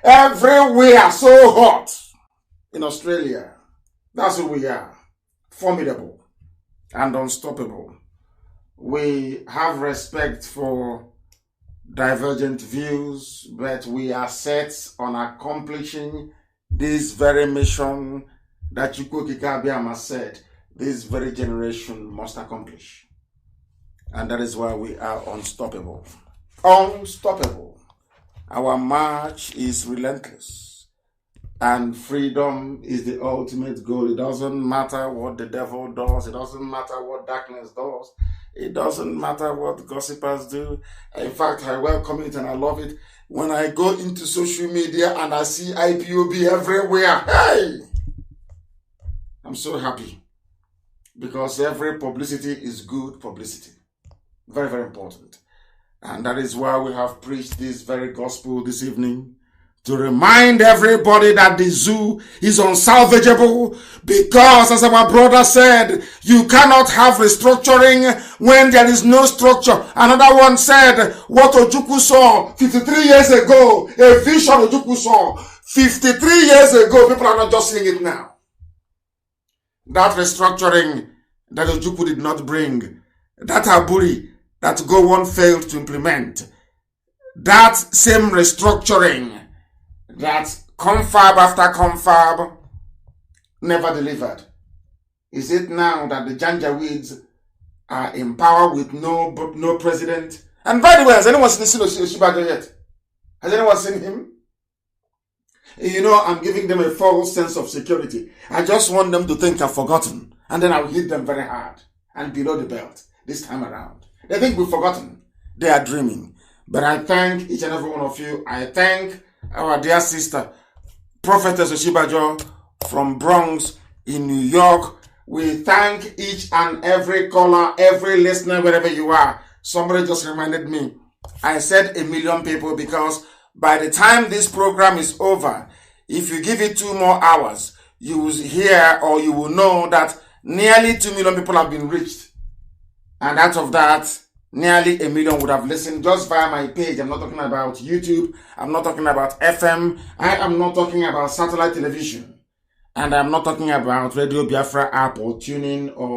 everywhere so hot. In Australia, that's who we are. Formidable and unstoppable. We have respect for divergent views, but we are set on accomplishing this very mission that Chukwuka Abiyama said this very generation must accomplish. And that is why we are unstoppable. Unstoppable. Our march is relentless. And freedom is the ultimate goal. It doesn't matter what the devil does. It doesn't matter what darkness does. It doesn't matter what gossipers do. In fact, I welcome it and I love it. When I go into social media and I see IPOB everywhere, hey! I'm so happy. Because every publicity is good publicity. Very, very important. And that is why we have preached this very gospel this evening. To remind everybody that the zoo is unsalvageable because, as our brother said, you cannot have restructuring when there is no structure. Another one said, what Ojukwu saw 53 years ago, a vision Ojukwu saw 53 years ago, people are not just seeing it now. That restructuring that Ojukwu did not bring that Aburi that Gowon failed to implement, that same restructuring that confab after confab never delivered. Is it now that the Janjaweeds are in power with no president? And by the way, has anyone seen Oshibajo yet? Has anyone seen him? You know, I'm giving them a false sense of security. I just want them to think I've forgotten. And then I'll hit them very hard and below the belt this time around. They think we've forgotten. They are dreaming. But I thank each and every one of you. I thank our dear sister, Prophetess Oshibajo from Bronx in New York. We thank each and every caller, every listener, wherever you are. Somebody just reminded me. I said 1 million people because by the time this program is over, if you give it 2 more hours, you will hear or you will know that nearly 2 million people have been reached. And out of that, nearly 1 million would have listened just via my page. I'm not talking about YouTube. I'm not talking about FM. I am not talking about satellite television. And I'm not talking about Radio Biafra app or tuning or